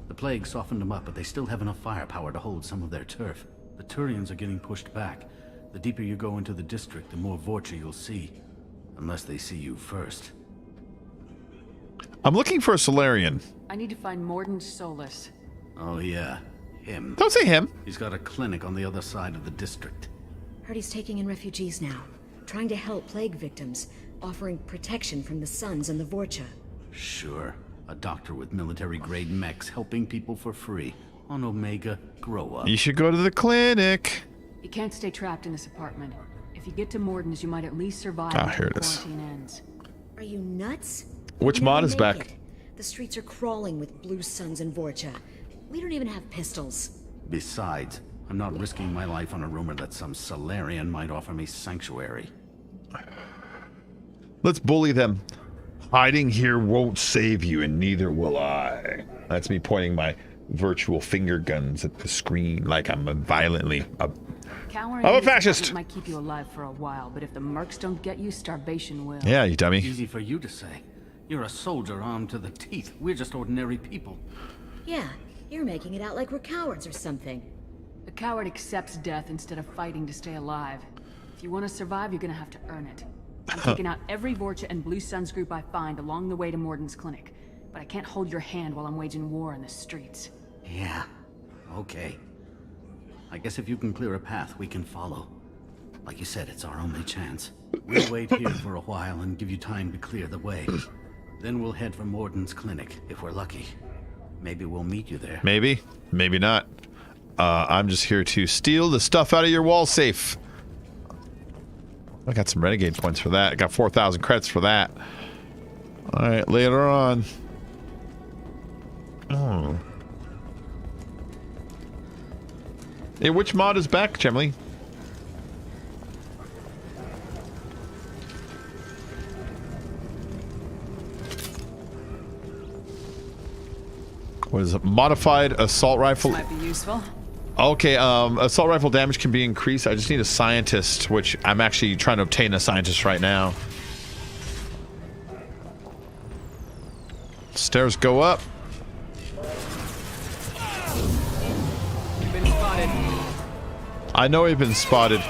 The plague softened them up, but they still have enough firepower to hold some of their turf. The Turians are getting pushed back. The deeper you go into the district, the more Vorcha you'll see. Unless they see you first. I'm looking for a Solarian. I need to find Morden Solus. Oh yeah, him. Don't say him. He's got a clinic on the other side of the district. Heard he's taking in refugees now, trying to help plague victims, offering protection from the Suns and the Vorcha. Sure. A doctor with military-grade mechs helping people for free. On Omega, grow up. You should go to the clinic. You can't stay trapped in this apartment. If you get to Morden's, you might at least survive Ah, until here it is. quarantine ends. Are you nuts? Which We'll mod never is make back? it. The streets are crawling with Blue Suns and Vorcha. We don't even have pistols. Besides, I'm not risking my life on a rumor that some Solarian might offer me sanctuary. Let's bully them. Hiding here won't save you, and neither will I. That's me pointing my virtual finger guns at the screen like I'm I'm a fascist. Might keep you alive for a while, but if the mercs don't get you, starvation will. Yeah, you dummy. Easy for you to say. You're a soldier armed to the teeth. We're just ordinary people. Yeah, you're making it out like we're cowards or something. A coward accepts death instead of fighting to stay alive. If you want to survive, you're gonna have to earn it. I'm taking out every Vorcha and Blue Suns group I find along the way to Morden's clinic. But I can't hold your hand while I'm waging war in the streets. Yeah, okay. I guess if you can clear a path, we can follow. Like you said, it's our only chance. We'll wait here for a while and give you time to clear the way. Then we'll head for Morden's clinic, if we're lucky. Maybe we'll meet you there. Maybe, maybe not. I'm just here to steal the stuff out of your wall safe. I got some renegade points for that. I got 4,000 credits for that. All right, later on. Oh. Hey, which mod is back, Chemley? What is it? Modified assault rifle. Might be useful. Okay, assault rifle damage can be increased. I just need a scientist, which I'm actually trying to obtain a scientist right now. Stairs go up. You've been spotted. I know we've been spotted.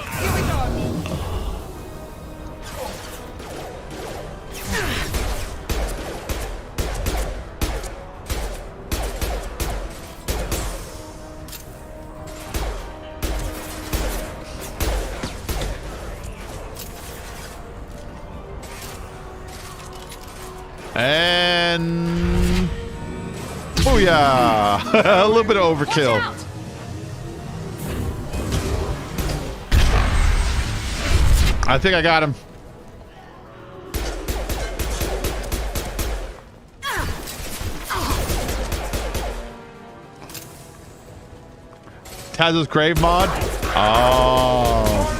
And booyah! A little bit of overkill. I think I got him. Taz's grave mod? Oh.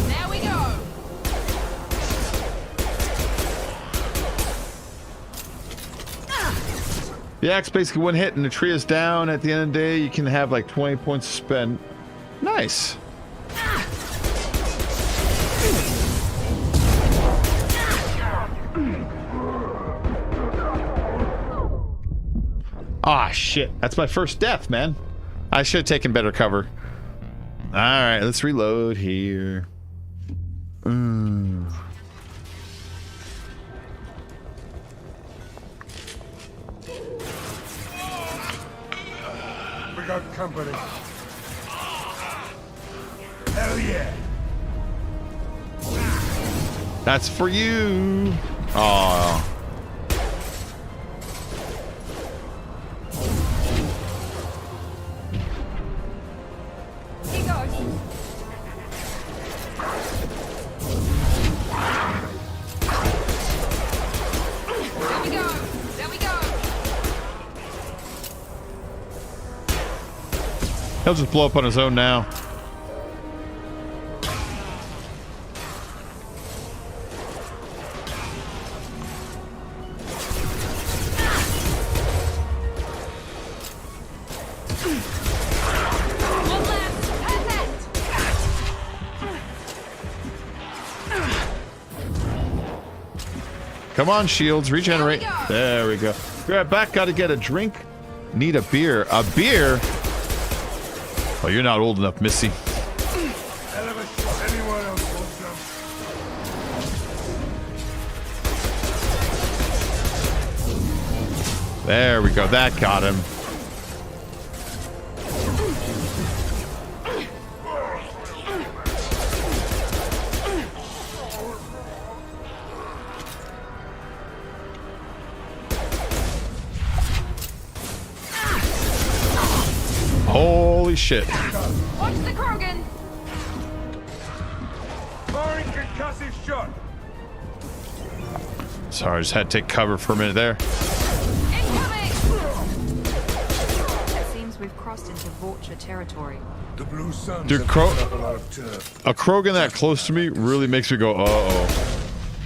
There we go. The axe basically one hit and the tree is down. At the end of the day, you can have like 20 points to spend. Nice. Ah, shit. That's my first death, man. I should have taken better cover. Alright, let's reload here. We got company. Hell yeah. That's for you. Oh. He goes. There we go. There we go. He'll just blow up on his own now. Come on, shields, regenerate. There we go. Grab back, gotta get a drink. Need a beer. A beer? Oh, you're not old enough, Missy. Anyone else want some? There we go. That got him. Holy shit. Watch the Krogan! Firing concussive shot. Sorry, I just had to take cover for a minute there. Incoming! It seems we've crossed into Vorcha territory. The Blue Suns Dude, have picked up a lot of turf. A Krogan that close to me really makes me go, uh-oh.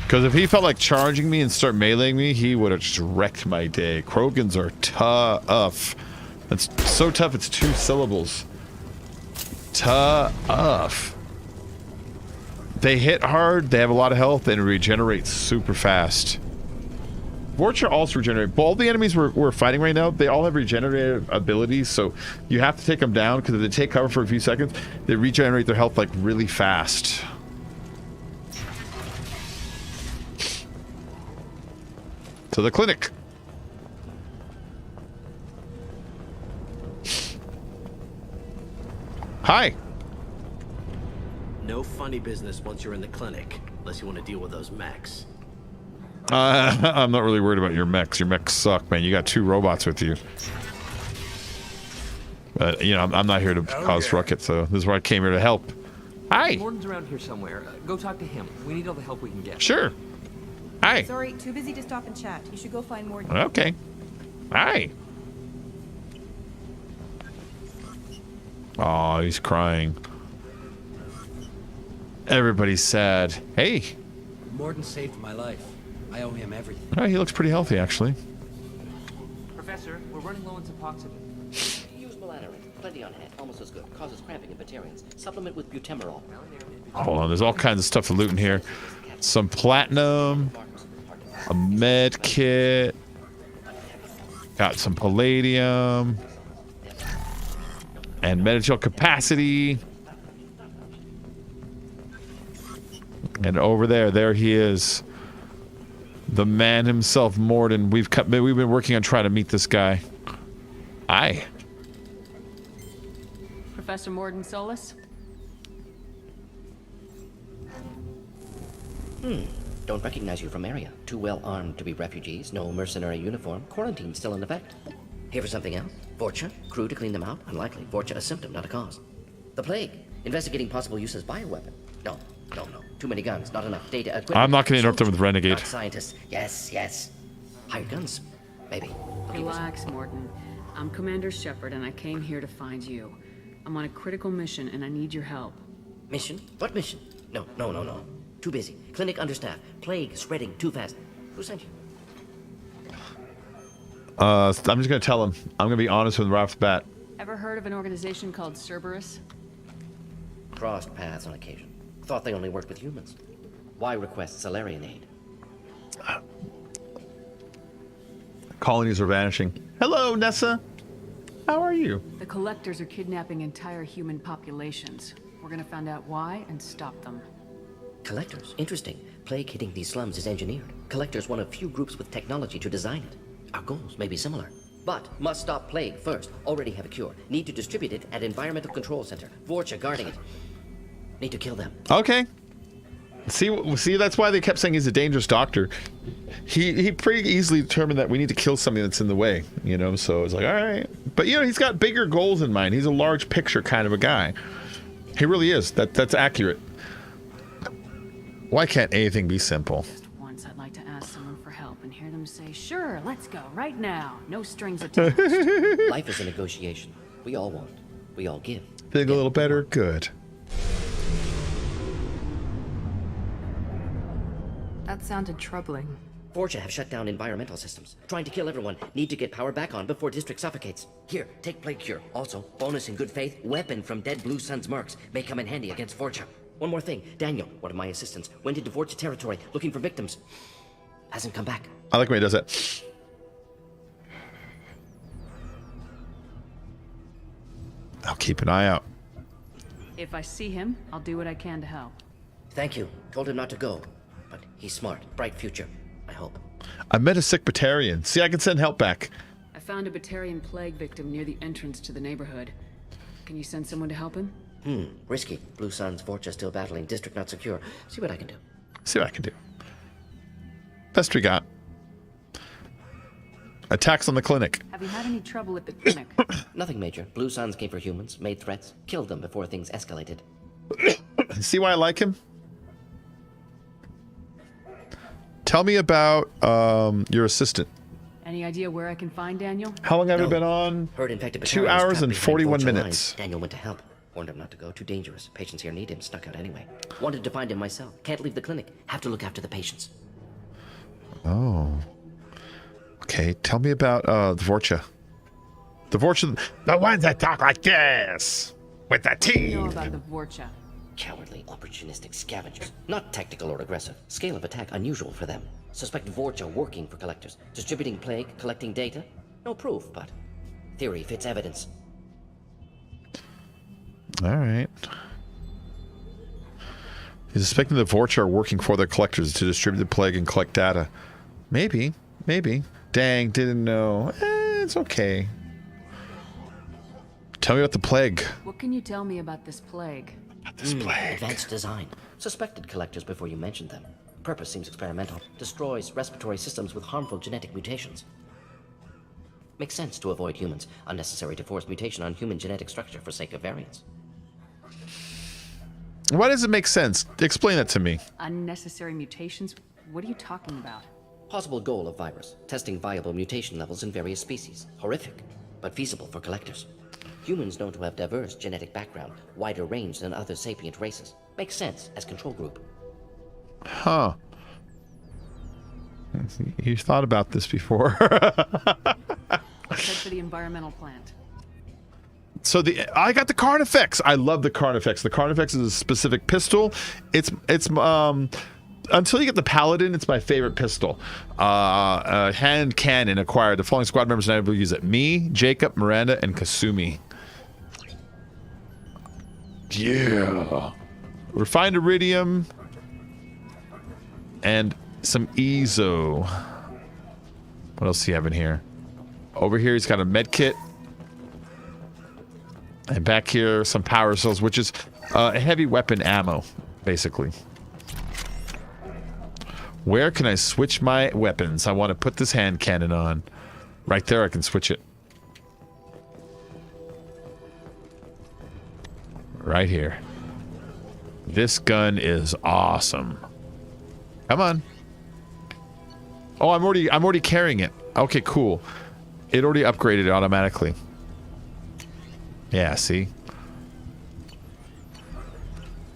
Because if he felt like charging me and start meleeing me, he would have just wrecked my day. Krogans are tough. That's so tough, it's 2 syllables. Tough. They hit hard, they have a lot of health, and regenerate super fast. Vorcha also regenerate. But all the enemies we're fighting right now, they all have regenerative abilities, so you have to take them down, because if they take cover for a few seconds, they regenerate their health like really fast. To the clinic. Hi. No funny business once you're in the clinic, unless you want to deal with those mechs. I'm not really worried about your mechs. Your mechs suck, man. You got 2 robots with you. But, you know, I'm not here to cause ruckus, so this is where I came here to help. Hi. Morton's around here somewhere. Go talk to him. We need all the help we can get. Sure. Hi. Sorry, too busy to stop and chat. You should go find Morton. Okay. Hi. Oh, he's crying. Everybody's sad. Hey. Morton saved my life. I owe him everything. Oh, he looks pretty healthy, actually. Professor, we're running low on suboxone. Use melatonin. Plenty on hand. Almost as good. Causes cramping in vegetarians. Supplement with butemerol. Hold on, there's all kinds of stuff to loot in here. Some platinum. A med kit. Got some palladium. And medical capacity. And over there he is. The man himself, Morden. We've been working on trying to meet this guy. Aye. Professor Morden Solus? Don't recognize you from area. Too well armed to be refugees. No mercenary uniform. Quarantine still in effect. Here for something else? Vorcha? Crew to clean them out? Unlikely. Vorcha a symptom, not a cause. The plague. Investigating possible use as bioweapon. No. Too many guns, not enough data. Equipment. I'm not going to interrupt him with Renegade. Not scientists. Yes. Hired guns. Maybe. Relax, Morton. I'm Commander Shepard, and I came here to find you. I'm on a critical mission, and I need your help. Mission? What mission? No. Too busy. Clinic understaffed. Plague spreading too fast. Who sent you? I'm just going to tell him. I'm going to be honest with him right off the bat. Ever heard of an organization called Cerberus? Crossed paths on occasion. Thought they only worked with humans. Why request Salarian aid? Colonies are vanishing. Hello, Nessa. How are you? The Collectors are kidnapping entire human populations. We're gonna find out why and stop them. Collectors? Interesting. Plague hitting these slums is engineered. Collectors one of few groups with technology to design it. Our goals may be similar. But must stop plague first. Already have a cure. Need to distribute it at Environmental Control Center. Vorcha guarding it. Need to kill them. Okay. See, that's why they kept saying he's a dangerous doctor. He pretty easily determined that we need to kill something that's in the way, you know, so it's like, all right. But, you know, he's got bigger goals in mind. He's a large picture kind of a guy. He really is. That's accurate. Why can't anything be simple? Just once I'd like to ask someone for help and hear them say, sure, let's go, right now. No strings attached. Life is a negotiation. We all want. We all give. Think a little better? Good. That sounded troubling. Vorcha have shut down environmental systems. Trying to kill everyone. Need to get power back on before district suffocates. Here, take plague cure. Also, bonus in good faith, weapon from dead Blue Sun's mercs. May come in handy against Vorcha. One more thing. Daniel, one of my assistants, went into Vorcha territory looking for victims. Hasn't come back. I like when he does that. I'll keep an eye out. If I see him, I'll do what I can to help. Thank you. Told him not to go. But he's smart. Bright future, I hope. I met a sick Batarian. See, I can send help back. I found a Batarian plague victim near the entrance to the neighborhood. Can you send someone to help him? Risky. Blue Sun's Vorcha still battling. District not secure. See what I can do. See what I can do. Best we got. Attacks on the clinic. Have you had any trouble at the clinic? Nothing major. Blue Suns came for humans, made threats, killed them before things escalated. See why I like him? Tell me about your assistant. Any idea where I can find Daniel? How long have you been on? Heard infected 2 hours and 41 minutes. Daniel went to help. Warned him not to go. Too dangerous. Patients here need him. Stuck out anyway. Wanted to find him myself. Can't leave the clinic. Have to look after the patients. Oh. Okay, tell me about the Vorcha. The Vorcha, the ones that talk like this, with the teeth. You know about the Vorcha. Cowardly, opportunistic scavengers. Not tactical or aggressive. Scale of attack unusual for them. Suspect Vorcha working for collectors. Distributing plague, collecting data. No proof, but theory fits evidence. All right. He's suspecting the Vorcha are working for their collectors to distribute the plague and collect data. Maybe. Dang, didn't know. It's okay. Tell me about the plague. What can you tell me about this plague? Advanced design. Suspected collectors before you mentioned them. Purpose seems experimental. Destroys respiratory systems with harmful genetic mutations. Makes sense to avoid humans. Unnecessary to force mutation on human genetic structure for sake of variance. Why does it make sense? Explain that to me. Unnecessary mutations? What are you talking about? Possible goal of virus. Testing viable mutation levels in various species. Horrific, but feasible for collectors. Humans known to have diverse genetic background, wider range than other sapient races. Makes sense as control group. Huh. You thought about this before. Head for the environmental plant. So I got the Carnifex. I love the Carnifex. The Carnifex is a specific pistol. It's until you get the Paladin, it's my favorite pistol. Hand cannon acquired. The following squad members and I will use it. Me, Jacob, Miranda, and Kasumi. Yeah. Refined iridium. And some Ezo. What else do you have in here? Over here, he's got a med kit. And back here, some power cells, which is heavy weapon ammo, basically. Where can I switch my weapons? I want to put this hand cannon on. Right there, I can switch it. Right here. This gun is awesome. Come on. Oh, I'm already carrying it. Okay, cool. It already upgraded automatically. Yeah, see?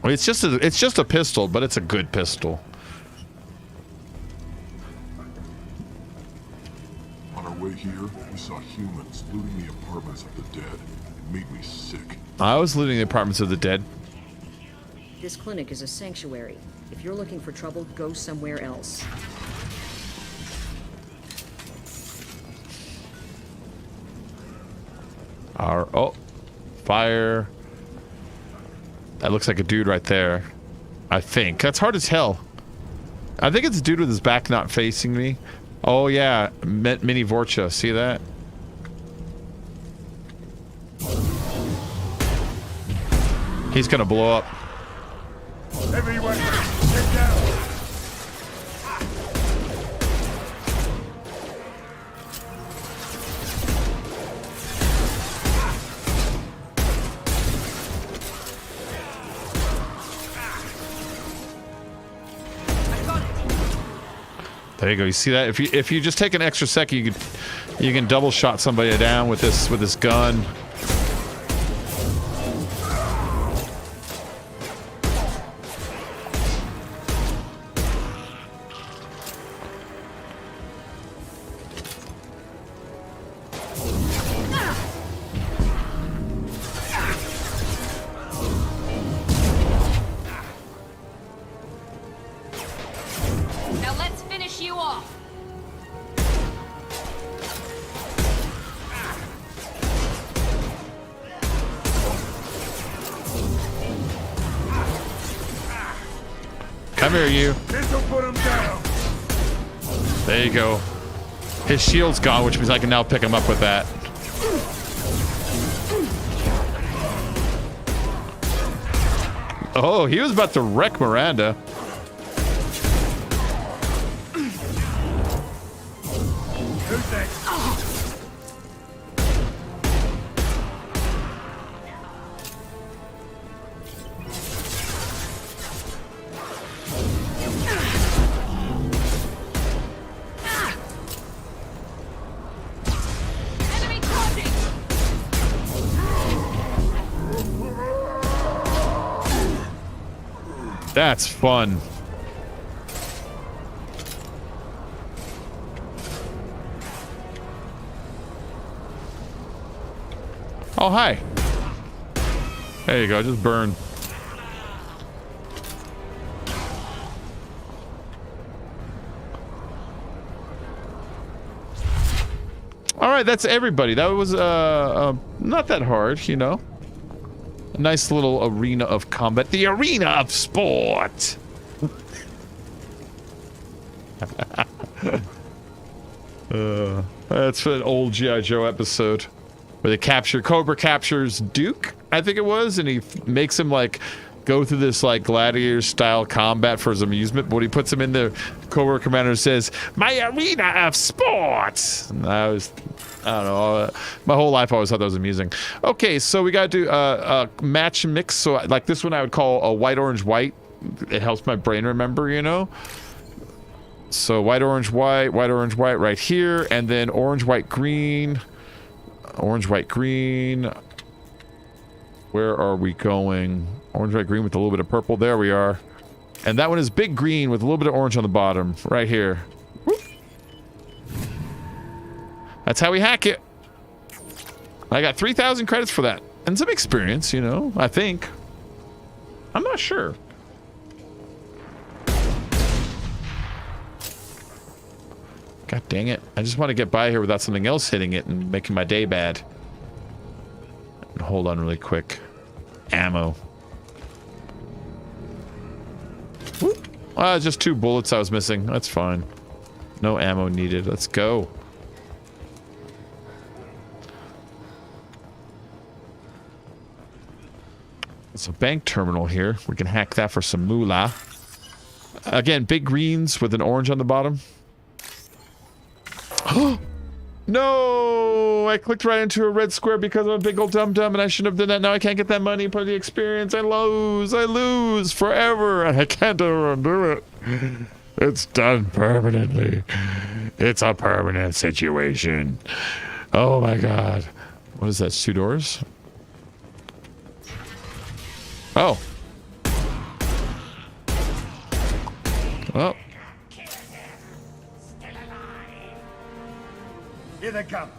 Well, it's just a pistol, but it's a good pistol. On our way here, we saw humans looting the apartments of the dead. It made me sick. I was looting the apartments of the dead. This clinic is a sanctuary. If you're looking for trouble, go somewhere else. Oh, fire. That looks like a dude right there. I think. That's hard to tell. I think it's a dude with his back not facing me. Oh yeah, mini Vorcha. See that? He's gonna blow up. Everyone, get down! There you go. You see that? If you just take an extra second, you can double shot somebody down with this gun. Now let's finish you off. Come here, you. This'll put him down. There you go. His shield's gone, which means I can now pick him up with that. Oh, he was about to wreck Miranda. Who's next? That's fun. Oh, hi. There you go, just burn. All right, that's everybody. That was not that hard, you know. A nice little arena of combat. The arena of sport. That's an old G.I. Joe episode where they capture Cobra captures Duke, I think it was, and he makes him like go through this like gladiator style combat for his amusement. But when he puts him in there, Cobra Commander says, "My arena of sports." And I don't know. My whole life I always thought that was amusing. Okay, so we got to do a match mix. So like this one I would call a white, orange, white. It helps my brain remember, you know. So white, orange, white right here. And then orange, white, green. Orange, white, green. Where are we going? Orange, white, green with a little bit of purple. There we are. And that one is big green with a little bit of orange on the bottom. Right here. Whoop. That's how we hack it. I got 3,000 credits for that. And some experience, you know, I think. I'm not sure. God dang it. I just want to get by here without something else hitting it and making my day bad. Hold on really quick. Ammo. Just 2 bullets I was missing. That's fine. No ammo needed. Let's go. It's a bank terminal here. We can hack that for some moolah. Again, big greens with an orange on the bottom. No! I clicked right into a red square because I'm a big old dum-dum and I shouldn't have done that. Now I can't get that money, part of the experience. I lose forever and I can't ever undo it. It's done permanently. It's a permanent situation. Oh my god. What is that, 2 doors? Oh. Oh. Here they come.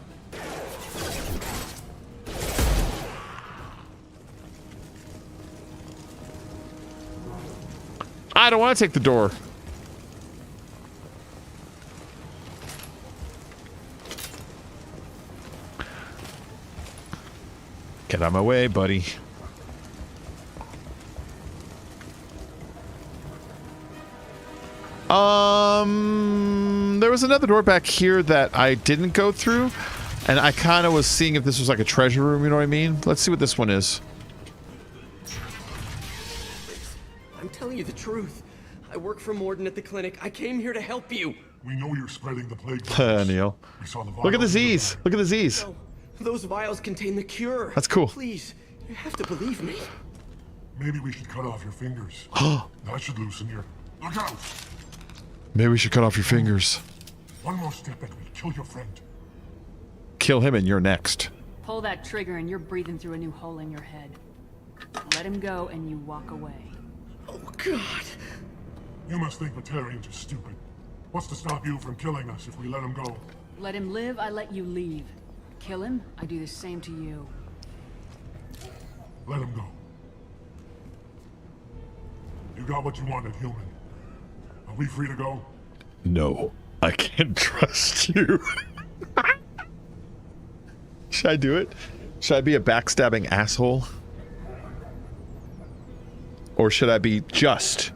I don't want to take the door. Get out of my way, buddy. There was another door back here that I didn't go through, and I kind of was seeing if this was like a treasure room, you know what I mean? Let's see what this one is. I'm telling you the truth. I work for Morden at the clinic. I came here to help you. We know you're spreading the plague. Neil. We saw the Look at the Z's. Look at the Z's. No, those vials contain the cure. That's cool. Please, you have to believe me. Maybe we should cut off your fingers. That should loosen your... Look out! Maybe we should cut off your fingers. One more step and we kill your friend. Kill him and you're next. Pull that trigger and you're breathing through a new hole in your head. Let him go and you walk away. Oh, God. You must think Batarians are stupid. What's to stop you from killing us if we let him go? Let him live, I let you leave. Kill him, I do the same to you. Let him go. You got what you wanted, human. Are we free to go? No, I can't trust you. Should I do it? Should I be a backstabbing asshole? Or should I be just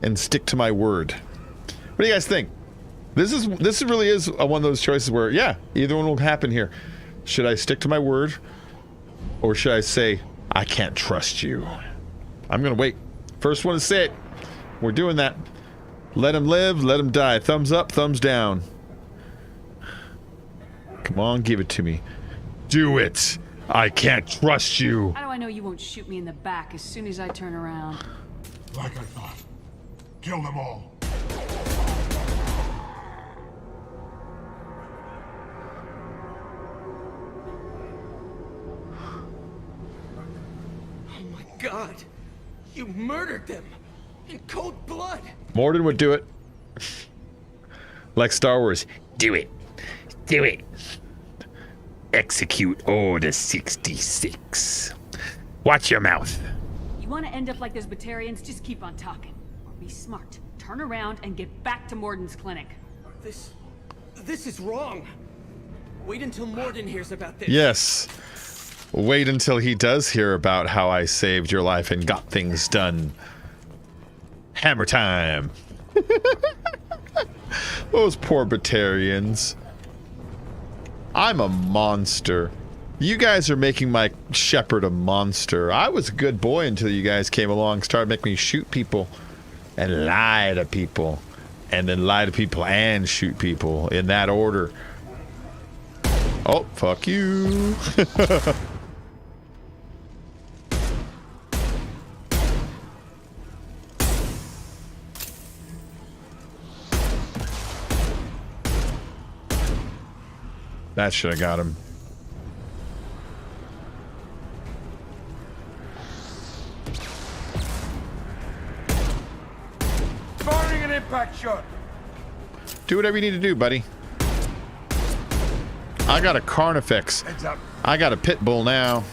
and stick to my word. What do you guys think? This really is one of those choices where, yeah, either one will happen here. Should I stick to my word, or should I say, I can't trust you? I'm gonna wait. First one to say it. We're doing that. Let him live, let him die. Thumbs up, thumbs down. Come on, give it to me. Do it. I can't trust you. How do I know you won't shoot me in the back as soon as I turn around? Like I thought. Kill them all. Oh my God! You murdered them! In cold blood! Morden would do it. Like Star Wars. Do it. Do it. Execute Order 66. Watch your mouth. You want to end up like those Batarians? Just keep on talking. Or be smart. Turn around and get back to Morden's clinic. This is wrong. Wait until Morden hears about this. Yes. Wait until he does hear about how I saved your life and got things done. Hammer time. Those poor Batarians. I'm a monster. You guys are making my Shepard a monster. I was a good boy until you guys came along, started making me shoot people and lie to people, and then lie to people and shoot people in that order. Oh, fuck you. That should have got him. Firing an impact shot. Do whatever you need to do, buddy. I got a Carnifex. Heads up. I got a pit bull now.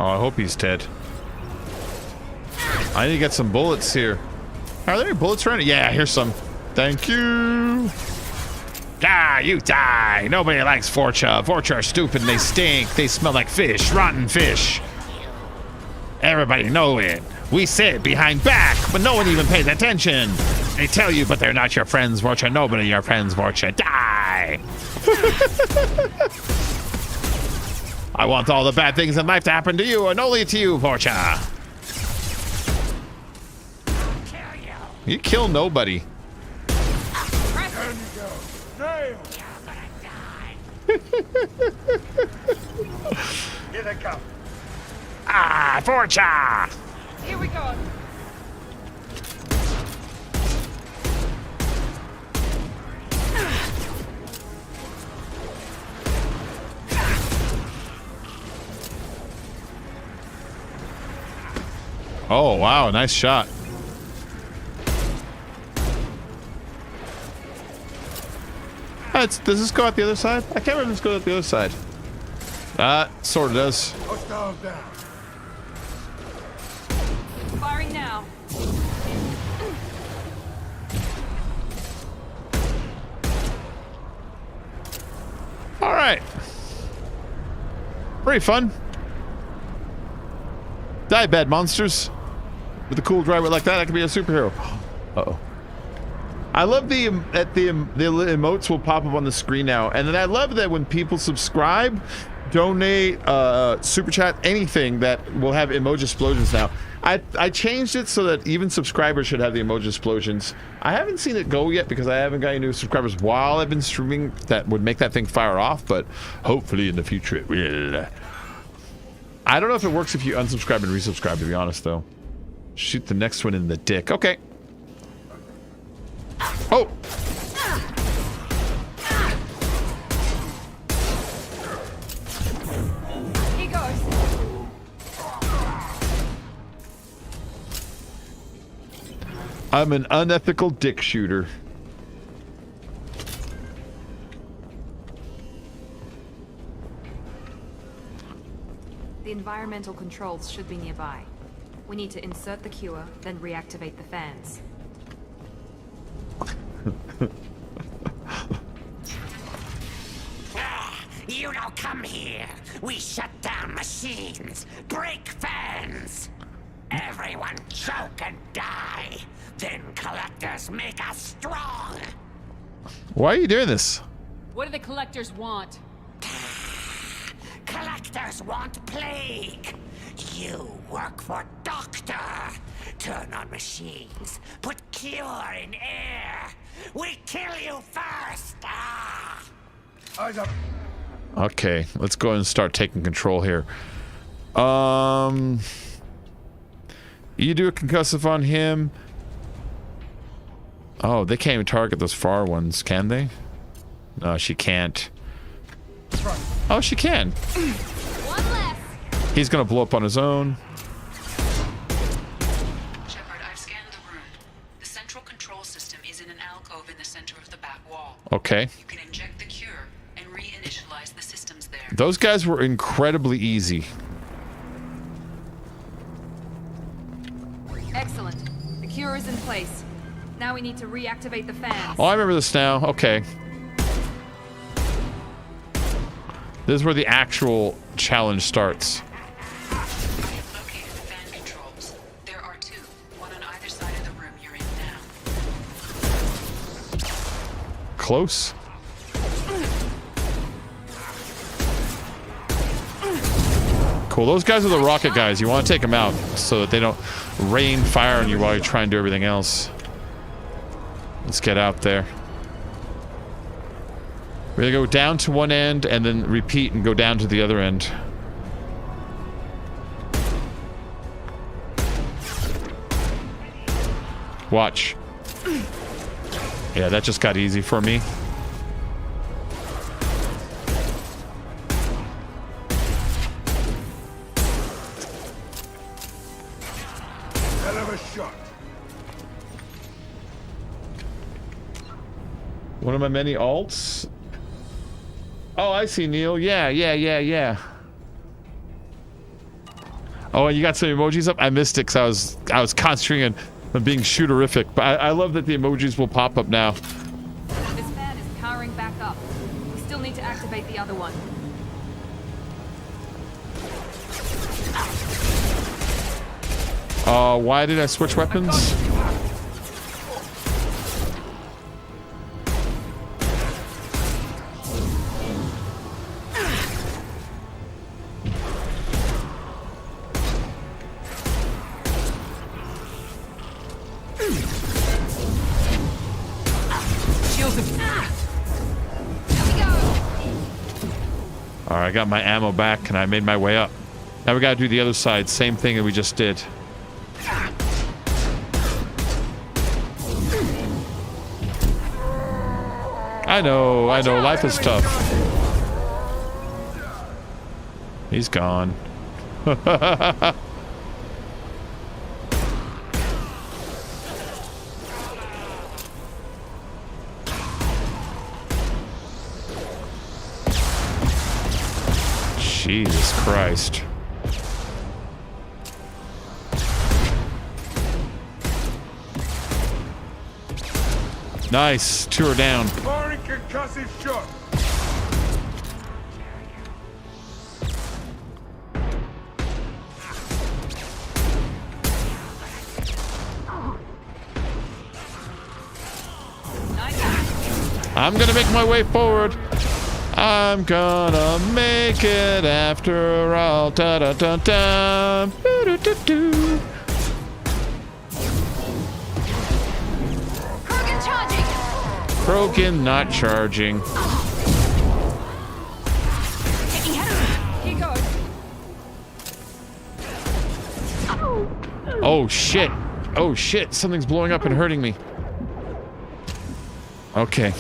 Oh, I hope he's dead. I need to get some bullets here. Are there any bullets around? Yeah, here's some. Thank you. Ah, you die. Nobody likes Vorcha. Vorcha are stupid and they stink. They smell like fish, rotten fish. Everybody know it. We say it behind back, but no one even pays attention. They tell you, but they're not your friends, Vorcha. Nobody your friends, Vorcha. Die. I want all the bad things in life to happen to you and only to you, Vorcha. You kill nobody. There you go. Nail. Here they come. Ah, Vorcha. Here we go. Oh, wow. Nice shot. Does this go out the other side? I can't remember if this goes out the other side. Sort of does. Hostiles down. Firing now. All right. Pretty fun. Die, bad monsters. With a cool driver like that, I could be a superhero. Uh-oh. I love the emotes will pop up on the screen now, and then I love that when people subscribe, donate, super chat, anything, that will have emoji explosions now. I changed it so that even subscribers should have the emoji explosions. I haven't seen it go yet because I haven't got any new subscribers while I've been streaming that would make that thing fire off, but hopefully in the future it will. I don't know if it works if you unsubscribe and resubscribe, to be honest, though. Shoot the next one in the dick. Okay. Oh! He goes. I'm an unethical dick shooter. The environmental controls should be nearby. We need to insert the cure, then reactivate the fans. You don't come here. We shut down machines, break fans. Everyone choke and die. Then collectors make us strong. Why are you doing this? What do the collectors want? Collectors want plague. You work for Doctor. Turn on machines. Put cure in air. We kill you first. Eyes up. Okay, let's go ahead and start taking control here. You do a concussive on him. Oh, they can't even target those far ones, can they? No, she can't. Oh, she can. One less. He's gonna blow up on his own. Shepard, I've scanned the room. The central control system is in an alcove in the center of the back wall. Okay. You can inject the cure and reinitialize the systems there. Those guys were incredibly easy. Excellent. The cure is in place. Now we need to reactivate the fans. Oh, I remember this now. Okay. This is where the actual challenge starts. I have located the fan controls. There are two, one on either side of the room you're in now. Close. Cool. Those guys are the rocket guys. You want to take them out so that they don't rain fire on you while you try and do everything else. Let's get out there. We're gonna go down to one end and then repeat and go down to the other end. Watch. Yeah, that just got easy for me. Hell of a shot. One of my many alts. Oh, I see, Neil. Yeah. Oh, and you got some emojis up? I missed it because I was concentrating on being shooterific. But I love that the emojis will pop up now. This fan is powering back up. We still need to activate the other one. Why did I switch weapons? Alright, I got my ammo back and I made my way up. Now we gotta do the other side. Same thing that we just did. I know. Life is tough. He's gone. Jesus Christ. Nice. Two are down. Firing concussive shot. I'm gonna make my way forward. I'm gonna make it after all. Da da da da. Boo, doo, doo. Krogan charging. Broken, not charging. Keep going. Oh shit. Oh shit. Something's blowing up and hurting me. Okay.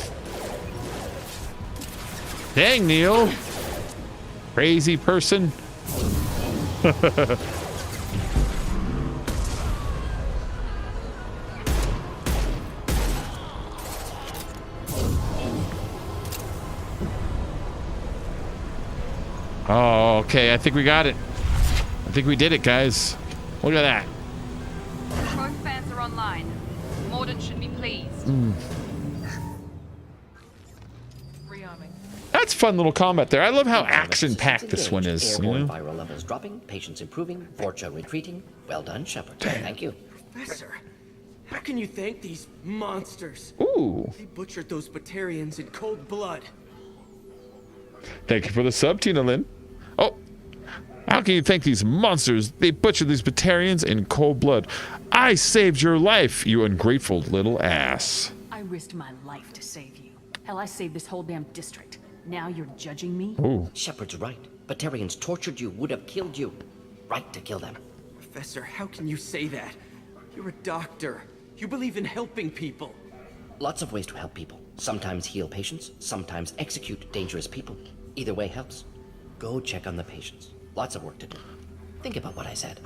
Dang, Neil. Crazy person. Oh, okay. I think we got it. I think we did it, guys. Look at that. fun little combat there. I love how action-packed this one is. Airborne viral levels dropping, patients improving, Vorcha retreating. Well done, Shepard. Thank you. Professor, how can you thank these monsters? Ooh. They butchered those Batarians in cold blood. Thank you for the sub, Tina Lynn. Oh, how can you thank these monsters? They butchered these Batarians in cold blood. I saved your life, you ungrateful little ass. I risked my life to save you. Hell, I saved this whole damn district. Now you're judging me? Ooh. Shepard's right. Batarians tortured you, would have killed you. Right to kill them. Professor, how can you say that? You're a doctor. You believe in helping people. Lots of ways to help people. Sometimes heal patients, sometimes execute dangerous people. Either way helps. Go check on the patients. Lots of work to do. Think about what I said.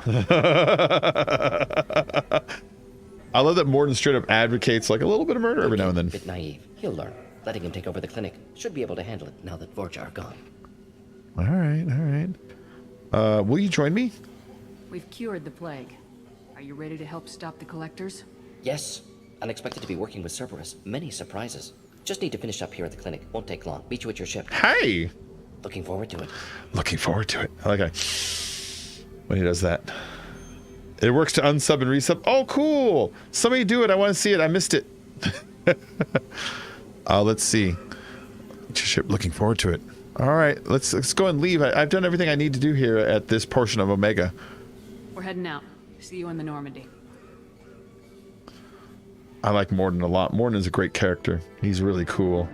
I love that Morden straight up advocates like a little bit of murder every now and then. A bit naive. He'll learn. Letting him take over the clinic. Should be able to handle it now that Vorcha are gone. All right, all right. Will you join me? We've cured the plague. Are you ready to help stop the collectors? Yes. Unexpected to be working with Cerberus. Many surprises. Just need to finish up here at the clinic. Won't take long. Meet you at your ship. Hey! Looking forward to it. Looking forward to it. I like it when he does that. It works to unsub and resub. Oh, cool! Somebody do it. I want to see it. I missed it. Let's see. Ship. Looking forward to it. All right, let's go and leave. I've done everything I need to do here at this portion of Omega. We're heading out. See you in the Normandy. I like Morden a lot. Morden is a great character. He's really cool.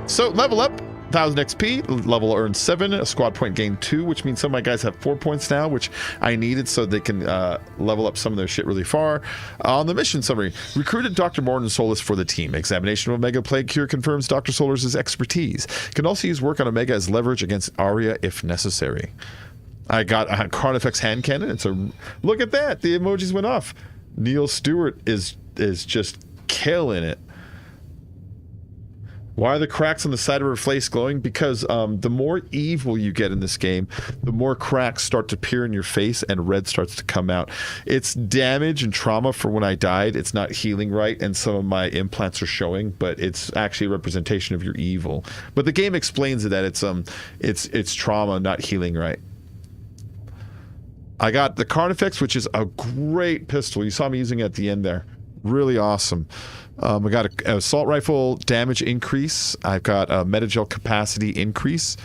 So level up, 1000 XP, level earned 7, a squad point gain 2, which means some of my guys have 4 points now, which I needed so they can level up some of their shit really far. On the mission summary, recruited Dr. Morden Solus for the team. Examination of Omega Plague Cure confirms Dr. Solus' expertise. Can also use work on Omega as leverage against Arya if necessary. I got a Carnifex hand cannon. It's a look at that. The emojis went off. Neil Stewart is just killing it. Why are the cracks on the side of her face glowing? Because the more evil you get in this game, the more cracks start to appear in your face and red starts to come out. It's damage and trauma for when I died. It's not healing right, and some of my implants are showing, but it's actually a representation of your evil. But the game explains it that it's trauma, not healing right. I got the Carnifex, which is a great pistol. You saw me using it at the end there. Really awesome. I got an assault rifle damage increase. I've got a metagel capacity increase.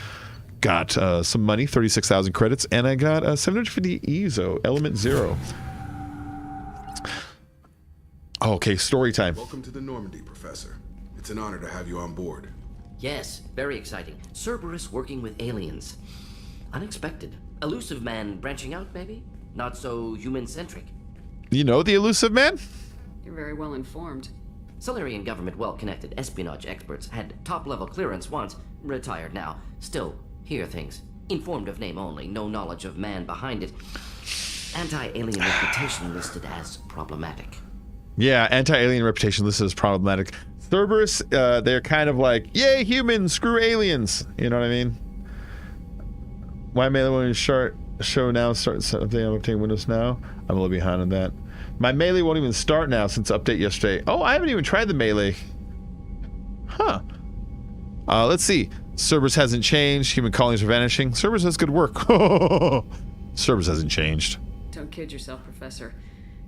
Got some money, 36,000 credits, and I got a 750 EZO, element 0. Okay, story time. Welcome to the Normandy, Professor. It's an honor to have you on board. Yes, very exciting. Cerberus working with aliens. Unexpected. Elusive man branching out, maybe? Not so human-centric. You know the elusive man? You're very well informed. Solarian government well-connected espionage experts had top-level clearance once, retired now. Still, hear things. Informed of name only, no knowledge of man behind it. Anti-alien reputation listed as problematic. Yeah, anti-alien reputation listed as problematic. Cerberus, they're kind of like, yay, humans, screw aliens. You know what I mean? Why melee won't show now? Start something. I'm updating Windows now. I'm a little behind on that. My melee won't even start now since update yesterday. Oh, I haven't even tried the melee. Huh. Let's see. Cerberus hasn't changed. Human colonies are vanishing. Cerberus does good work. Cerberus hasn't changed. Don't kid yourself, Professor.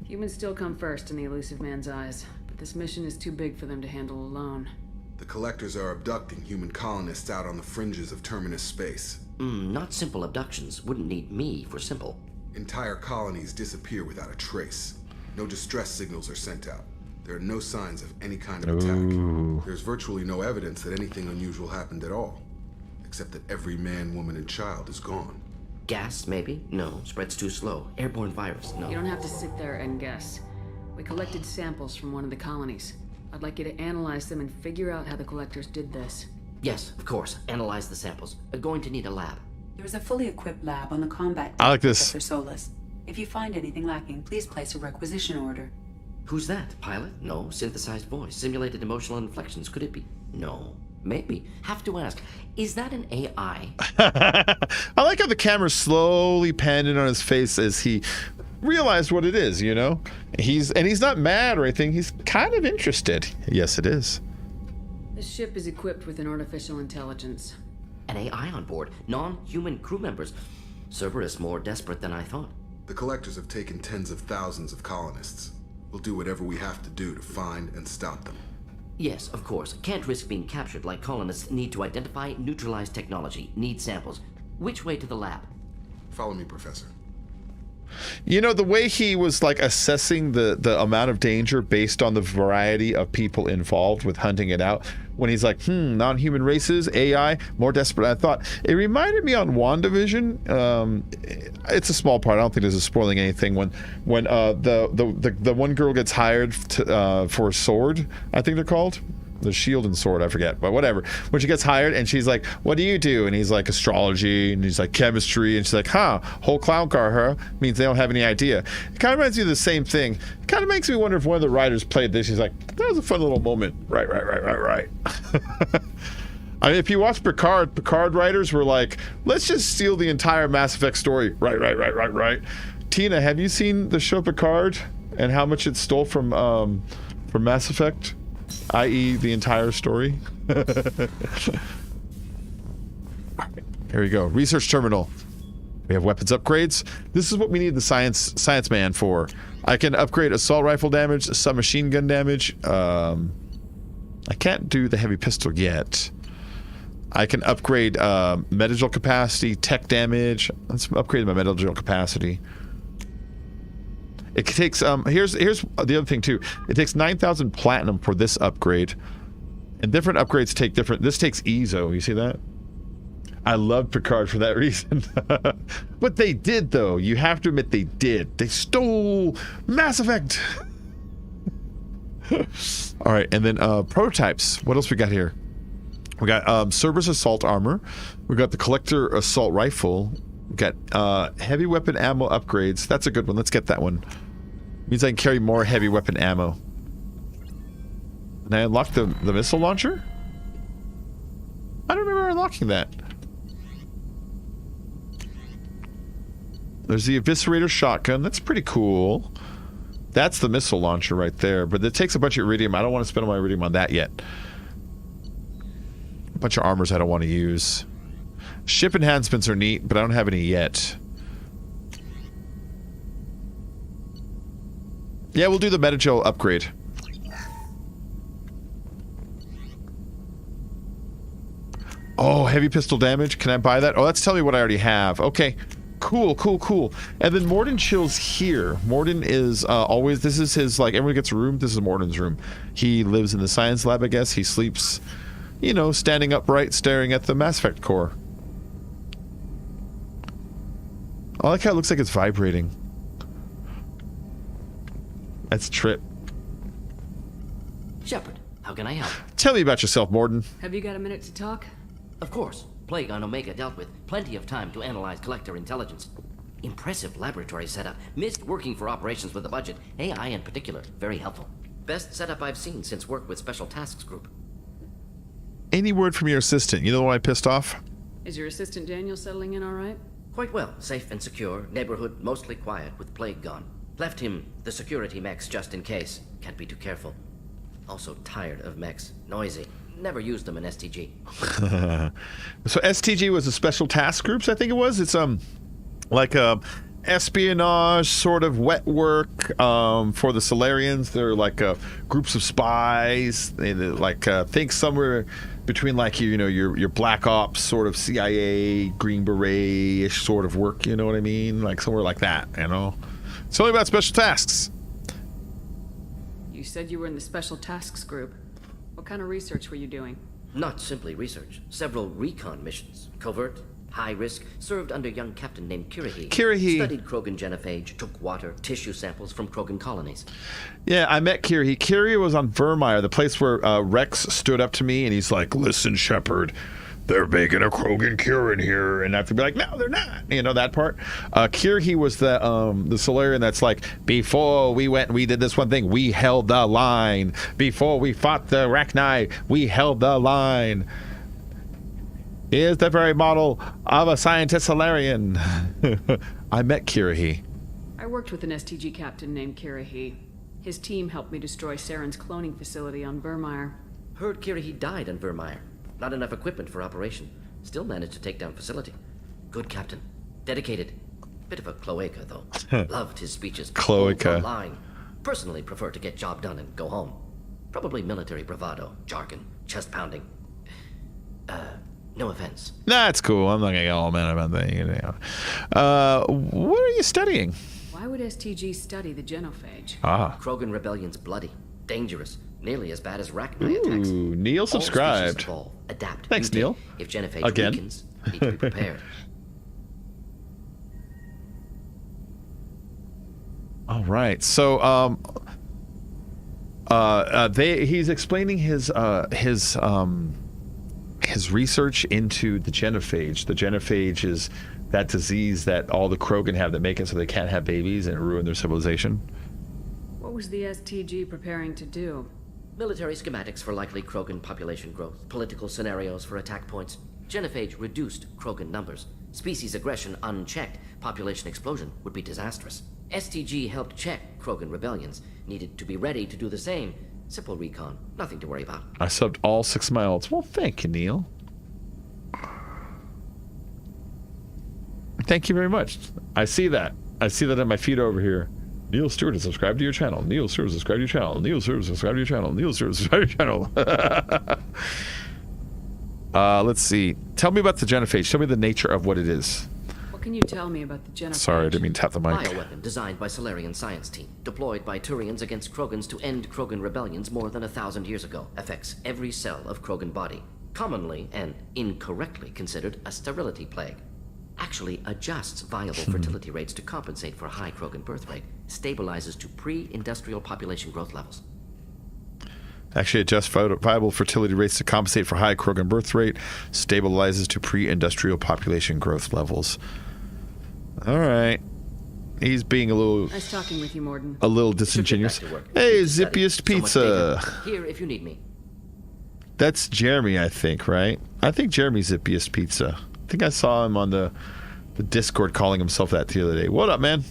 Humans still come first in the elusive man's eyes, but this mission is too big for them to handle alone. The Collectors are abducting human colonists out on the fringes of Terminus space. Not simple abductions. Wouldn't need me for simple. Entire colonies disappear without a trace. No distress signals are sent out. There are no signs of any kind of attack. There's virtually no evidence that anything unusual happened at all. Except that every man, woman, and child is gone. Gas, maybe? No. Spreads too slow. Airborne virus? No. You don't have to sit there and guess. We collected samples from one of the colonies. I'd like you to analyze them and figure out how the Collectors did this. Yes, of course. Analyze the samples. Going to need a lab. There's a fully equipped lab on the combat deck, I like this. Professor Solus. If you find anything lacking, please place a requisition order. Who's that? Pilot? No. Synthesized voice. Simulated emotional inflections. Could it be? No. Maybe. Have to ask. Is that an AI? I like how the camera slowly panned in on his face as he realized what it is, you know? He's not mad or anything. He's kind of interested. Yes, it is. This ship is equipped with an artificial intelligence. An AI on board, non-human crew members. Cerberus more desperate than I thought. The collectors have taken tens of thousands of colonists. We'll do whatever we have to do to find and stop them. Yes, of course. Can't risk being captured like colonists need to identify, neutralize technology, need samples. Which way to the lab? Follow me, Professor. You know, the way he was like assessing the amount of danger based on the variety of people involved with hunting it out, when he's like, non-human races, AI, more desperate than I thought. It reminded me on WandaVision. It's a small part. I don't think this is spoiling anything. When the one girl gets hired for sword, I think they're called. The shield and sword, I forget, but whatever. When she gets hired and she's like, what do you do? And he's like, astrology, and he's like, chemistry, and she's like, whole clown car, means they don't have any idea. It kind of reminds me of the same thing. It kind of makes me wonder if one of the writers played this. He's like, that was a fun little moment. Right. I mean, if you watch Picard writers were like, let's just steal the entire Mass Effect story. Right. Tina, have you seen the show Picard and how much it stole from Mass Effect? I.e. the entire story. Here we go. Research terminal. We have weapons upgrades. This is what we need the science man for. I can upgrade assault rifle damage, submachine gun damage. I can't do the heavy pistol yet. I can upgrade medical capacity, tech damage. Let's upgrade my medical capacity. It takes here's the other thing too. It takes 9,000 platinum for this upgrade, and different upgrades take different. This takes EZO. You see that? I love Picard for that reason. But they did, though. You have to admit they did. They stole Mass Effect. All right, and then prototypes. What else we got here? We got Cerberus assault armor. We got the collector assault rifle. We got heavy weapon ammo upgrades. That's a good one. Let's get that one. Means I can carry more heavy weapon ammo. And I unlocked the missile launcher? I don't remember unlocking that. There's the eviscerator shotgun. That's pretty cool. That's the missile launcher right there. But it takes a bunch of iridium. I don't want to spend all my iridium on that yet. A bunch of armors I don't want to use. Ship enhancements are neat, but I don't have any yet. Yeah, we'll do the Metagel upgrade. Oh, heavy pistol damage. Can I buy that? Oh, that's telling me what I already have. Okay. Cool. And then Morden chills here. Morden is always... This is his, like, everyone gets a room. This is Morden's room. He lives in the science lab, I guess. He sleeps, you know, standing upright, staring at the Mass Effect core. I like how it looks like it's vibrating. That's Trip. Shepard, how can I help? Tell me about yourself, Morden. Have you got a minute to talk? Of course. Plague on Omega dealt with. Plenty of time to analyze collector intelligence. Impressive laboratory setup. Missed working for operations with a budget. AI in particular. Very helpful. Best setup I've seen since work with Special Tasks Group. Any word from your assistant? You know why I pissed off? Is your assistant Daniel settling in all right? Quite well. Safe and secure. Neighborhood mostly quiet with Plague gone. Left him the security mechs just in case. Can't be too careful. Also tired of mechs. Noisy. Never used them in STG. So STG was the Special Task Groups, I think it was. It's like espionage, sort of wet work for the Solarians. They're like groups of spies. They like think somewhere between like your Black Ops sort of CIA, Green Beret-ish sort of work. You know what I mean? Like somewhere like that. You know. It's only about special tasks. You said you were in the Special Tasks Group. What kind of research were you doing? Not simply research. Several recon missions. Covert, high risk, served under a young captain named Kirahi. Studied Krogan genophage, took water, tissue samples from Krogan colonies. Yeah, I met Kirahi. Kirahi was on Vermeer, the place where Rex stood up to me and he's like, listen, Shepard, they're making a Krogan cure in here. And I have to be like, no, they're not. You know, that part. Kirahi was the Solarian that's like, before we went and we did this one thing, we held the line. Before we fought the Rachni, we held the line. Is the very model of a scientist Solarian. I met Kirahi. I worked with an STG captain named Kirahi. His team helped me destroy Saren's cloning facility on Vermeer. Heard Kirahi died on Vermeer. Not enough equipment for operation. Still managed to take down facility. Good captain. Dedicated. Bit of a cloaca, though. Loved his speeches. Cloaca. Line. Personally prefer to get job done and go home. Probably military bravado, jargon, chest pounding. No offense. That's cool. I'm not gonna get all mad about that. What are you studying? Why would STG study the genophage? Krogan rebellion's bloody, dangerous, nearly as bad as Rachni attacks. Ooh, Neil subscribed. Evolve, adapt, Thanks, mutate. Neil. If genophage Again. weakens, need to be prepared. All right. So, he's explaining his research into the genophage. The genophage is that disease that all the Krogan have that make it so they can't have babies and ruin their civilization. What was the STG preparing to do? Military schematics for likely Krogan population growth, political scenarios for attack points. Genophage reduced Krogan numbers. Species aggression unchecked, population explosion would be disastrous. STG helped check Krogan rebellions. Needed to be ready to do the same. Simple recon, nothing to worry about. I subbed all 6 miles. Well, thank you, Neil. Thank you very much. I see that. I see that on my feed over here. Neil Stewart has subscribed to your channel. Neil Stewart has subscribed to your channel. Neil Stewart has subscribed to your channel. Neil Stewart has subscribed to your channel. Let's see. Tell me about the genophage. Tell me the nature of what it is. What can you tell me about the genophage? Sorry, I didn't mean to tap the mic. Bioweapon designed by Solarian science team. Deployed by Turians against Krogans to end Krogan rebellions more than 1,000 years ago. Affects every cell of Krogan body. Commonly and incorrectly considered a sterility plague. Actually adjusts viable fertility rates to compensate for a high Krogan birth rate. Stabilizes to pre-industrial population growth levels. Actually adjusts viable fertility rates to compensate for high Krogan birth rate. Stabilizes to pre-industrial population growth levels. All right. He's being a little... Nice talking with you, Morden. A little disingenuous. Hey, Zippiest Pizza. Here if you need me. That's Jeremy, I think, right? I think Jeremy's Zippiest Pizza. I think I saw him on the Discord calling himself that the other day. What up, man?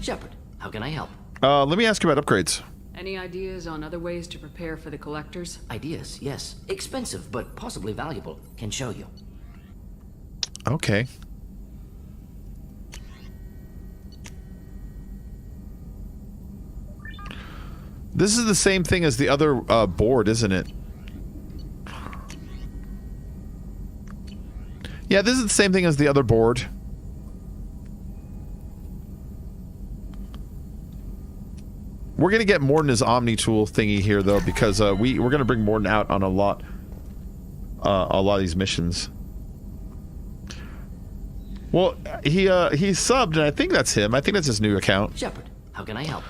Shepard, how can I help? Let me ask you about upgrades. Any ideas on other ways to prepare for the collectors? Ideas, yes. Expensive, but possibly valuable. Can show you. Okay. This is the same thing as the other board, isn't it? Yeah, this is the same thing as the other board. We're going to get Morden his Omni tool thingy here, though, because we're going to bring Morden out on a lot of these missions. Well, he subbed, and I think that's him. I think that's his new account. Shepard, how can I help?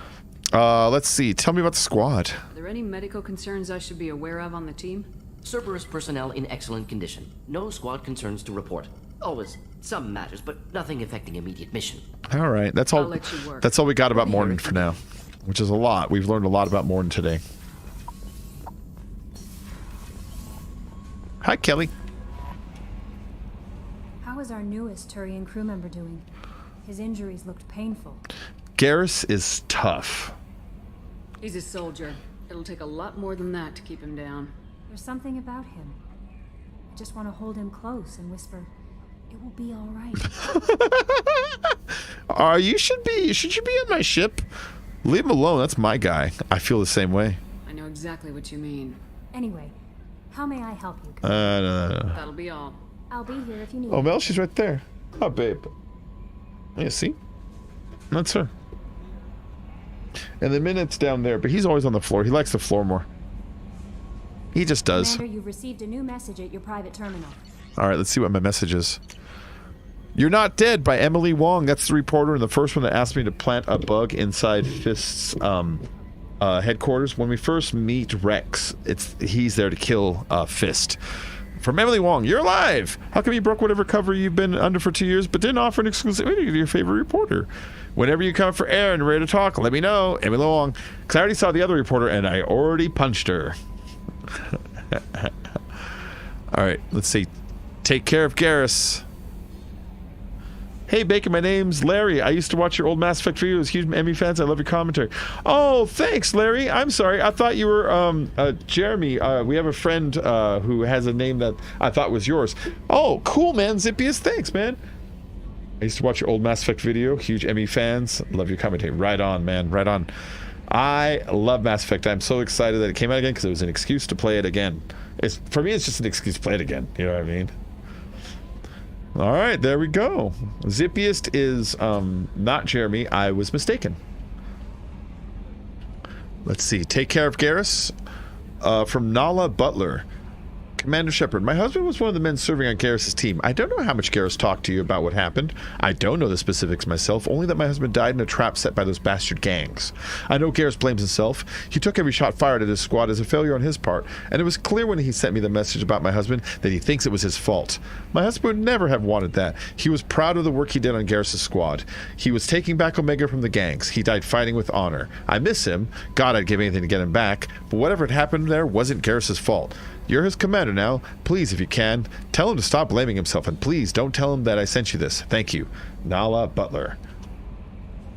Let's see. Tell me about the squad. Are there any medical concerns I should be aware of on the team? Cerberus personnel in excellent condition. No squad concerns to report. Always some matters, but nothing affecting immediate mission. All right, that's all. I'll let you work. That's all we got about Morden for now, which is a lot. We've learned a lot about Morden today. Hi, Kelly. How is our newest Turian crew member doing? His injuries looked painful. Garrus is tough. He's a soldier. It'll take a lot more than that to keep him down. There's something about him. I just want to hold him close and whisper, "It will be all right." Should you be on my ship? Leave him alone. That's my guy. I feel the same way. I know exactly what you mean. Anyway, how may I help you? No. That'll be all. I'll be here if you need. Oh, Mel, she's right there. Oh, babe. Yeah, see? That's her. And the Minute's down there, but he's always on the floor. He likes the floor more. He just does. Commander, you've received a new message at your private terminal. All right, let's see what my message is. You're Not Dead by Emily Wong. That's the reporter and the first one that asked me to plant a bug inside Fist's headquarters. When we first meet Rex, he's there to kill Fist. From Emily Wong, you're alive! How come you broke whatever cover you've been under for 2 years, but didn't offer an exclusivity to your favorite reporter? Whenever you come for air and ready to talk, let me know. Emily Wong. Because I already saw the other reporter, and I already punched her. Alright, let's see. Take care of Garrus. Hey, Bacon, my name's Larry. I used to watch your old Mass Effect videos. Huge Emmy fans. I love your commentary. Oh, thanks, Larry. I'm sorry. I thought you were Jeremy. We have a friend who has a name that I thought was yours. Oh, cool, man. Zippiest. Thanks, man. I used to watch your old Mass Effect video. Huge Emmy fans. Love your commentary. Right on, man. Right on. I love Mass Effect. I'm so excited that it came out again because it was an excuse to play it again. For me, it's just an excuse to play it again. You know what I mean? All right, there we go. Zippiest is not Jeremy. I was mistaken. Let's see. Take care of Garrus from Nala Butler. Commander Shepard, my husband was one of the men serving on Garrus' team. I don't know how much Garrus talked to you about what happened. I don't know the specifics myself, only that my husband died in a trap set by those bastard gangs. I know Garrus blames himself. He took every shot fired at his squad as a failure on his part, and it was clear when he sent me the message about my husband that he thinks it was his fault. My husband would never have wanted that. He was proud of the work he did on Garrus' squad. He was taking back Omega from the gangs. He died fighting with honor. I miss him. God, I'd give anything to get him back, but whatever had happened there wasn't Garrus' fault. You're his commander now. Please, if you can, tell him to stop blaming himself, and please don't tell him that I sent you this. Thank you. Nala Butler.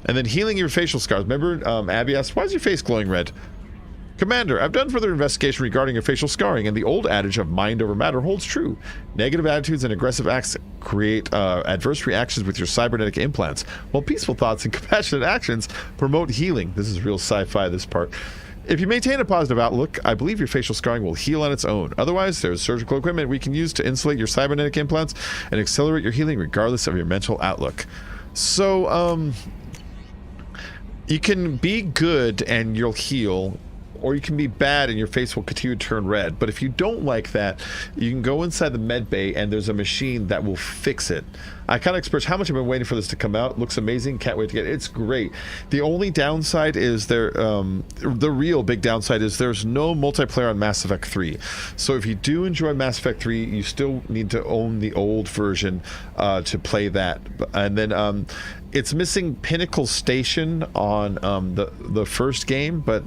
And then healing your facial scars. Remember, Abby asked, why is your face glowing red? Commander, I've done further investigation regarding your facial scarring, and the old adage of mind over matter holds true. Negative attitudes and aggressive acts create adverse reactions with your cybernetic implants, while peaceful thoughts and compassionate actions promote healing. This is real sci-fi, this part. If you maintain a positive outlook, I believe your facial scarring will heal on its own. Otherwise, there's surgical equipment we can use to insulate your cybernetic implants and accelerate your healing regardless of your mental outlook. So, you can be good and you'll heal, or you can be bad and your face will continue to turn red. But if you don't like that, you can go inside the med bay and there's a machine that will fix it. I kind of expressed how much I've been waiting for this to come out. It looks amazing. Can't wait to get it. It's great. The only downside is the real big downside is there's no multiplayer on Mass Effect 3. So if you do enjoy Mass Effect 3, you still need to own the old version to play that. And then it's missing Pinnacle Station on the first game, but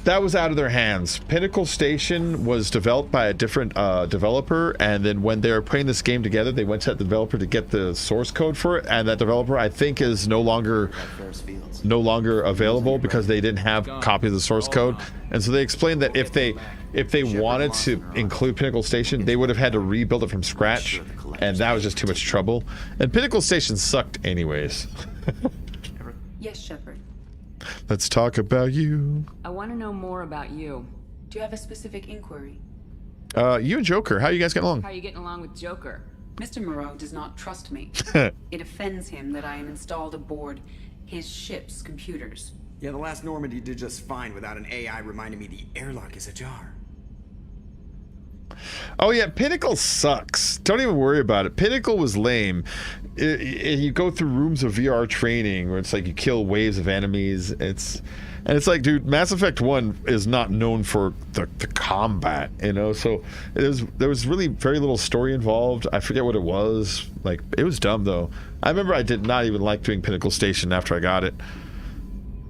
that was out of their hands. Pinnacle Station was developed by a different developer, and then when they were putting this game together, they went to that developer to get the source code for it, and that developer, I think, is no longer available because they didn't have a copy of the source code. And so they explained that if they wanted to include Pinnacle Station, they would have had to rebuild it from scratch, and that was just too much trouble. And Pinnacle Station sucked anyways. Yes, Shepard. Let's talk about you. I want to know more about you. Do you have a specific inquiry? You and Joker, how are you guys getting along? How are you getting along with Joker? Mr. Moreau does not trust me. It offends him that I am installed aboard his ship's computers. Yeah, the last Normandy did just fine without an AI reminding me the airlock is ajar. Oh yeah, Pinnacle sucks. Don't even worry about it. Pinnacle was lame. You go through rooms of VR training where it's like you kill waves of enemies. It's like, dude, Mass Effect 1 is not known for the combat, you know? So there was really very little story involved. I forget what it was. Like, it was dumb, though. I remember I did not even like doing Pinnacle Station after I got it.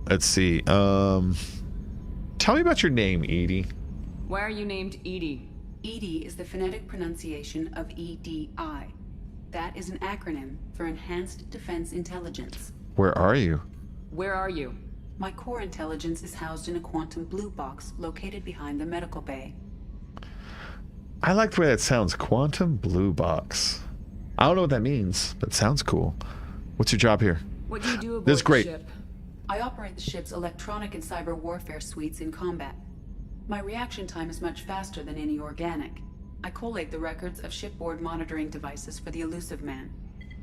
Let's see. Tell me about your name, Edie. Why are you named Edie? EDI is the phonetic pronunciation of EDI. That is an acronym for Enhanced Defense Intelligence. Where are you? Where are you? My core intelligence is housed in a quantum blue box located behind the medical bay. I like the way that sounds. Quantum blue box. I don't know what that means, but it sounds cool. What's your job here? What do you do aboard this is great. the ship? I operate the ship's electronic and cyber warfare suites in combat. My reaction time is much faster than any organic. I collate the records of shipboard monitoring devices for the elusive man.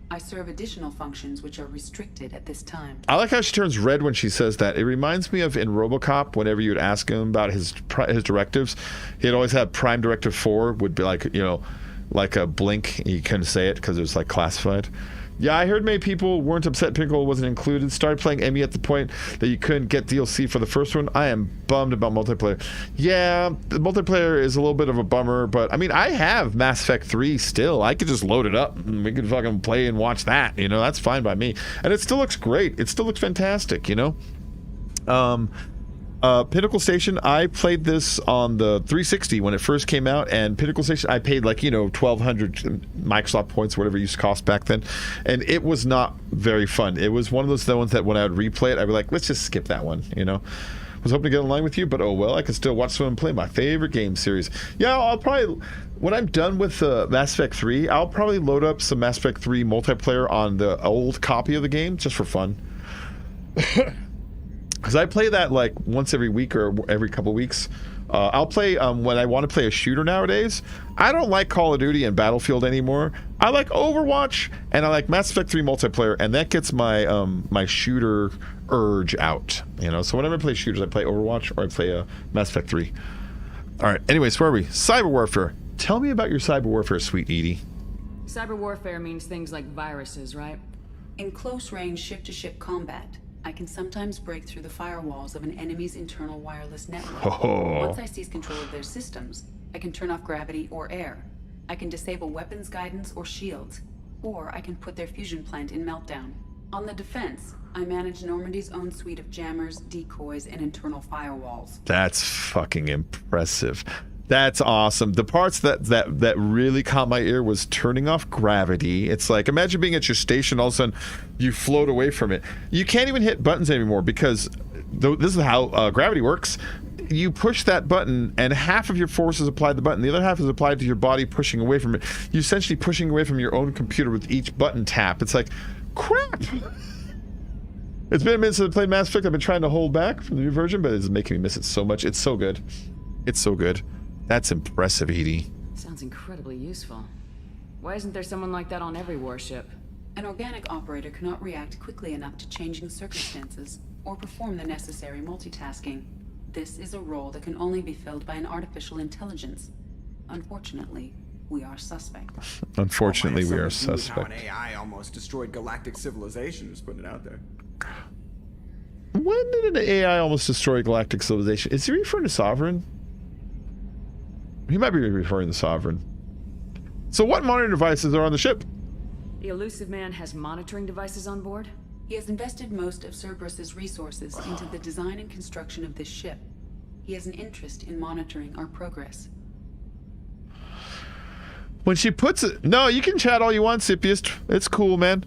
I serve additional functions which are restricted at this time. I like how she turns red when she says that. It reminds me of in RoboCop, whenever you would ask him about his directives, he'd always have Prime Directive 4 would be like, you know, like a blink. You couldn't say it because it was like classified. Yeah, I heard many people weren't upset Pinnacle wasn't included. Started playing Emmy at the point that you couldn't get DLC for the first one. I am bummed about multiplayer. Yeah, the multiplayer is a little bit of a bummer, but I mean, I have Mass Effect 3 still. I could just load it up and we could fucking play and watch that, you know? That's fine by me. And it still looks great. It still looks fantastic, you know? Pinnacle Station, I played this on the 360 when it first came out, and Pinnacle Station, I paid like, 1,200 Microsoft points, whatever it used to cost back then, and it was not very fun. It was one of those ones that when I would replay it, I'd be like, let's just skip that one, was hoping to get in line with you, but oh well, I can still watch someone play my favorite game series. Yeah, I'll probably, when I'm done with Mass Effect 3, I'll probably load up some Mass Effect 3 multiplayer on the old copy of the game, just for fun. Because I play that like once every week or every couple weeks. I'll play when I want to play a shooter nowadays. I don't like Call of Duty and Battlefield anymore. I like Overwatch and I like Mass Effect 3 multiplayer, and that gets my my shooter urge out. So whenever I play shooters, I play Overwatch or I play Mass Effect 3. All right. Anyways, where are we? Cyber warfare. Tell me about your cyber warfare, sweet Edie. Cyber warfare means things like viruses, right? In close-range ship-to-ship combat, I can sometimes break through the firewalls of an enemy's internal wireless network. Once I seize control of their systems, I can turn off gravity or air. I can disable weapons guidance or shields, or I can put their fusion plant in meltdown. On the defense, I manage Normandy's own suite of jammers, decoys, and internal firewalls. That's fucking impressive. That's awesome. The parts that really caught my ear was turning off gravity. It's like, imagine being at your station, all of a sudden you float away from it. You can't even hit buttons anymore because this is how gravity works. You push that button and half of your force is applied to the button. The other half is applied to your body pushing away from it. You're essentially pushing away from your own computer with each button tap. It's like, crap. It's been a minute since I played Mass Effect. I've been trying to hold back from the new version, but it's making me miss it so much. It's so good. It's so good. That's impressive, Edie. Sounds incredibly useful. Why isn't there someone like that on every warship? An organic operator cannot react quickly enough to changing circumstances or perform the necessary multitasking. This is a role that can only be filled by an artificial intelligence. Unfortunately, we are suspect. Unfortunately, we are How suspect. an AI almost destroyed galactic civilization, just putting it out there. When did an AI almost destroy galactic civilization? Is he referring to Sovereign? He might be referring to Sovereign. So what monitoring devices are on the ship? The elusive man has monitoring devices on board? He has invested most of Cerberus's resources into the design and construction of this ship. He has an interest in monitoring our progress. When she puts it... No, you can chat all you want, Scipius. It's cool, man.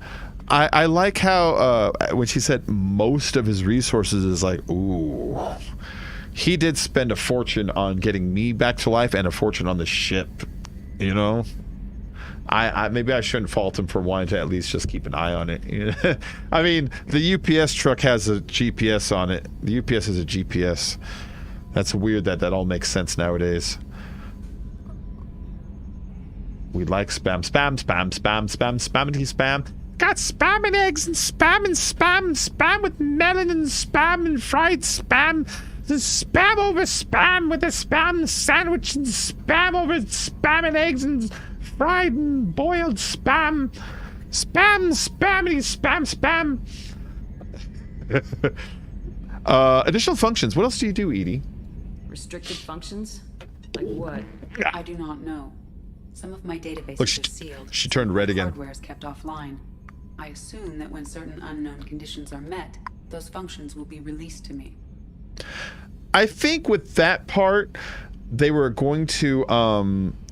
I like how when she said most of his resources is like, ooh... He did spend a fortune on getting me back to life and a fortune on the ship, I maybe I shouldn't fault him for wanting to at least just keep an eye on it. I mean, the UPS truck has a GPS on it. The UPS has a GPS. That's weird that all makes sense nowadays. We like spam, spam, spam, spam, spam, spammity spam. Got spam and eggs and spam with melon and spam and fried spam. The spam over spam with a spam sandwich and spam over spam and eggs and fried and boiled spam. Spam, spammity, spam, spam. Additional functions. What else do you do, Edie? Restricted functions? Like what? I do not know. Some of my databases Look, are sealed. she turned red again. Hardware is kept offline. I assume that when certain unknown conditions are met, those functions will be released to me. I think with that part, they were going to,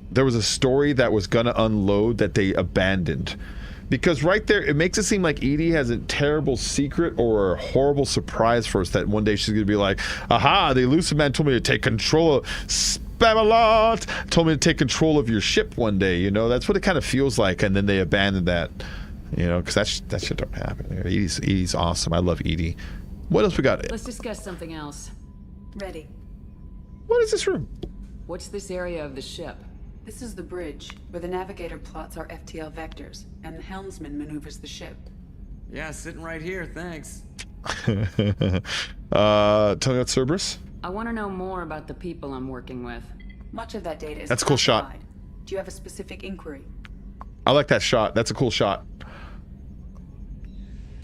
there was a story that was going to unload that they abandoned. Because right there, it makes it seem like Edie has a terrible secret or a horrible surprise for us that one day she's going to be like, aha, the elusive man told me to take control of Spam-a-lot, told me to take control of your ship one day, That's what it kind of feels like, and then they abandoned that, because that shit don't happen. Edie's awesome. I love Edie. What else we got? Let's discuss something else. Ready. What is this room? What's this area of the ship? This is the bridge, where the navigator plots our FTL vectors, and the helmsman maneuvers the ship. Yeah, sitting right here, thanks. Tell me about Cerberus. I want to know more about the people I'm working with. Much of that data is That's a cool shot. classified. Do you have a specific inquiry? I like that shot. That's a cool shot.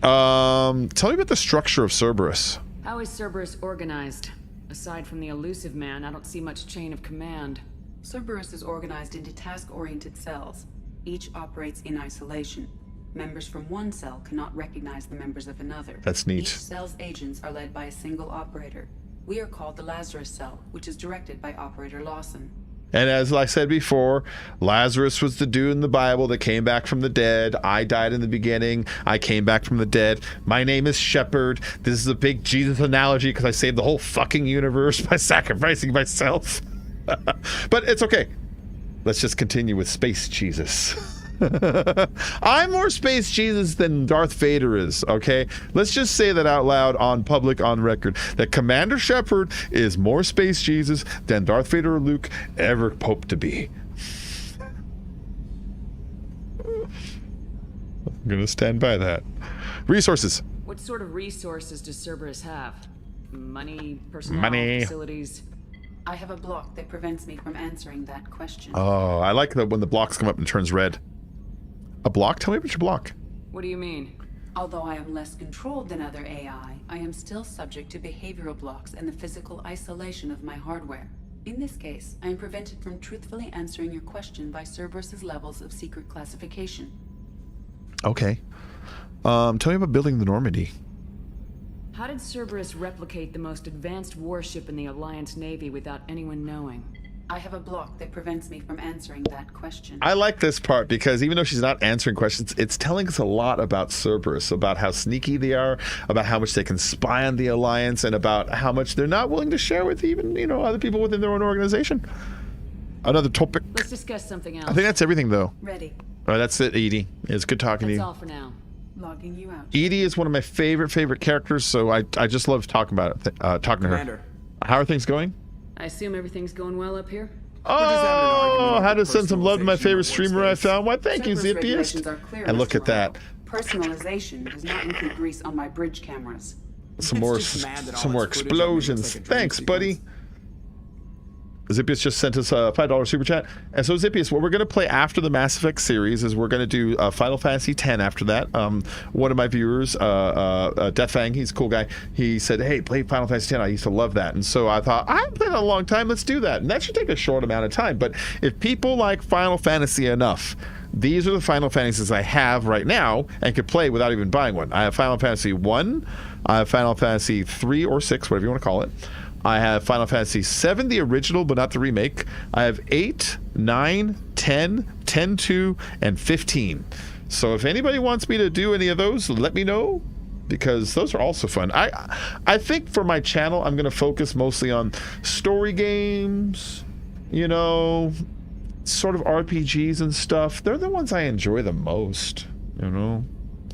Tell me about the structure of Cerberus. How is Cerberus organized? Aside from the elusive man, I don't see much chain of command. Cerberus is organized into task-oriented cells. Each operates in isolation. Members from one cell cannot recognize the members of another. That's neat. Each cell's agents are led by a single operator. We are called the Lazarus Cell, which is directed by Operator Lawson. And as I said before, Lazarus was the dude in the Bible that came back from the dead. I died in the beginning. I came back from the dead. My name is Shepard. This is a big Jesus analogy because I saved the whole fucking universe by sacrificing myself. But it's okay. Let's just continue with Space Jesus. I'm more Space Jesus than Darth Vader is, okay? Let's just say that out loud on public, on record, that Commander Shepard is more Space Jesus than Darth Vader or Luke ever hoped to be. I'm gonna stand by that. Resources. What sort of resources does Cerberus have? Money, personnel, Money. facilities? I have a block that prevents me from answering that question. Oh, I like that when the blocks come up and it turns red. A block? Tell me about your block. What do you mean? Although I am less controlled than other AI, I am still subject to behavioral blocks and the physical isolation of my hardware. In this case, I am prevented from truthfully answering your question by Cerberus's levels of secret classification. Okay. Tell me about building the Normandy. How did Cerberus replicate the most advanced warship in the Alliance Navy without anyone knowing? I have a block that prevents me from answering that question. I like this part because even though she's not answering questions, it's telling us a lot about Cerberus, about how sneaky they are, about how much they can spy on the Alliance, and about how much they're not willing to share with even, you know, other people within their own organization. Another topic. Let's discuss something else. I think that's everything, though. Ready. All right, that's it, Edie. It's good talking to you. That's all for now. Logging you out. Edie is one of my favorite characters, so I just love talking about it, talking to her. Commander. How are things going? I assume everything's going well up here? Oh, how to send some love to my favorite streamer I found. Why, thank you, Cerberus Zippiest. regulations are clear, And look Mr. at that. Personalization does not include grease on my bridge cameras. Some more explosions. Thanks, buddy. Zippius just sent us a $5 super chat. And so, Zippius, what we're going to play after the Mass Effect series is we're going to do Final Fantasy X after that. One of my viewers, Deathfang, he's a cool guy. He said, hey, play Final Fantasy X. I used to love that. And so I thought, I haven't played it in a long time. Let's do that. And that should take a short amount of time. But if people like Final Fantasy enough, these are the Final Fantasies I have right now and could play without even buying one. I have Final Fantasy 1. I have Final Fantasy 3 or 6, whatever you want to call it. I have Final Fantasy 7, the original, but not the remake. I have 8, 9, 10, 10-2, and 15. So if anybody wants me to do any of those, let me know, because those are also fun. I think for my channel, I'm going to focus mostly on story games, you know, sort of RPGs and stuff. They're the ones I enjoy the most, you know.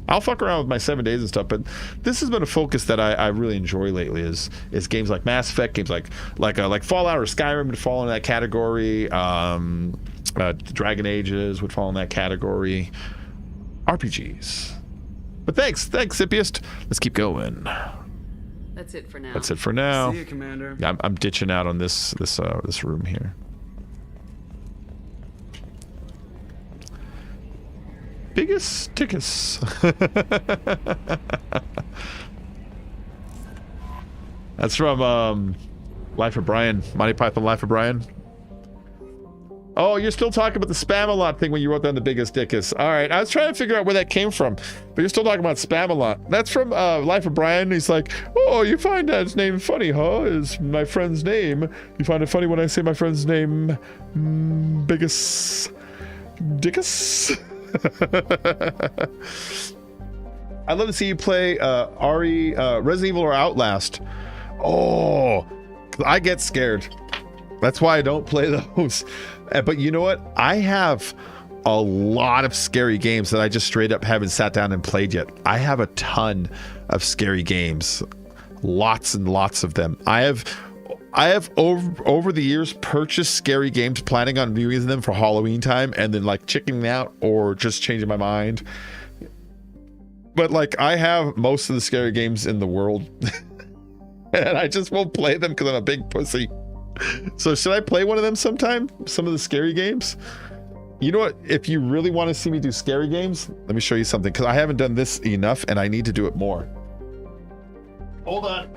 I'll fuck around with my 7 days and stuff, but this has been a focus that I really enjoy lately. Is games like Mass Effect, games like Fallout or Skyrim would fall in that category. Dragon Ages would fall in that category. RPGs. But thanks, Sippiest. Let's keep going. That's it for now. That's it for now. See you, Commander. I'm ditching out on this room here. Biggest tickets. That's from Life of Brian. Monty Python Life of Brian. Oh, you're still talking about the Spam-A-Lot thing when you wrote down the biggest dickus. All right, I was trying to figure out where that came from, but you're still talking about Spam-A-Lot. That's from Life of Brian. He's like, oh, you find that name funny, huh? Is my friend's name. You find it funny when I say my friend's name, biggest dickus? I'd love to see you play Resident Evil or Outlast. Oh, I get scared. That's why I don't play those. But you know what? I have a lot of scary games that I just straight up haven't sat down and played yet. I have a ton of scary games. Lots and lots of them. I have over the years purchased scary games planning on viewing them for Halloween time and then like chickening out or just changing my mind. But like I have most of the scary games in the world and I just won't play them because I'm a big pussy. So should I play one of them sometime? Some of the scary games? You know what? If you really want to see me do scary games, let me show you something because I haven't done this enough and I need to do it more. Hold on.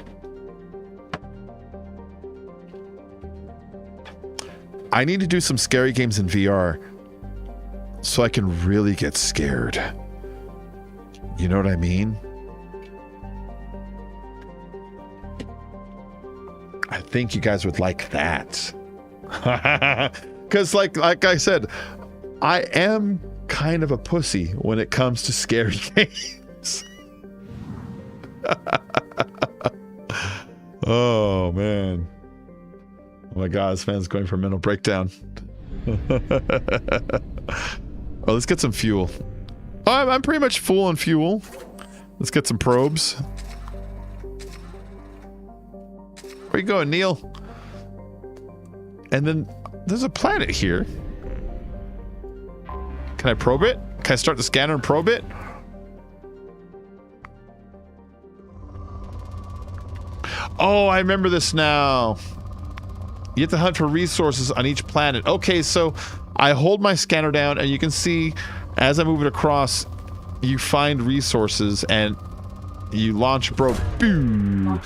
I need to do some scary games in VR so I can really get scared. You know what I mean? I think you guys would like that. Because like I said, I am kind of a pussy when it comes to scary games. Oh, man. Oh, my God. This man's going for a mental breakdown. Oh, let's get some fuel. Oh, I'm pretty much full on fuel. Let's get some probes. Where you going, Neil? And then there's a planet here. Can I probe it? Can I start the scanner and probe it? Oh, I remember this now. You have to hunt for resources on each planet. Okay, so I hold my scanner down and you can see as I move it across, you find resources and you launch a probe, boom,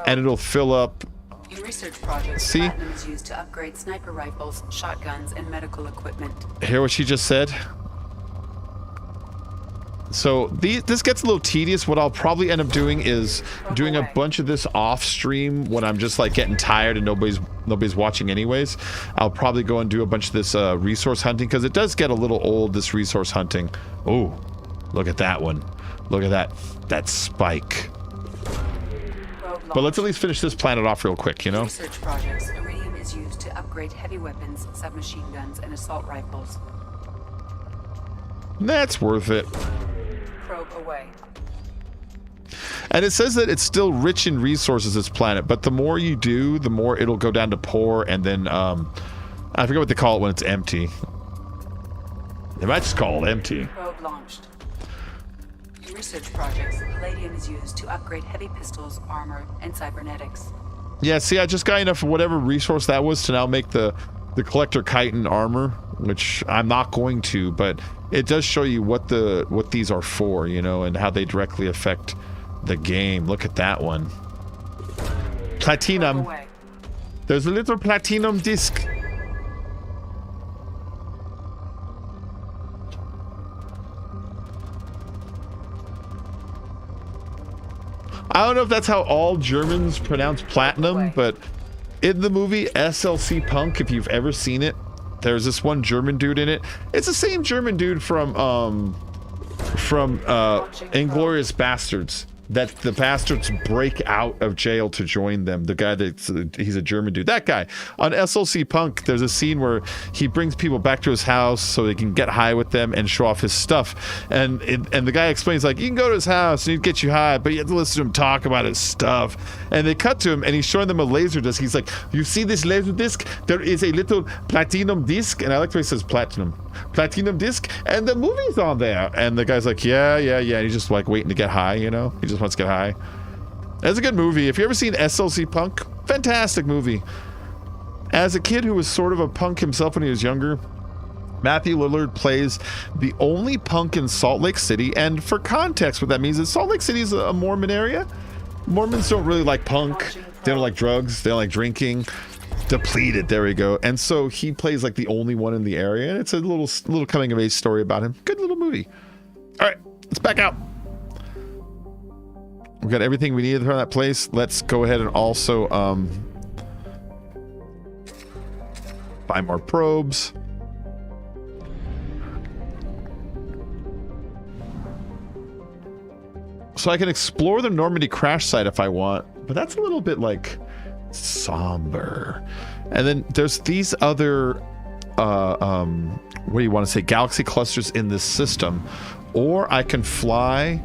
and it'll fill up. In research projects, see? platinum is used to upgrade sniper rifles, shotguns, and medical equipment. Hear what she just said? So this gets a little tedious. What I'll probably end up doing is doing a bunch of this off stream when I'm just like getting tired and nobody's watching anyways. I'll probably go and do a bunch of this resource hunting because it does get a little old, this resource hunting. Oh, look at that one. Look at that spike. But let's at least finish this planet off real quick, you know? Research projects, iridium is used to upgrade heavy weapons, submachine guns, and assault rifles. That's worth it. Probe away. And it says that it's still rich in resources, this planet, but the more you do, the more it'll go down to poor, and then, I forget what they call it when it's empty. They might just call it empty. Probe launched. In research projects, palladium is used to upgrade heavy pistols, armor, and cybernetics. Yeah, see, I just got enough of whatever resource that was to now make the collector chitin armor, which I'm not going to, but it does show you what these are for, you know, and how they directly affect the game. Look at that one. Platinum. There's a little platinum disc. I don't know if that's how all Germans pronounce platinum, but in the movie SLC Punk, if you've ever seen it, there's this one German dude in it. It's the same German dude from Inglourious Bastards. That the bastards break out of jail to join them. The guy he's a German dude. That guy on SLC Punk. There's a scene where he brings people back to his house so they can get high with them and show off his stuff. And the guy explains like, you can go to his house and he'd get you high, but you have to listen to him talk about his stuff. And they cut to him and he's showing them a laser disc. He's like, you see this laser disc? There is a little platinum disc, and I like the way he says platinum disc, and the movie's on there. And the guy's like, yeah. And he's just like waiting to get high, you know? He just wants to get high. It's a good movie. If you ever seen SLC Punk, fantastic movie. As a kid who was sort of a punk himself when he was younger, Matthew Lillard plays the only punk in Salt Lake City. And for context, what that means is Salt Lake City is a Mormon area. Mormons don't really like punk. They don't like drugs. They don't like drinking. Depleted, there we go. And so he plays like the only one in the area, and it's a little coming of age story about him. Good little movie. All right, let's back out. We've got everything we needed from that place. Let's go ahead and also find more probes. So I can explore the Normandy crash site if I want, but that's a little bit like somber. And then there's these other what do you want to say, galaxy clusters in this system, or I can fly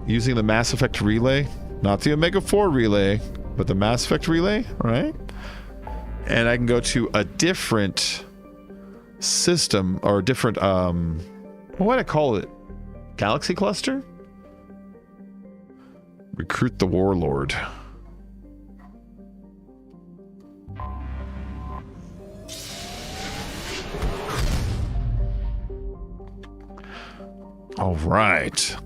using the Mass Effect relay, not the Omega 4 relay, but the Mass Effect relay, right? And I can go to a different system, or a different what would I call it, galaxy cluster? Recruit the warlord. All right.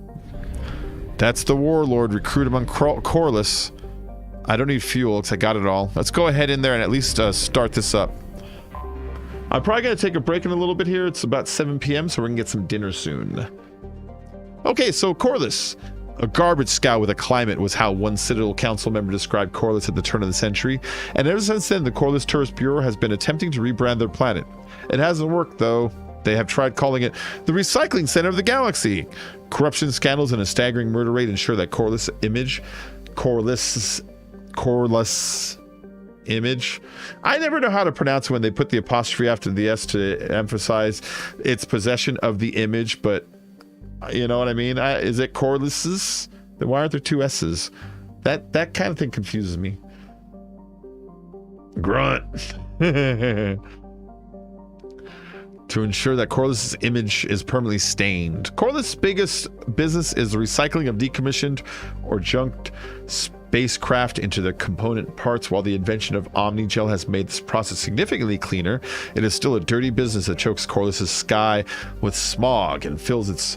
That's the warlord. Recruit him on Corliss. I don't need fuel because I got it all. Let's go ahead in there and at least start this up. I'm probably going to take a break in a little bit here. It's about 7 p.m. so we're going to get some dinner soon. Okay, so Corliss. A garbage scow with a climate was how one Citadel Council member described Corliss at the turn of the century, and ever since then, the Corliss Tourist Bureau has been attempting to rebrand their planet. It hasn't worked, though. They have tried calling it the recycling center of the galaxy. Corruption scandals and a staggering murder rate ensure that Corliss image. I never know how to pronounce it when they put the apostrophe after the S to emphasize its possession of the image, but you know what I mean? Is it Corliss's? Then why aren't there two S's? That kind of thing confuses me. Grunt. To ensure that Corliss's image is permanently stained. Corliss' biggest business is the recycling of decommissioned or junked spacecraft into their component parts. While the invention of Omnigel has made this process significantly cleaner, it is still a dirty business that chokes Corliss' sky with smog and fills its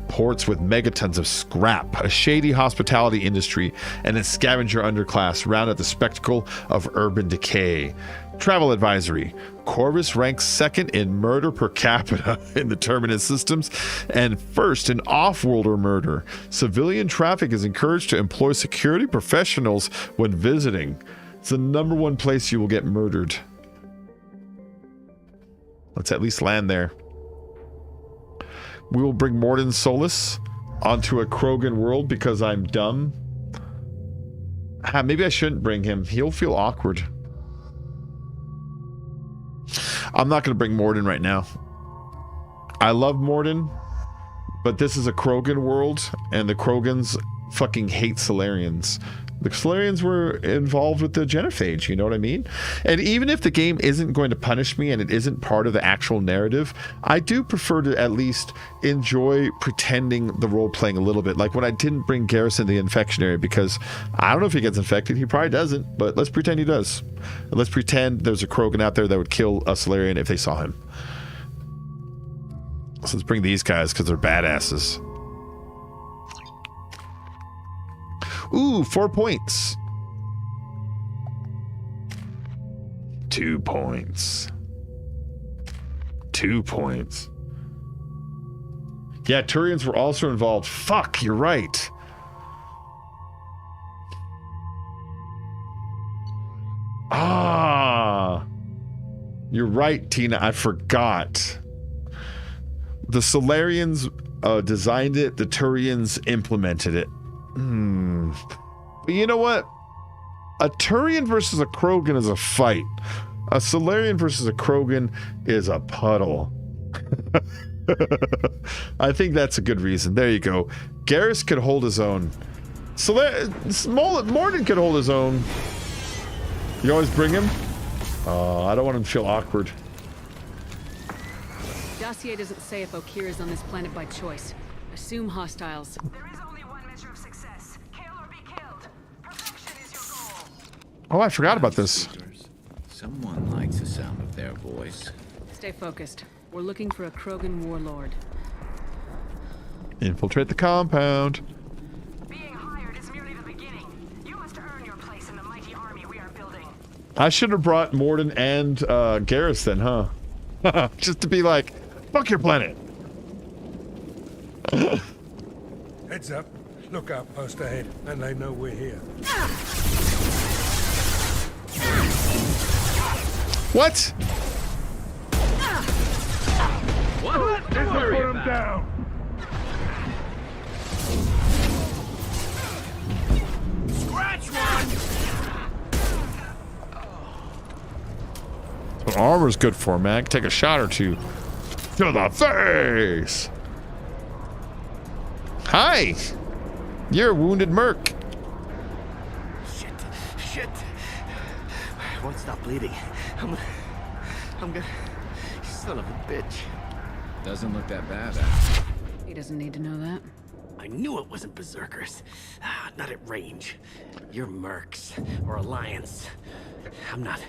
ports with megatons of scrap. A shady hospitality industry and a scavenger underclass round out the spectacle of urban decay. Travel advisory. Corvus ranks second in murder per capita in the Terminus systems and first in off-worlder murder. Civilian traffic is encouraged to employ security professionals when visiting. It's the #1 place you will get murdered. Let's at least land there. We will bring Morden Solus onto a Krogan world because I'm dumb. Maybe I shouldn't bring him. He'll feel awkward. I'm not going to bring Morden right now. I love Morden, but this is a Krogan world, and the Krogans fucking hate Solarians. The Solarians were involved with the genophage, you know what I mean? And even if the game isn't going to punish me and it isn't part of the actual narrative, I do prefer to at least enjoy pretending the role-playing a little bit. Like when I didn't bring Garrison to the infection area because I don't know if he gets infected. He probably doesn't, but let's pretend he does. And let's pretend there's a Krogan out there that would kill a Solarian if they saw him. So let's bring these guys because they're badasses. Ooh, 4 points. 2 points. 2 points. Yeah, Turians were also involved. Fuck, you're right. Ah. You're right, Tina. I forgot. The Solarians designed it. The Turians implemented it. But you know what? A Turian versus a Krogan is a fight. A Solarian versus a Krogan is a puddle. I think that's a good reason. There you go. Garrus could hold his own. Morden could hold his own. You always bring him? I don't want him to feel awkward. Dossier doesn't say if Okir is on this planet by choice. Assume hostiles. Oh, I forgot about this. Someone likes the sound of their voice. Stay focused. We're looking for a Krogan warlord. Infiltrate the compound. Being hired is merely the beginning. You must earn your place in the mighty army we are building. I should have brought Morden and Garrus then, huh? Just to be like, fuck your planet. Heads up. Look outpost ahead, and they know we're here. What? What? Put him down. Scratch one. What armor's good for, man. Take a shot or two. To the face! Hi! You're a wounded merc. Shit. I won't stop bleeding. I'm gonna... Son of a bitch. Doesn't look that bad, He doesn't need to know that. I knew it wasn't berserkers. Not at range. You're mercs or Alliance. I'm not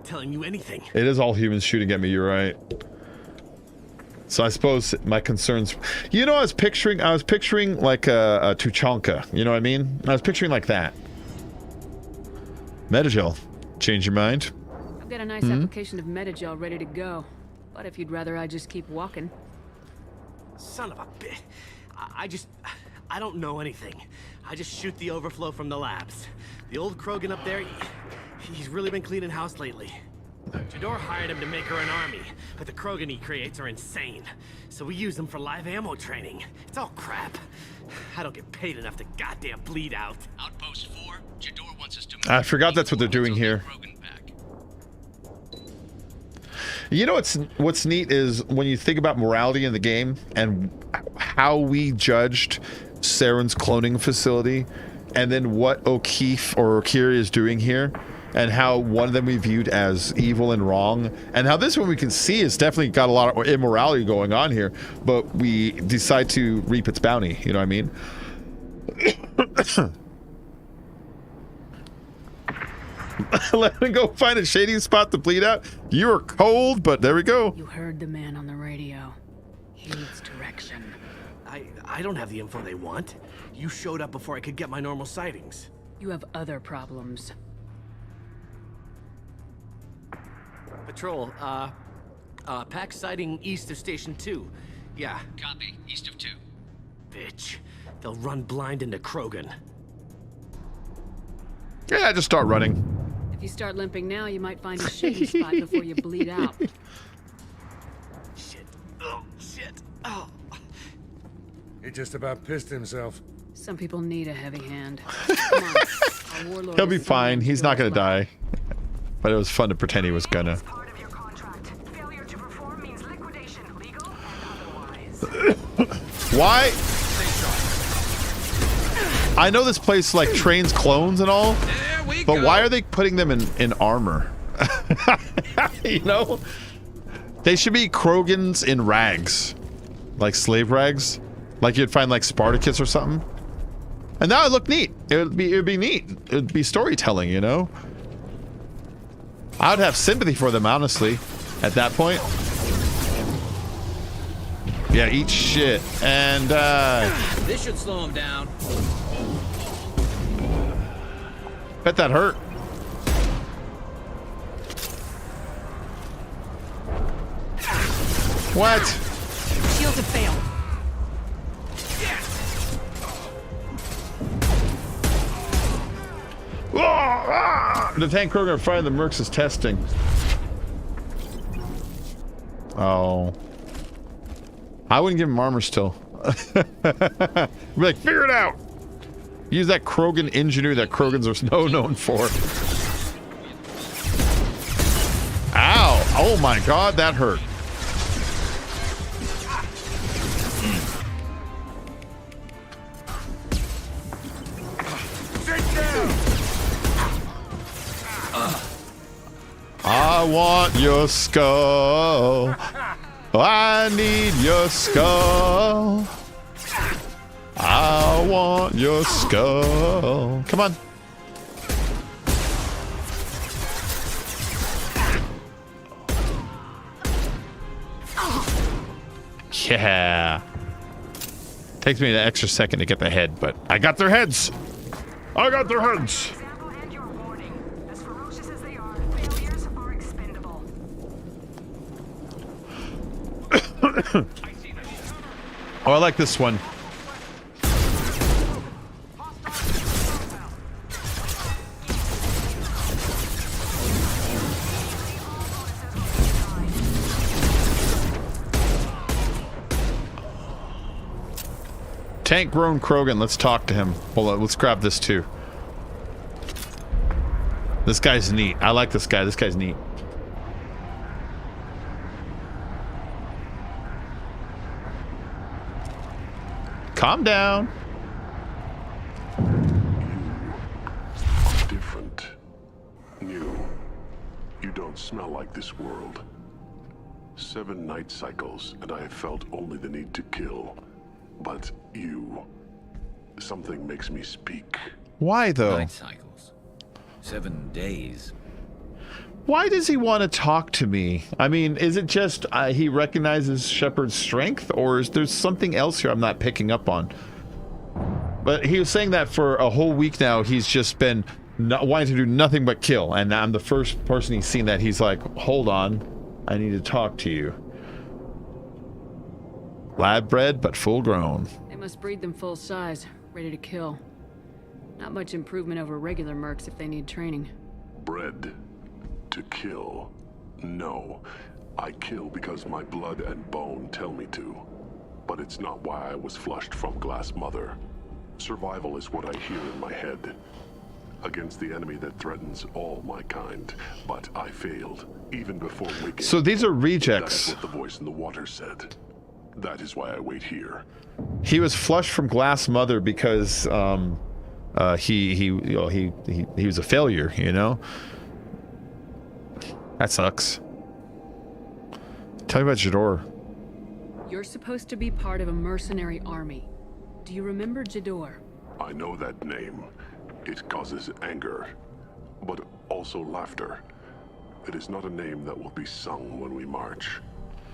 telling you anything. It is all humans shooting at me, you're right. So I suppose my concerns... You know, I was picturing like a Tuchanka. You know what I mean? I was picturing like that. Metagel. Change your mind? I've got a nice application of Metagel ready to go. But if you'd rather I just keep walking. Son of a bitch. I don't know anything. I just shoot the overflow from the labs. The old Krogan up there, he's really been cleaning house lately. Jador hired him to make her an army, but the Krogan he creates are insane. So we use them for live ammo training. It's all crap. I don't get paid enough to goddamn bleed out. Outpost 4, Jador wants us to... I forgot that's what they're doing here. You know what's neat is when you think about morality in the game and how we judged Saren's cloning facility, and then what O'Keefe or Okiri is doing here, and how one of them we viewed as evil and wrong, and how this one we can see has definitely got a lot of immorality going on here, but we decide to reap its bounty. You know what I mean? Let me go find a shady spot to bleed out. You are cold, but there we go. You heard the man on the radio. He needs direction. I don't have the info they want. You showed up before I could get my normal sightings. You have other problems. Patrol, pack sighting east of Station 2. Yeah. Copy, east of 2. Bitch. They'll run blind into Krogan. Yeah, just start running. If you start limping now, you might find a shady spot before you bleed out. Shit. Oh, shit. Oh. He just about pissed himself. Some people need a heavy hand. Come on. Our warlord He'll be is fine. He's not gonna alive. die. But it was fun to pretend he was gonna. Why? I know this place like trains clones and all, but why are they putting them in armor? You know? They should be Krogans in rags. Like slave rags. Like you'd find like Spartacus or something. And that would look neat. It would be neat. It would be storytelling, you know? I would have sympathy for them, honestly, at that point. Yeah, eat shit. And, This should slow him down. bet that hurt. What? Shields have failed. The tank Krogan are fighting the Mercs is testing. Oh. I wouldn't give him armor still. Be like, figure it out. Use that Krogan ingenuity that Krogans are so known for. Ow. Oh my god, that hurt. I want your skull. I need your skull. I want your skull. Come on. Yeah. Takes me an extra second to get the head, but I got their heads. I got their heads. Oh, I like this one. Tank grown Krogan, let's talk to him. Hold on, let's grab this too. This guy's neat. I like this guy. This guy's neat. Calm down. Different. New. You don't smell like this world. 7 night cycles, and I have felt only the need to kill. But you... something makes me speak. Why, though? Night cycles. 7 days. Why does he want to talk to me? I mean, is it just he recognizes Shepard's strength, or is there something else here I'm not picking up on? But he was saying that for a whole week now, he's just been wanting to do nothing but kill. And I'm the first person he's seen that he's like, hold on, I need to talk to you. Lab bred, but full grown. They Must breed them full size, ready to kill. Not much improvement over regular mercs if they need training. Bred to kill. No. I kill because my blood and bone tell me to. But it's not why I was flushed from Glass Mother. Survival is what I hear in my head. Against the enemy that threatens all my kind. But I failed, even before waking. So these are rejects. That is what the voice in the water said. That is why I wait here. He was flushed from Glass Mother because he was a failure, you know? That sucks. Tell me about Jador. You're supposed to be part of a mercenary army. Do you remember Jador? I know that name. It causes anger, but also laughter. It is not a name that will be sung when we march.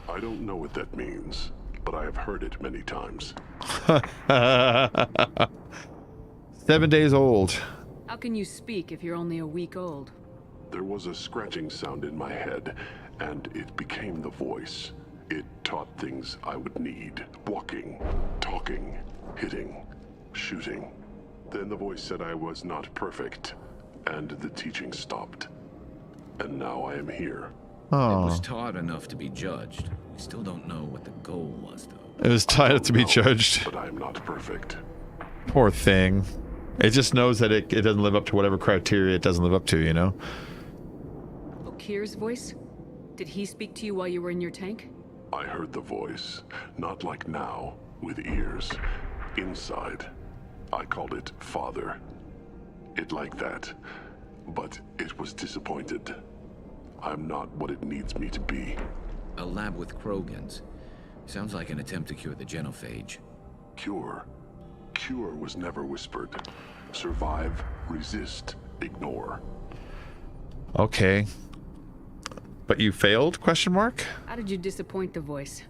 I don't know what that means, but I have heard it many times. 7 days old. How can you speak if you're only a week old? There was a scratching sound in my head, and it became the voice. It taught things I would need. Walking, talking, hitting, shooting. Then the voice said I was not perfect, and the teaching stopped. And now I am here. Oh. It was taught enough to be judged. We still don't know what the goal was, though. It was taught to be judged. But I am not perfect. Poor thing. It just knows that it doesn't live up to whatever criteria it doesn't live up to, you know? Okir's voice? Did he speak to you while you were in your tank? I heard the voice. Not like now, with ears. Inside. I called it Father. It like that. But it was disappointed. I'm not what it needs me to be. A lab with Krogans. Sounds like an attempt to cure the genophage. Cure? Cure was never whispered. Survive, resist, ignore. Okay. But you failed? Question mark? How did you disappoint the voice?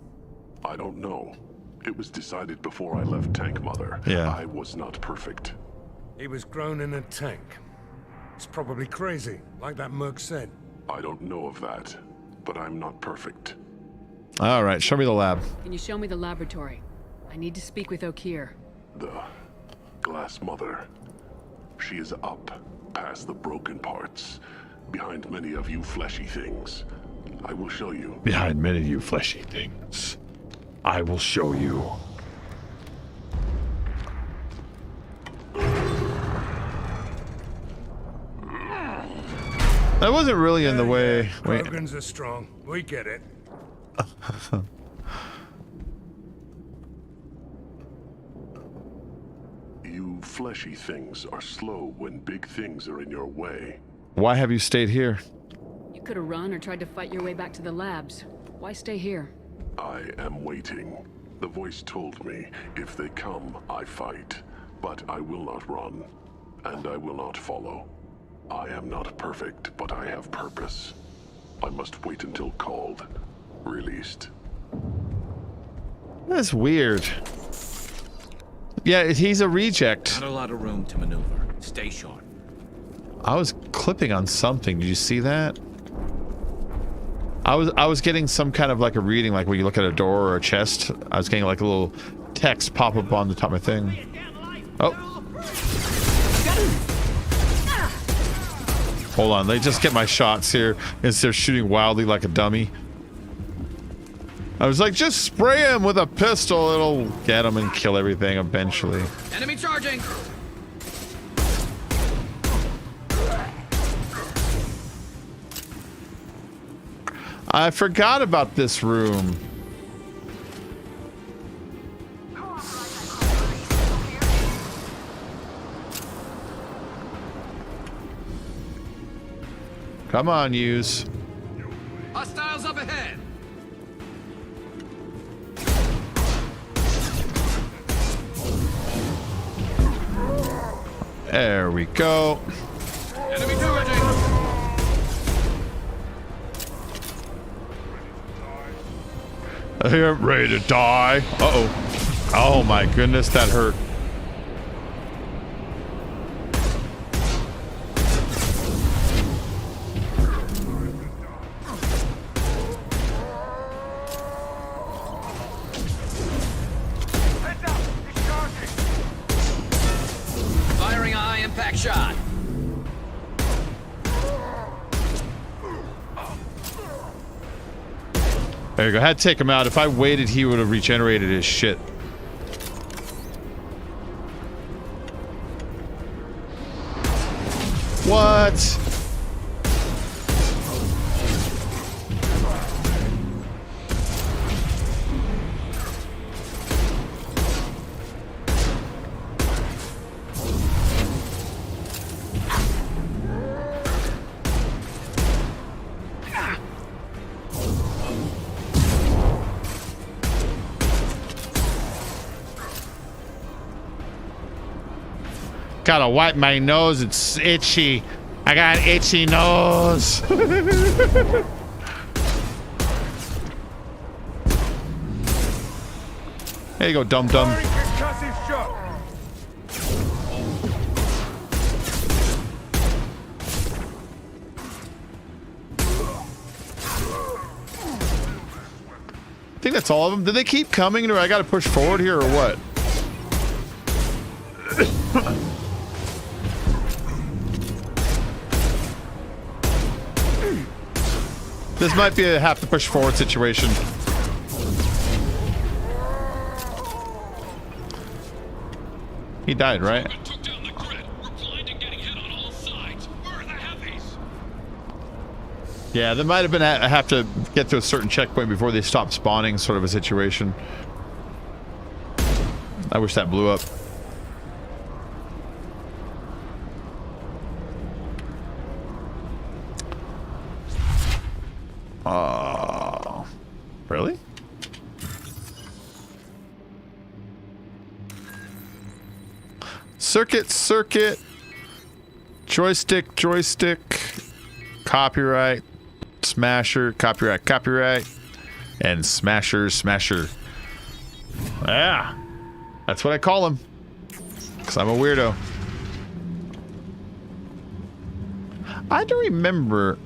I don't know. It was decided before I left Tank Mother. Yeah. I was not perfect. He was grown in a tank. It's probably crazy, like that merc said. I don't know of that, but I'm not perfect. All right, show me the lab. Can you show me the laboratory? I need to speak with Okir. The Glass Mother. She is up, past the broken parts, behind many of you fleshy things. I will show you. Behind many of you fleshy things. I will show you. That wasn't really in the way. Wait. Krogans are strong. We get it. You fleshy things are slow when big things are in your way. Why have you stayed here? You could have run or tried to fight your way back to the labs. Why stay here? I am waiting. The voice told me, if they come, I fight. But I will not run, and I will not follow. I am not perfect, but I have purpose. I must wait until called, released. That's weird. Yeah, he's a reject. Not a lot of room to maneuver. Stay sharp. I was clipping on something. Did you see that? I was getting some kind of like a reading, like when you look at a door or a chest. I was getting like a little text pop up on the top of my thing. Oh. Hold on, let me just get my shots here instead of shooting wildly like a dummy. I was like, just spray him with a pistol. It'll get him and kill everything eventually. Enemy charging! I forgot about this room. Come on, use. Hostiles up ahead! There we go. Enemy charging! You're ready to die. Uh-oh. Oh my goodness, that hurt. There you go. Had to take him out. If I waited, he would have regenerated his shit. What? Gotta wipe my nose. It's itchy. I got an itchy nose. There you go, dum-dum. I think that's all of them. Did they keep coming, or I gotta push forward here, or what? This might be a have to push forward situation. He died, right? Yeah, there might have been I have to get to a certain checkpoint before they stop spawning, sort of a situation. I wish that blew up. Really? Circuit. Joystick. Copyright. Smasher. Copyright. And Smasher. Yeah. That's what I call him. Because I'm a weirdo. I don't remember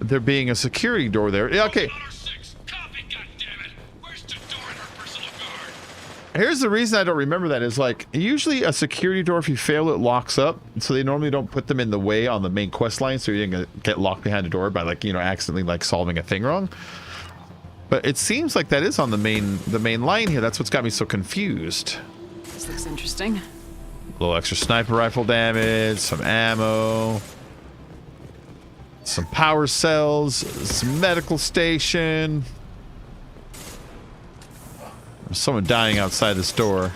there being a security door there. Yeah, okay. Here's the reason I don't remember that is like usually a security door, if you fail it locks up, so they normally don't put them in the way on the main quest line so you're gonna get locked behind a door by like, you know, accidentally like solving a thing wrong. But it seems like that is on the main line here. That's what's got me so confused. This looks interesting. A little extra sniper rifle damage, some ammo, some power cells, some medical station. There's someone dying outside this door.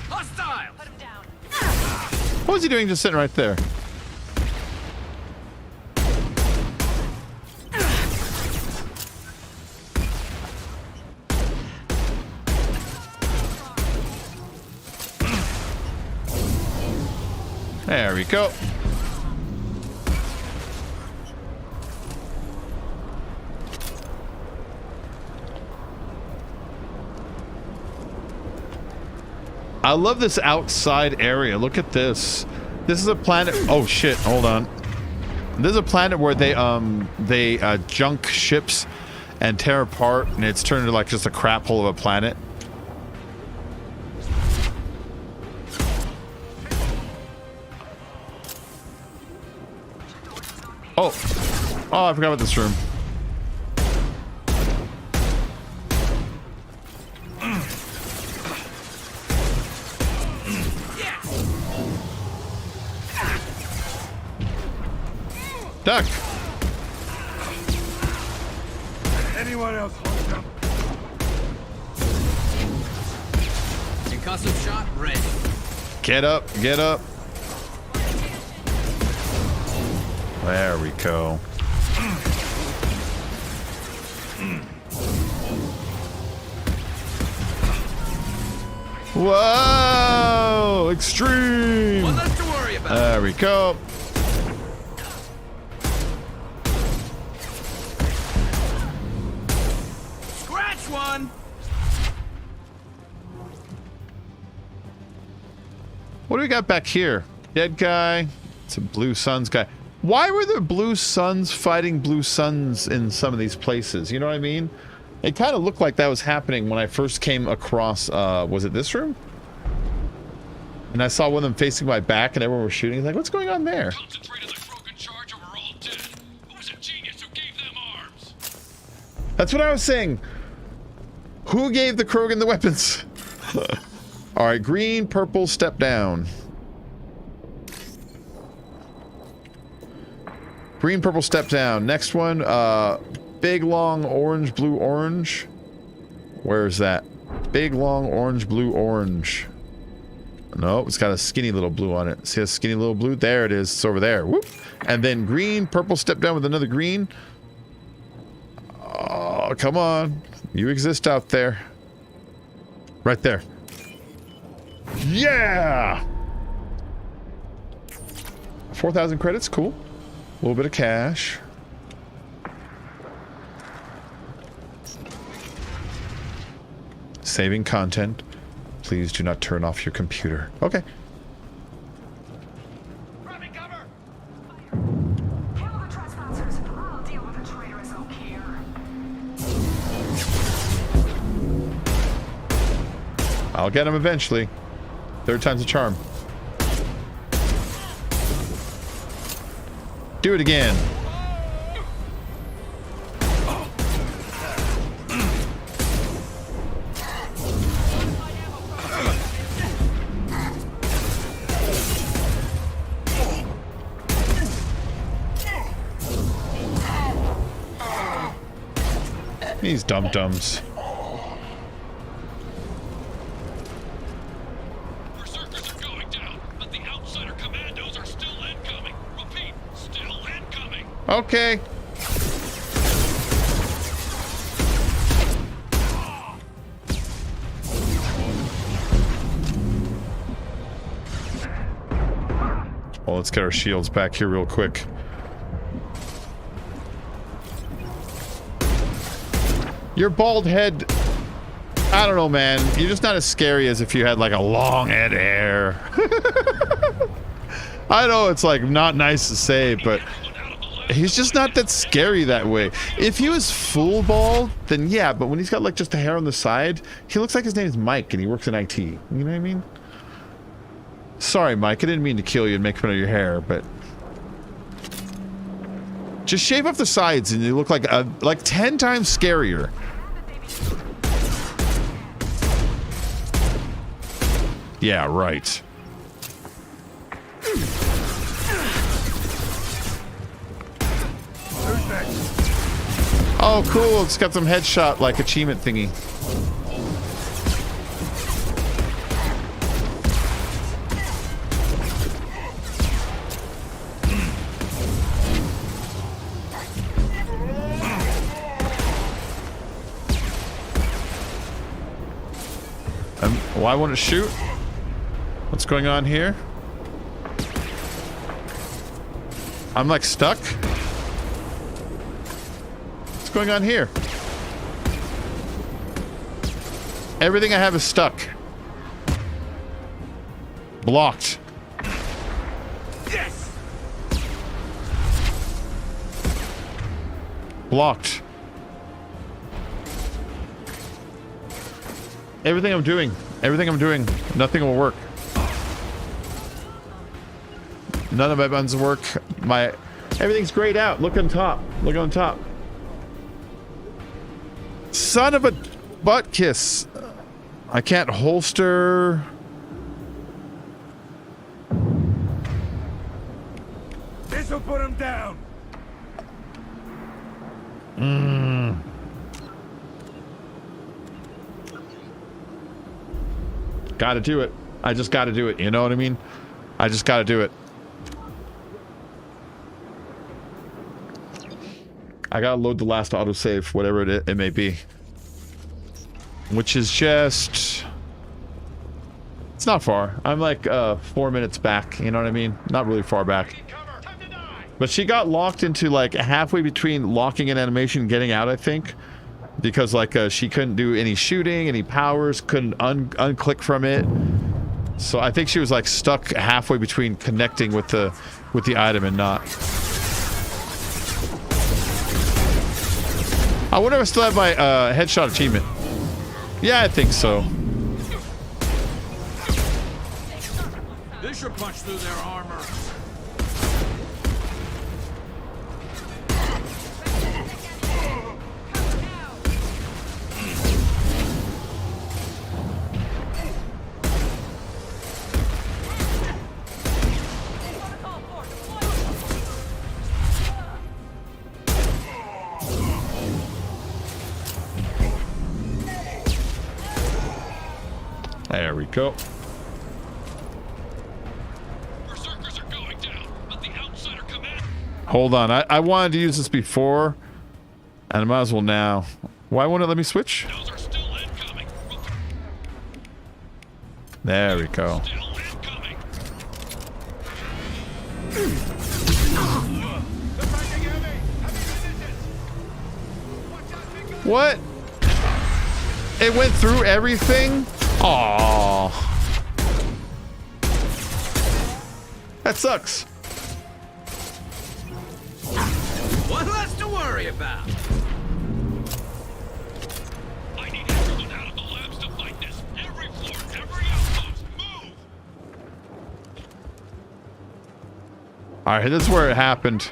Hostile! Put him down. What was he doing just sitting right there? There we go. I love this outside area. Look at this. This is a planet. Oh shit! Hold on. This is a planet where they junk ships and tear apart, and it's turned into like just a crap hole of a planet. Oh, I forgot about this room. Duck. Anyone else hold up? Concussive shot ready. Get up, get up. There we go. Whoa! Extreme! One less to worry about. There we go. Scratch one! What do we got back here? Dead guy. It's a Blue Suns guy. Why were there Blue Suns fighting Blue Suns in some of these places? You know what I mean? It kind of looked like that was happening when I first came across, was it this room? And I saw one of them facing my back and everyone was shooting. Like, what's going on there? That's what I was saying. Who gave the Krogan the weapons? All right, green, purple, step down. Green, purple, step down. Next one, big, long, orange, blue, orange. Where's that? Big, long, orange, blue, orange. No, it's got a skinny little blue on it. See a skinny little blue? There it is. It's over there. Whoop. And then green, purple, step down with another green. Oh, come on. You exist out there. Right there. Yeah! 4,000 credits. Cool. A little bit of cash. Saving content. Please do not turn off your computer. Okay. I'll get him eventually. Third time's a charm. Do it again. These dum-dums. Berserkers are going down, but the outsider commandos are still incoming. Repeat, still incoming. Okay. Well, let's get our shields back here real quick. Your bald head, I don't know, man. You're just not as scary as if you had like a long head of hair. I know it's like not nice to say, but he's just not that scary that way. If he was full bald, then yeah, but when he's got like just the hair on the side, he looks like his name's Mike and he works in IT. You know what I mean? Sorry, Mike. I didn't mean to kill you and make fun of your hair, but just shave off the sides and you look like 10 times scarier. Yeah, right. Oh, cool. It's got some headshot like achievement thingy. Why won't it shoot? What's going on here? I'm like stuck. What's going on here? Everything I have is stuck. Blocked. Yes. Blocked. Everything I'm doing, nothing will work. None of my buttons work. Everything's grayed out. Look on top. Look on top. Son of a butt kiss. I can't holster. This'll put him down. Gotta do it. I just gotta do it. You know what I mean? I just gotta do it. I gotta load the last autosave, whatever it may be. Which is just... It's not far. I'm like 4 minutes back, you know what I mean? Not really far back. But she got locked into like halfway between locking in animation and getting out, I think. Because like she couldn't do any shooting, any powers, couldn't unclick from it. So I think she was like stuck halfway between connecting with the item and not. I wonder if I still have my headshot achievement. Yeah, I think so. This should punch through their armor. we go. Berserkers are going down, but the outsider command. Hold on. I wanted to use this before, and I might as well now. Why won't it let me switch? Those are still incoming. There we go. What? It went through everything? Aww. That sucks. One less to worry about. I need everyone out of the labs to fight this. Every floor, every outpost, move! Alright, this is where it happened.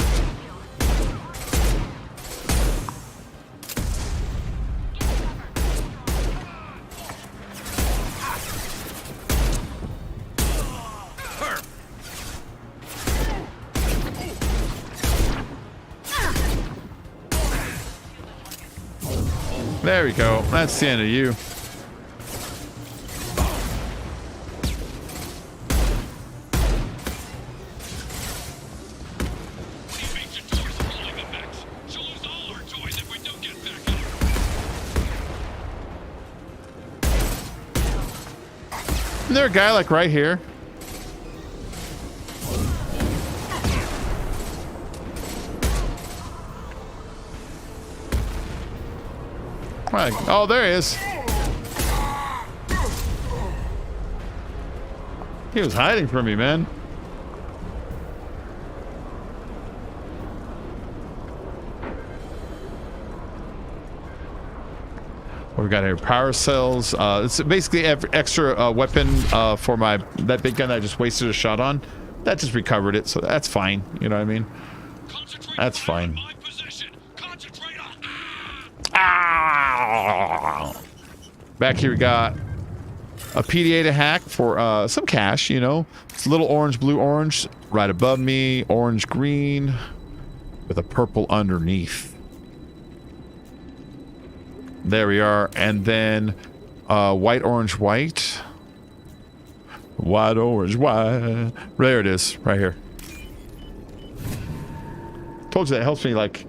There we go. That's the end of you. Isn't there a guy like right here? Right. Oh, there he is. He was hiding from me, man. What we got here? Power cells. It's basically extra weapon for that big gun that I just wasted a shot on. That just recovered it, so that's fine. You know what I mean? That's fine. Back here we got a PDA to hack for some cash, you know. It's a little orange, blue, orange right above me, orange, green with a purple underneath. There we are. And then white, orange, white. White, orange, white. There it is, right here. Told you that helps me like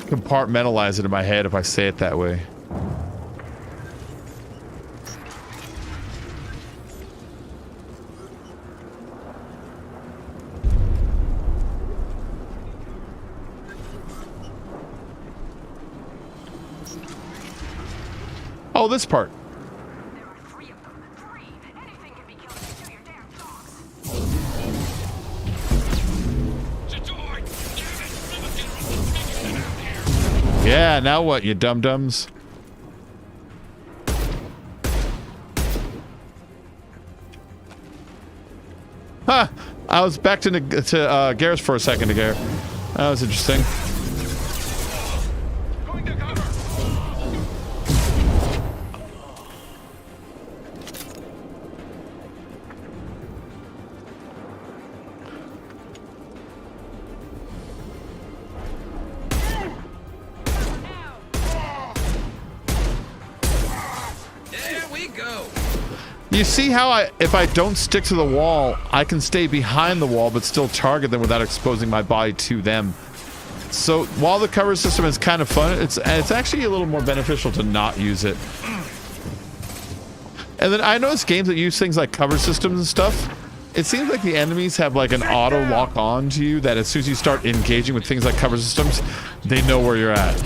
compartmentalize it in my head if I say it that way. Oh, this part. Yeah, now what, you dum-dums? Huh. I was back to Garrus for a second ago. That was interesting. You see how if I don't stick to the wall, I can stay behind the wall but still target them without exposing my body to them. So while the cover system is kind of fun, it's actually a little more beneficial to not use it. And then I notice games that use things like cover systems and stuff, it seems like the enemies have like an auto lock on to you that as soon as you start engaging with things like cover systems, they know where you're at.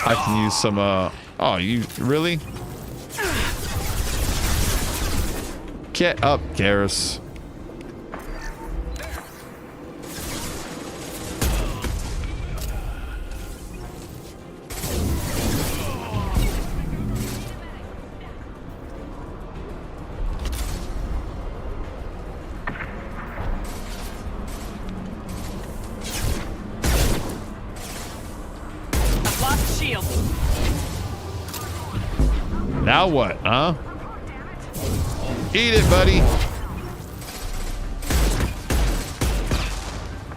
I can use some, oh, you really? Get up, Garrus. Now what, huh? Eat it, buddy.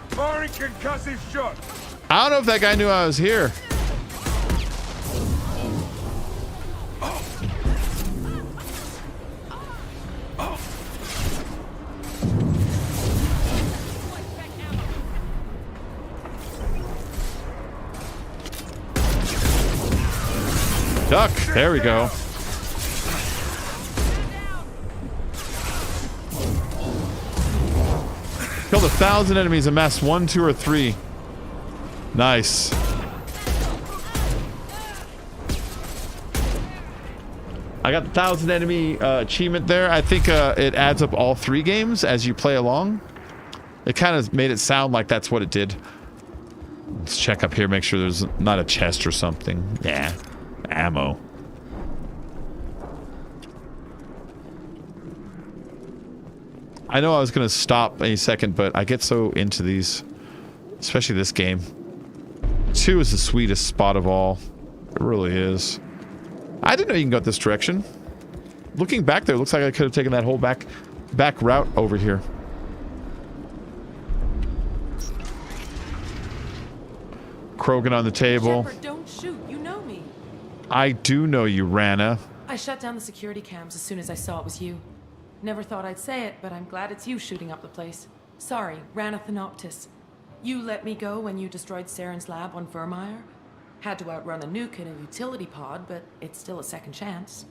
Foreign concussive shot. I don't know if that guy knew I was here. Duck. There we go. Killed 1,000 enemies and massed 1, 2, or 3. Nice. I got the 1,000 enemy achievement there. I think it adds up all 3 games as you play along. It kind of made it sound like that's what it did. Let's check up here, make sure there's not a chest or something. Yeah. Ammo. I know I was going to stop any second, but I get so into these, especially this game. 2 is the sweetest spot of all. It really is. I didn't know you can go this direction. Looking back there, it looks like I could have taken that whole back route over here. Krogan on the table. Shepard, don't shoot. You know me. I do know you, Rana. I shut down the security cams as soon as I saw it was you. Never thought I'd say it, but I'm glad it's you shooting up the place. Sorry, Rana Thanoptis. You let me go when you destroyed Saren's lab on Vermeer. Had to outrun a nuke in a utility pod, but it's still a second chance.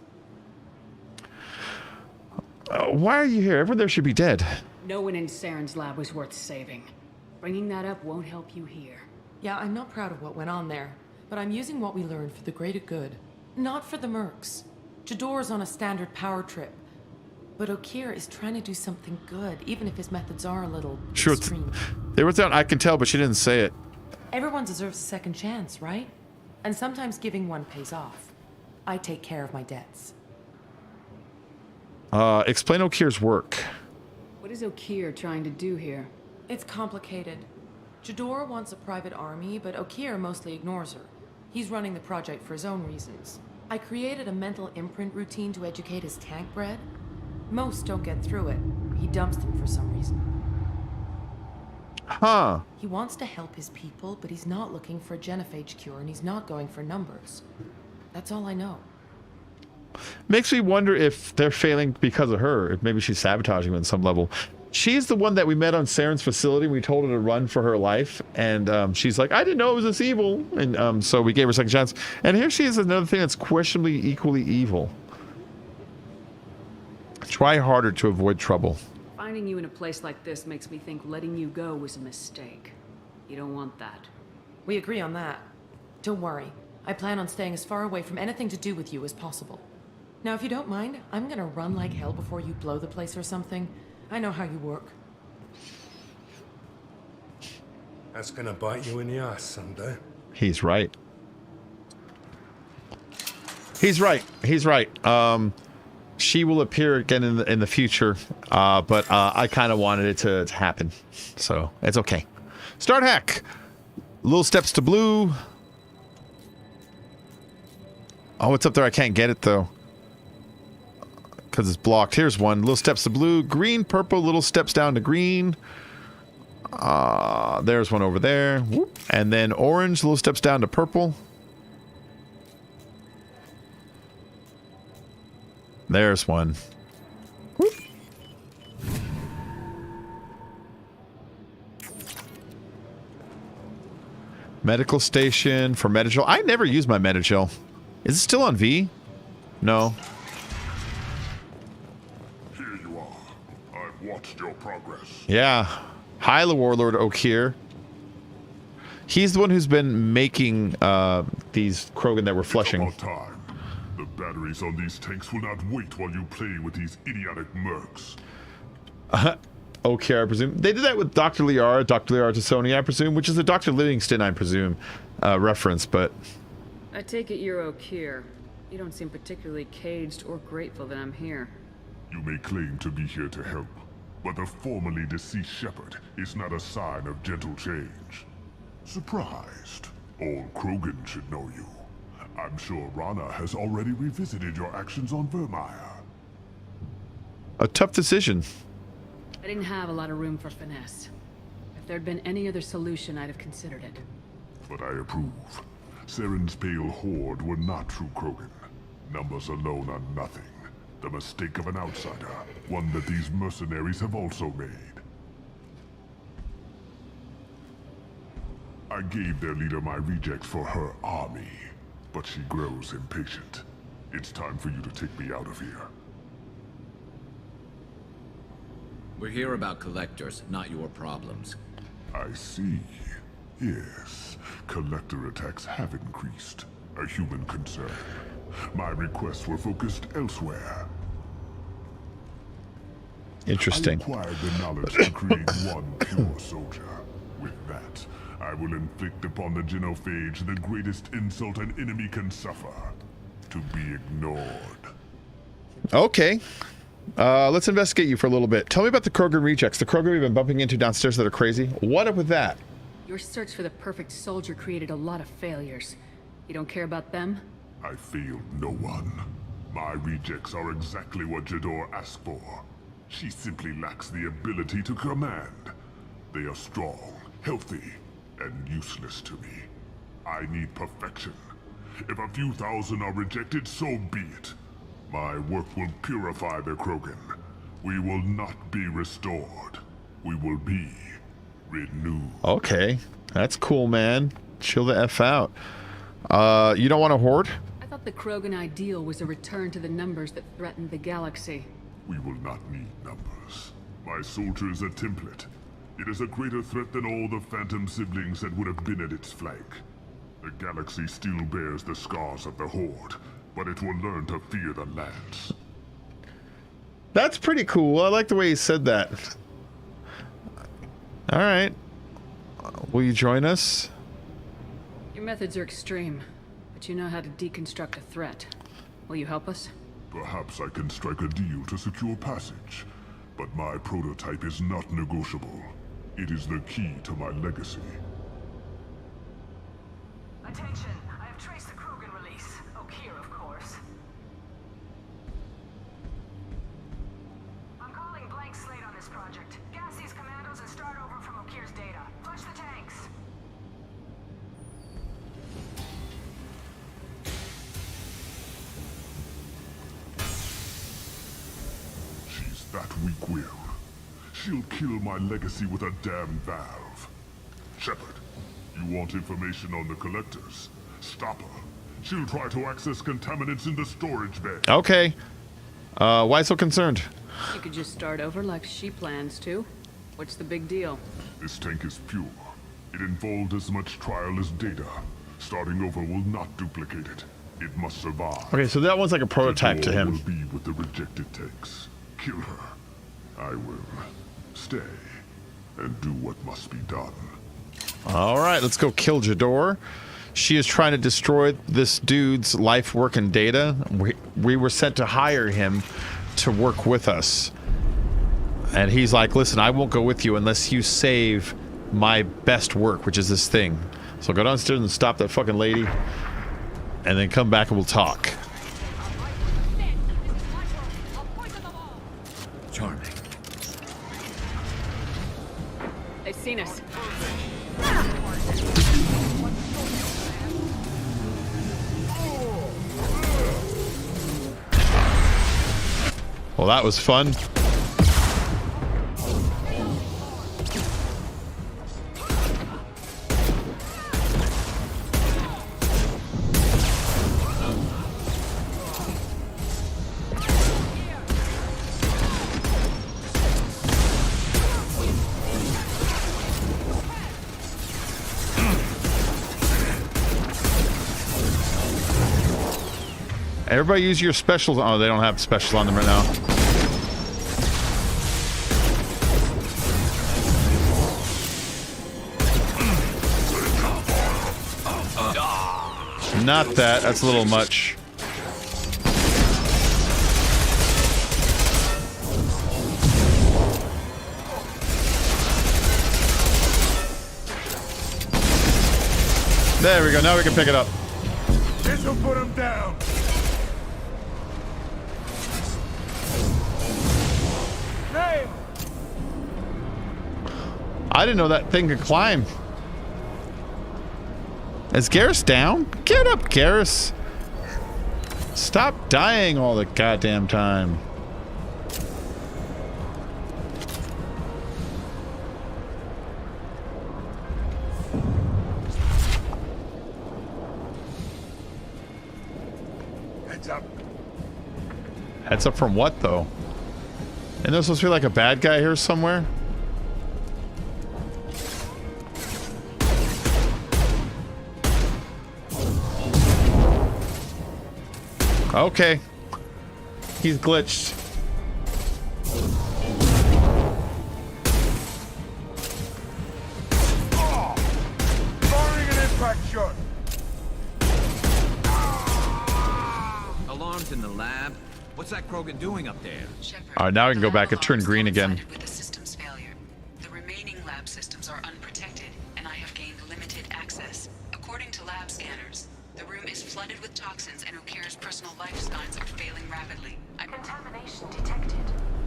Why are you here? Everyone there should be dead. No one in Saren's lab was worth saving. Bringing that up won't help you here. Yeah, I'm not proud of what went on there, but I'm using what we learned for the greater good. Not for the mercs. Jador's on a standard power trip. But Okeer is trying to do something good, even if his methods are a little extreme. There was that I can tell, but she didn't say it. Everyone deserves a second chance, right? And sometimes giving one pays off. I take care of my debts. Explain Okeer's work. What is Okeer trying to do here? It's complicated. Jador wants a private army, but Okeer mostly ignores her. He's running the project for his own reasons. I created a mental imprint routine to educate his tank bred. Most don't get through it. He dumps them for some reason. Huh. He wants to help his people, but he's not looking for a genophage cure, and he's not going for numbers. That's all I know. Makes me wonder if they're failing because of her. If maybe she's sabotaging them on some level. She's the one that we met on Saren's facility. We told her to run for her life. And she's like, I didn't know it was this evil. And so we gave her a second chance. And here she is, another thing that's questionably equally evil. Try harder to avoid trouble. Finding you in a place like this makes me think letting you go was a mistake. You don't want that. We agree on that. Don't worry. I plan on staying as far away from anything to do with you as possible. Now, if you don't mind, I'm gonna run like hell before you blow the place or something. I know how you work. That's gonna bite you in the ass someday. He's right. He's right. He's right. She will appear again in the future, but I kind of wanted it to happen, so it's okay. Start hack. Little steps to blue. Oh, it's up there. I can't get it though, because it's blocked. Here's one. Little steps to blue. Green, purple. Little steps down to green. There's one over there. Whoop. And then orange. Little steps down to purple. There's one. Whoop. Medical station for Metagel. I never use my Metagel. Is it still on V? No. Here you are. I've watched your progress. Yeah. Hi, the Warlord Okeer. He's the one who's been making these Krogan that we're flushing. It's about time. The batteries on these tanks will not wait while you play with these idiotic mercs. Okeer, I presume. They did that with Dr. Liara, Dr. Liara to Sony, I presume, which is a Dr. Livingston, I presume, reference, but... I take it you're Okeer. You don't seem particularly caged or grateful that I'm here. You may claim to be here to help, but the formerly deceased Shepard is not a sign of gentle change. Surprised. All Krogan should know you. I'm sure Rana has already revisited your actions on Vermeer. A tough decision. I didn't have a lot of room for finesse. If there'd been any other solution, I'd have considered it. but I approve. Saren's pale horde were not true Krogan. Numbers alone are nothing. The mistake of an outsider, one that these mercenaries have also made. I gave their leader my rejects for her army, but she grows impatient. It's time for you to take me out of here. We're here about collectors, not your problems. I see. Yes, collector attacks have increased. A human concern. My requests were focused elsewhere. Interesting. I acquired the knowledge to create one pure soldier. With that, I will inflict upon the genophage the greatest insult an enemy can suffer. To be ignored. Okay. Let's investigate you for a little bit. Tell me about the Krogan rejects. The Krogan we've been bumping into downstairs that are crazy. What up with that? Your search for the perfect soldier created a lot of failures. You don't care about them? I failed no one. My rejects are exactly what Jador asked for. She simply lacks the ability to command. They are strong, healthy, and useless to me. I need perfection. If a few thousand are rejected, so be it. My work will purify the Krogan. We will not be restored. We will be renewed. Okay. That's cool, man. Chill the F out. You don't want a horde? I thought the Krogan ideal was a return to the numbers that threatened the galaxy. We will not need numbers. My soldier is a template. It is a greater threat than all the Phantom siblings that would have been at its flank. The galaxy still bears the scars of the Horde, but it will learn to fear the Lance. That's pretty cool. I like the way he said that. All right. Will you join us? Your methods are extreme, but you know how to deconstruct a threat. Will you help us? Perhaps I can strike a deal to secure passage, but my prototype is not negotiable. It is the key to my legacy. Attention! I have traced the Krogan release. Okeer, of course. I'm calling blank slate on this project. Gas these commandos and start over from Okeer's data. Flush the tanks. She's that weak-willed. She'll kill my legacy with a damn valve. Shepard, you want information on the collectors? Stop her. She'll try to access contaminants in the storage bay. Okay. Why so concerned? You could just start over like she plans to. What's the big deal? This tank is pure. It involved as much trial as data. Starting over will not duplicate it. It must survive. Okay, so that one's like a prototype to him. Will be with the rejected tanks. Kill her. I will stay and do what must be done. All right, let's go kill Jador. She is trying to destroy this dude's life, work, and data. We were sent to hire him to work with us. And he's like, listen, I won't go with you unless you save my best work, which is this thing. So go downstairs and stop that fucking lady. And then come back and we'll talk. Charming. They've seen us. Well, that was fun. Everybody use your specials. Oh, they don't have specials on them right now. Not that. That's a little much. There we go. Now we can pick it up. This'll put him down. I didn't know that thing could climb. Is Garrus down? Get up, Garrus. Stop dying all the goddamn time. Heads up. Heads up from what, though? Isn't there supposed to be like a bad guy here somewhere? Okay. He's glitched. Oh, firing an impact shot. Alarms in the lab. What's that Krogan doing up there? All right, now I can go back and turn green again. With a systems failure. The remaining lab systems are unprotected, and I have gained limited access. According to lab scanners, the room is flooded with toxins, and Okir's personal life signs are failing rapidly. Contamination detected.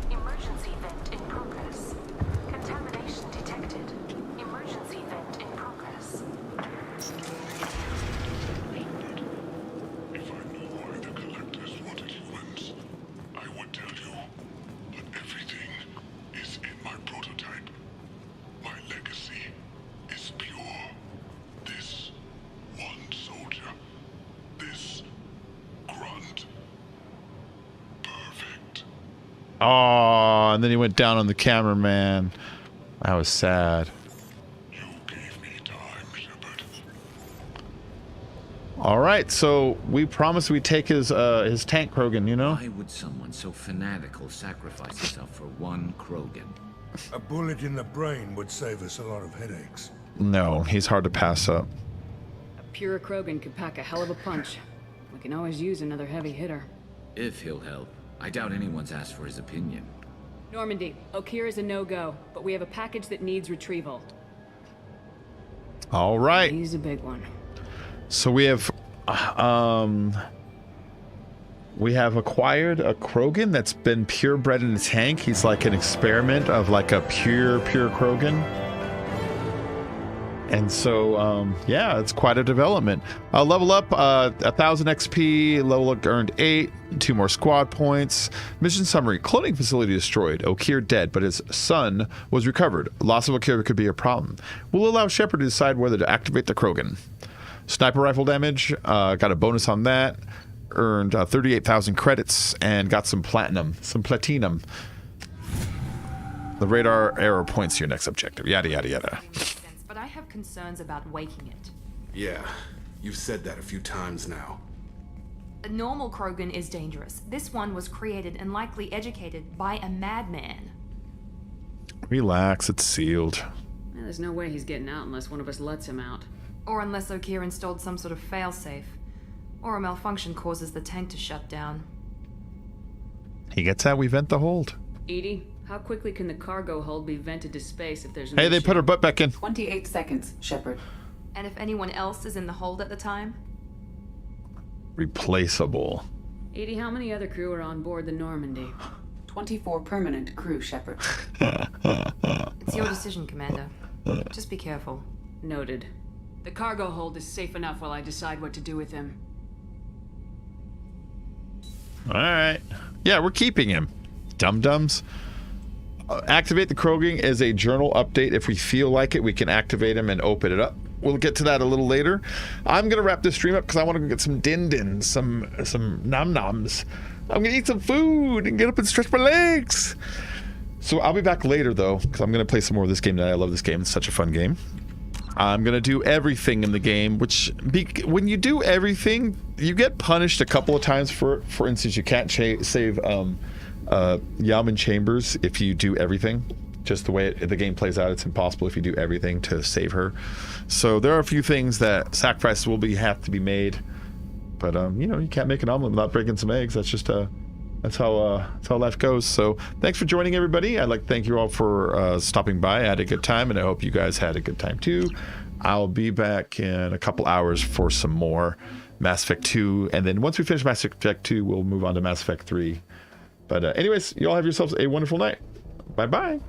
Emergency vent in progress. Contamination detected. Emergency vent in progress. If I knew why the Collectors wanted humans, I would tell you. But everything is in my prototype. My legacy is pure. This one soldier. This grunt. Perfect. Oh, and then he went down on the cameraman. That was sad. All right, so we promised we'd take his tank Krogan, you know? Why would someone so fanatical sacrifice himself for one Krogan? A bullet in the brain would save us a lot of headaches. No, he's hard to pass up. A pure Krogan could pack a hell of a punch. We can always use another heavy hitter. If he'll help. I doubt anyone's asked for his opinion. Normandy, Okir is a no-go, but we have a package that needs retrieval. All right. He's a big one. So we have acquired a Krogan that's been purebred in a tank. He's like an experiment of like a pure Krogan. And so, yeah, it's quite a development. Level up, 1,000 XP, level up earned 8, 2 more squad points. Mission summary, cloning facility destroyed, Okir dead, but his son was recovered. Loss of Okir could be a problem. We'll allow Shepard to decide whether to activate the Krogan. Sniper rifle damage, got a bonus on that. Earned 38,000 credits and got some platinum. The radar arrow points to your next objective, yada, yada, yada. But I have concerns about waking it. Yeah, you've said that a few times now. A normal Krogan is dangerous. This one was created and likely educated by a madman. Relax, it's sealed. Yeah, there's no way he's getting out unless one of us lets him out. Or unless Okir installed some sort of failsafe. Or a malfunction causes the tank to shut down. He gets out, we vent the hold. Edie, how quickly can the cargo hold be vented to space if there's an Hey, they issue? put her butt back in. 28 seconds, Shepard. And if anyone else is in the hold at the time? Replaceable. Edie, how many other crew are on board the Normandy? 24 permanent crew, Shepard. It's your decision, Commander. Just be careful. Noted. The cargo hold is safe enough while I decide what to do with him. All right. Yeah, we're keeping him. Dum-dums. Activate the Krogan is a journal update. If we feel like it, we can activate him and open it up. We'll get to that a little later. I'm going to wrap this stream up because I want to go get some din-dins, some nom-noms. I'm going to eat some food and get up and stretch my legs. So I'll be back later, though, because I'm going to play some more of this game tonight. I love this game. It's such a fun game. I'm going to do everything in the game, which when you do everything, you get punished a couple of times. For instance, you can't save Yaman Chambers if you do everything. Just the way the game plays out, it's impossible if you do everything to save her. So there are a few things that sacrifices will have to be made. But, you know, you can't make an omelet without breaking some eggs. That's just that's how life goes. So thanks for joining, everybody. I'd like to thank you all for stopping by. I had a good time, and I hope you guys had a good time too. I'll be back in a couple hours for some more Mass Effect 2, and then once we finish Mass Effect 2, we'll move on to Mass Effect 3. But anyways, you all have yourselves a wonderful night. Bye-bye.